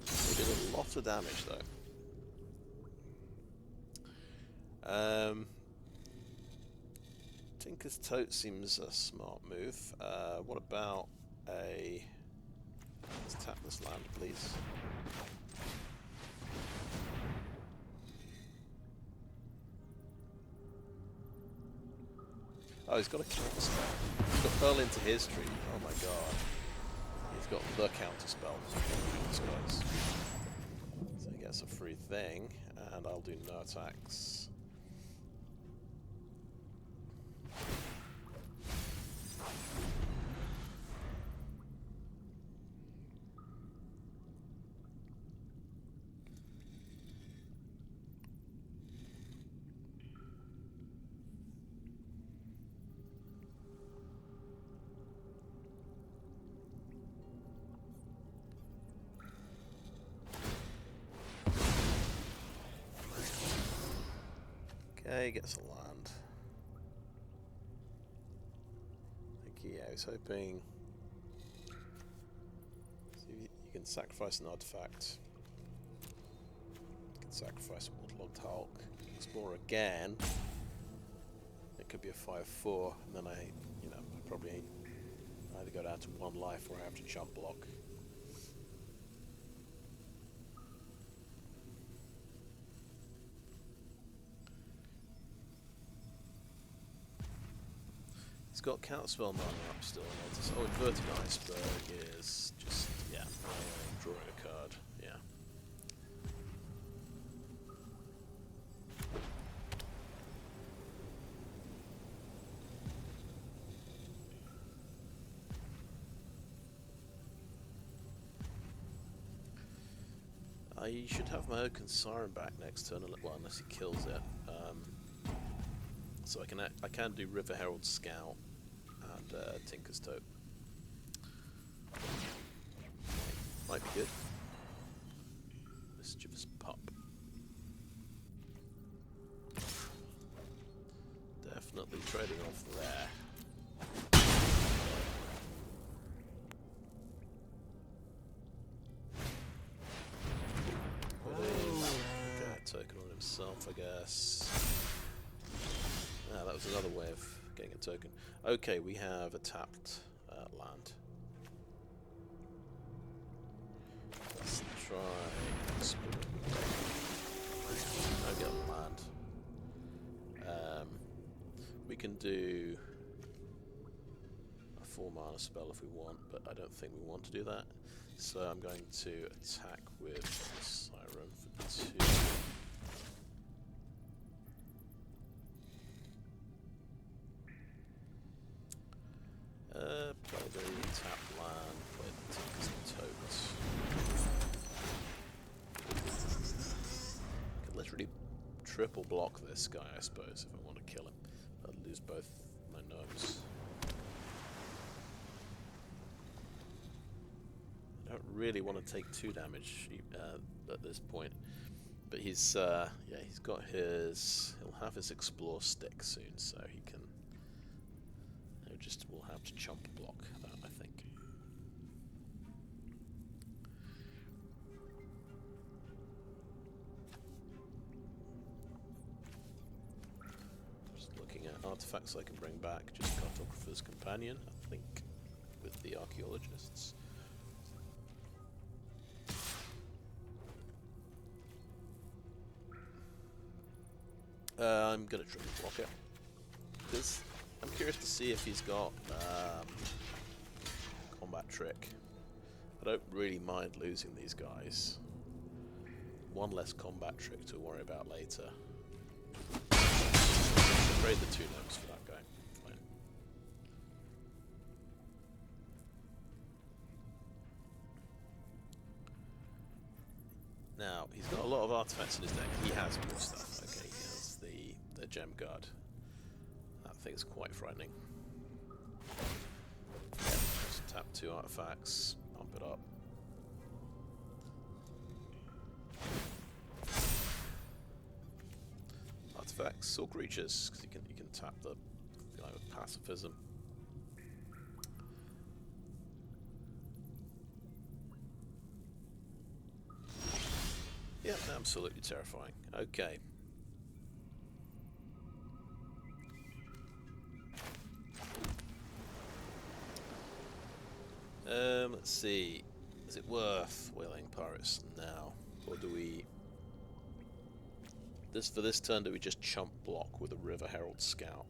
We did a lot of damage though. Tinker's Tote seems a smart move. What about a... Let's tap this land, please. Oh, he's got a counter spell. He's got Pearl into his tree. Oh my god. He's got the counter spell. So he gets a free thing, and I'll do no attacks. Okay, gets a land. I think, yeah, I was hoping... So you can sacrifice an artifact. You can sacrifice a waterlogged hulk. Explore again. It could be a 5/4, and then I probably either go down to 1 life or I have to jump block. It's got counterspell mana up still. Oh, Inverted Iceberg is just, yeah, drawing a card, yeah. I should have my Oaken Siren back next turn, well, unless he kills it. So I can do River Herald Scout and Tinker's Tote. Might be good. Mischievous Pup. Definitely trading off there. Token on himself, I guess. Ah, that was another way of getting a token. Okay, we have a tapped land. Let's try. I get land. We can do a 4-mana spell if we want, but I don't think we want to do that. So I'm going to attack with Siren for 2. Play the tap land, play the Tinker's Tote. I could literally triple block this guy, I suppose, if I want to kill him. I'd lose both my gnomes. I don't really want to take 2 damage at this point. But he's yeah, he's got his. He'll have his explore stick soon, so he can. He'll just will have to chump block that, I think. Just looking at artifacts I can bring back. Just Cartographer's Companion, I think, with the Archaeologists. I'm gonna triple block it because I'm curious to see if he's got combat trick. I don't really mind losing these guys. One less combat trick to worry about later. Trade the 2 gnomes for that guy. Fine. Now he's got a lot of artifacts in his deck. He has more stuff. Okay, he has the gem guard. That thing's quite frightening. Yeah, just tap 2 artifacts, pump it up. Artifacts or creatures, because you can tap the guy with pacifism. Yeah, absolutely terrifying. Okay. Let's see. Is it worth Waylaying Pirates now, or do we? For this turn, do we just chump block with a River Herald Scout?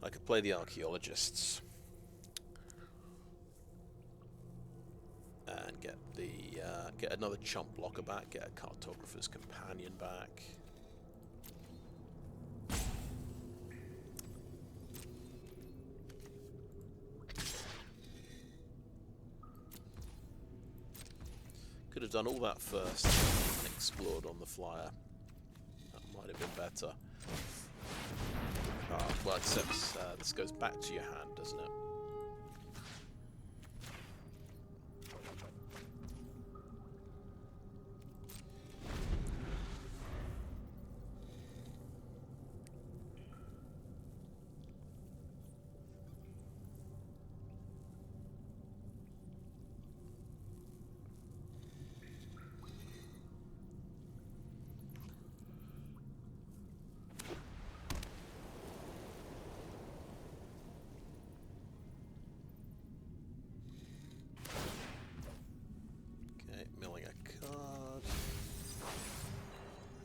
I could play the Archaeologists and get the get another chump blocker back, get a Cartographer's Companion back. Could have done all that first and explored on the flyer. That might have been better. Well, except this goes back to your hand, doesn't it?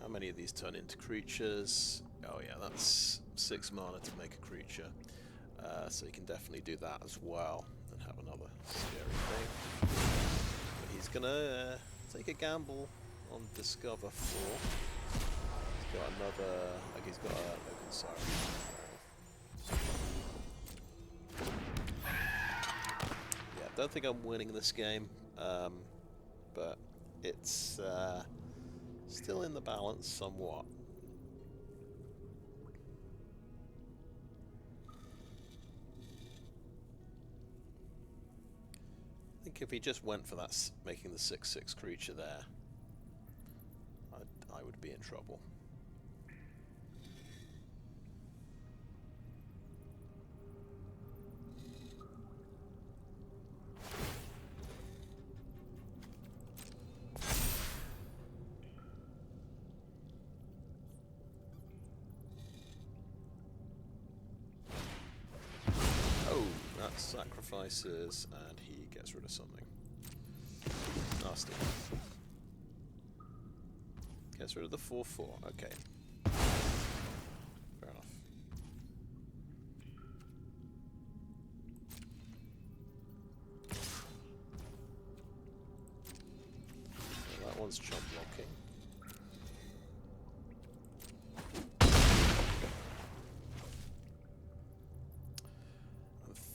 How many of these turn into creatures? Oh yeah, that's 6 mana to make a creature. So you can definitely do that as well and have another scary thing. But he's gonna take a gamble on Discover 4. He's got another, like he's got an Oaken Siren. Yeah, don't think I'm winning this game, but it's still in the balance somewhat. I think if he just went for that, making the 6/6 creature there, I would be in trouble. Sacrifices, and he gets rid of something. Nasty. Gets rid of the 4/4. Okay. Fair enough. Well, that one's chump blocking.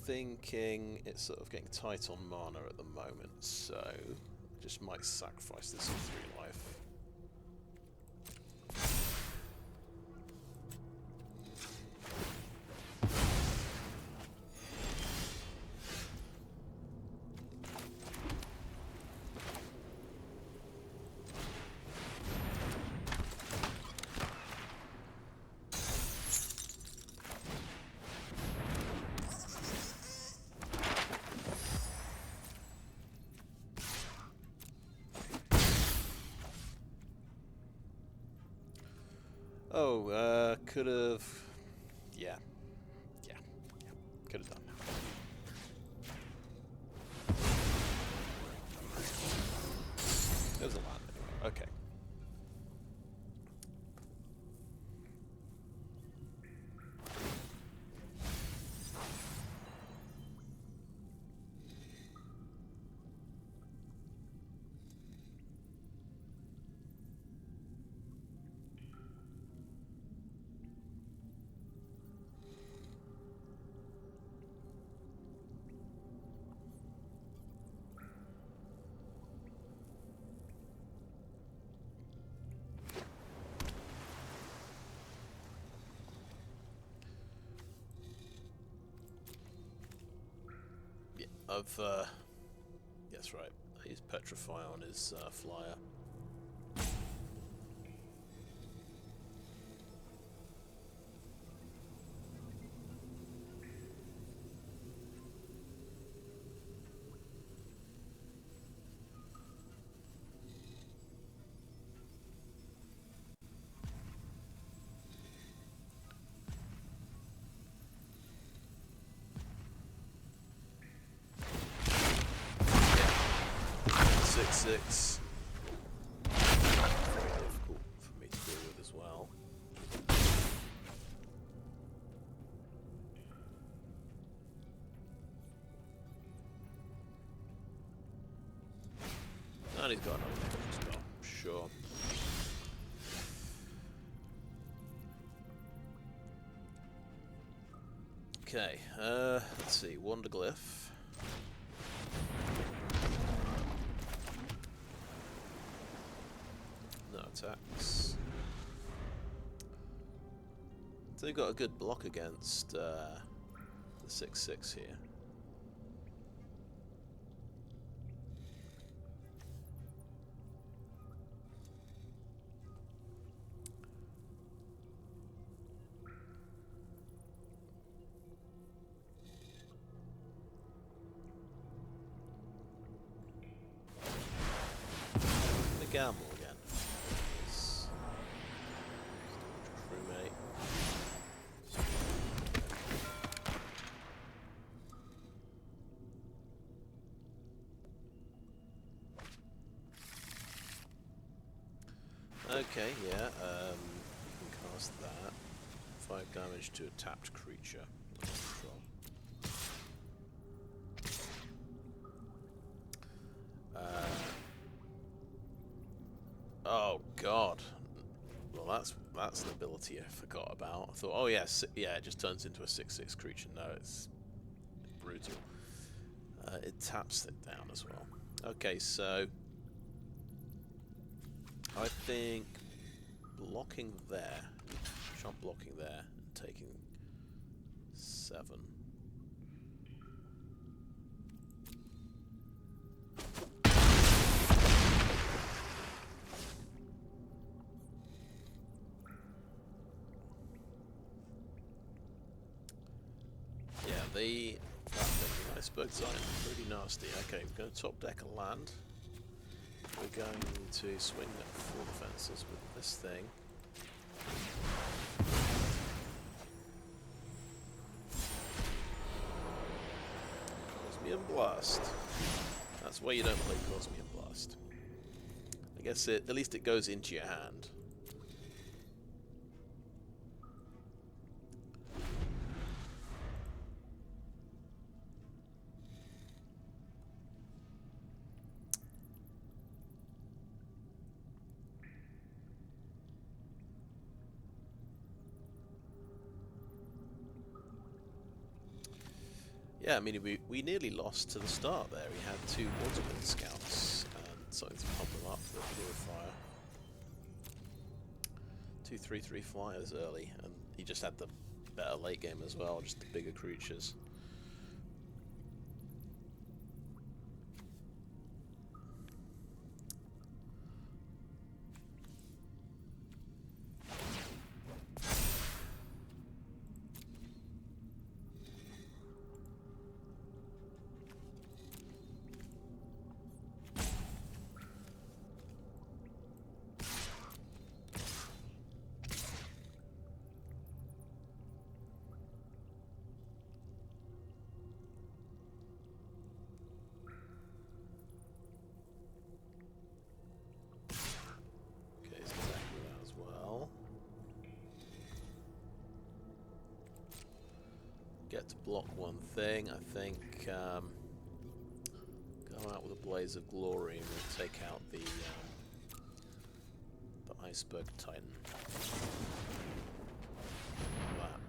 Thinking it's sort of getting tight on mana at the moment, so I just might sacrifice this for 3 life. Oh, could have. Yeah. Yeah. Could have done. There's a land anyway. Okay. Yes, right. He's Petrify on his flyer. Six. Very difficult for me to deal with as well. And he's got another spell. Sure. Okay, let's see. Wanderglyph. No attacks. So they've got a good block against the 6/6 here. Gamble again. His crewmate. Okay, yeah, you can cast that. 5 damage to a tapped creature. Oh god. Well, that's an ability I forgot about. I thought, oh yes, yeah, it just turns into a 6/6 creature. No, it's brutal. It taps it down as well. Okay, so I think blocking there, sharp blocking there, and taking 7. The iceberg sign, pretty nasty. Okay, we're going to top deck a land. We're going to swing at 4 defences with this thing. Cosmium Blast. That's why you don't play Cosmium Blast. I guess at least it goes into your hand. Yeah, I mean, we nearly lost to the start there. We had 2 Waterwind Scouts and something to pump them up with Purifier. 2 3/3 flyers early, and he just had the better late game as well, just the bigger creatures. to block one thing. I think go out with a blaze of glory and we'll take out the iceberg titan. That.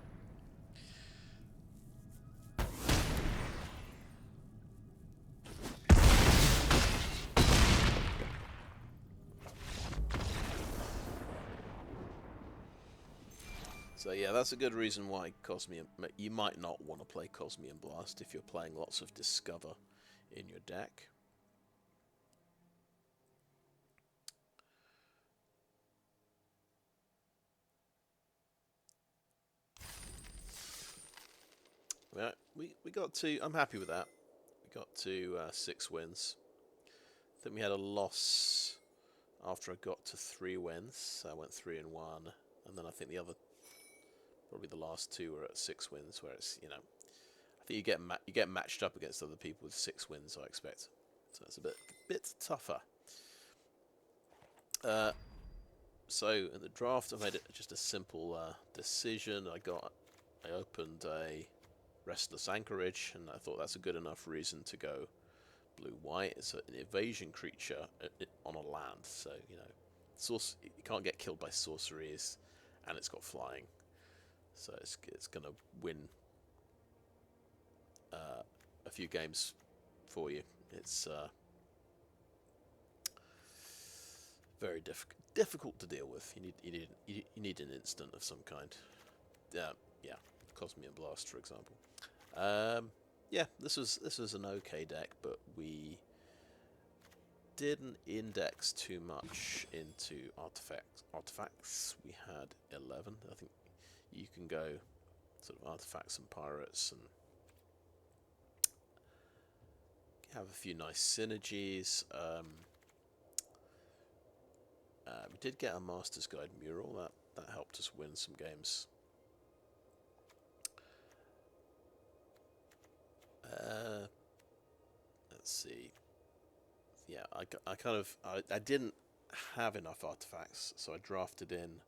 So yeah, that's a good reason why you might not want to play Cosmium Blast if you're playing lots of Discover in your deck. Right, we got to. I'm happy with that. We got to 6 wins. I think we had a loss after I got to 3 wins. So I went 3-1, and then I think the other, probably the last 2 were at 6 wins. Where it's, you know, I think you get matched up against other people with 6 wins. I expect, so it's a bit tougher. So in the draft, I made it just a simple decision. I opened a Restless Anchorage, and I thought that's a good enough reason to go blue-white. It's an evasion creature on a land, so you know, you can't get killed by sorceries, and it's got flying, so it's gonna win a few games for you. It's very difficult to deal with. You need an instant of some kind. Yeah, Cosmium Blast, for example. Yeah, this was an okay deck, but we didn't index too much into artifacts. We had 11. I think you can go sort of artifacts and pirates and have a few nice synergies. We did get a Master's Guide-Mural. That helped us win some games. Let's see. Yeah, I didn't have enough artifacts, so I drafted in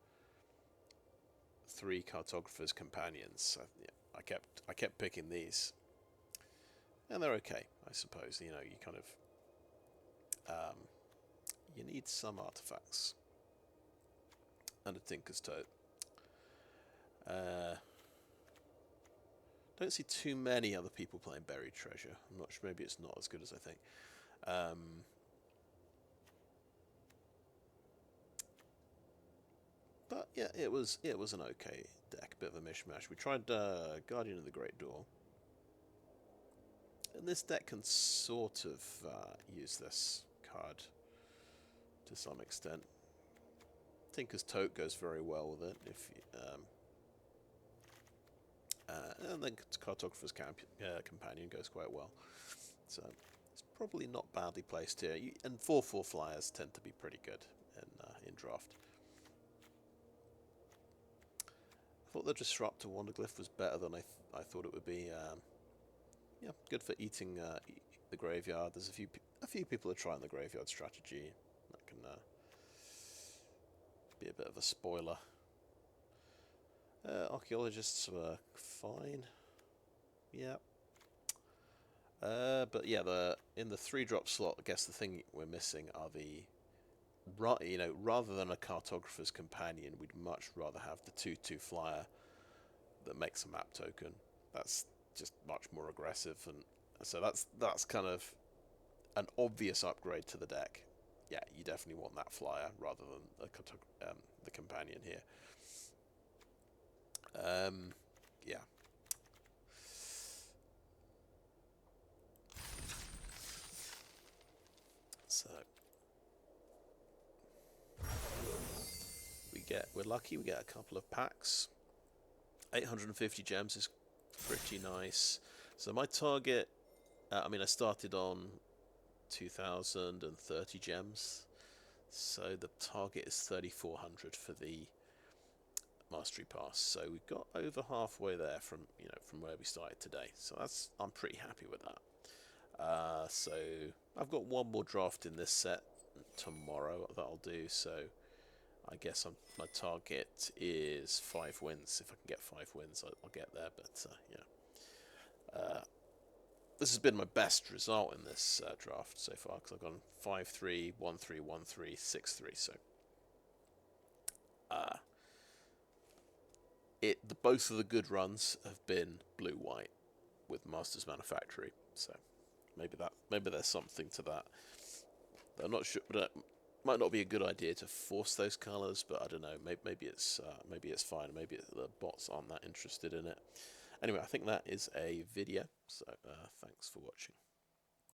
3 Cartographer's companions. So, yeah, I kept picking these, and they're okay, I suppose. You know, you kind of you need some artifacts and a Tinker's Tote. Don't see too many other people playing Buried Treasure. I'm not sure. Maybe it's not as good as I think. But yeah, it was an okay deck, bit of a mishmash. We tried Guardian of the Great Door, and this deck can sort of use this card to some extent. Tinker's Tote goes very well with it. And then Cartographer's Companion goes quite well. So it's probably not badly placed here. And 4/4 flyers tend to be pretty good in draft. I thought the Disruptor Wanderglyph was better than I thought it would be. Yeah, good for eating the graveyard. There's a few people are trying the graveyard strategy. That can be a bit of a spoiler. Archaeologists were fine. Yeah. But yeah, in the 3-drop slot, I guess the thing we're missing are rather than a Cartographer's Companion, we'd much rather have the 2/2 flyer that makes a map token. That's just much more aggressive, and so that's kind of an obvious upgrade to the deck. Yeah, you definitely want that flyer rather than the Companion here. Yeah. So we're lucky. We get a couple of packs. 850 gems is pretty nice. So my target, I started on 2030 gems. So the target is 3400 for the Mastery Pass. So we've got over halfway there from where we started today. So I'm pretty happy with that. So I've got one more draft in this set tomorrow that I'll do. So I guess my target is 5 wins. If I can get 5 wins, I'll get there. But yeah, This has been my best result in this draft so far, because I've gone 5-3, 1-3, 1-3, 6-3. So both of the good runs have been blue-white with Master's Manufactory. So maybe there's something to that. I'm not sure, but it might not be a good idea to force those colours. But I don't know. Maybe it's fine. Maybe the bots aren't that interested in it. Anyway, I think that is a video. So thanks for watching.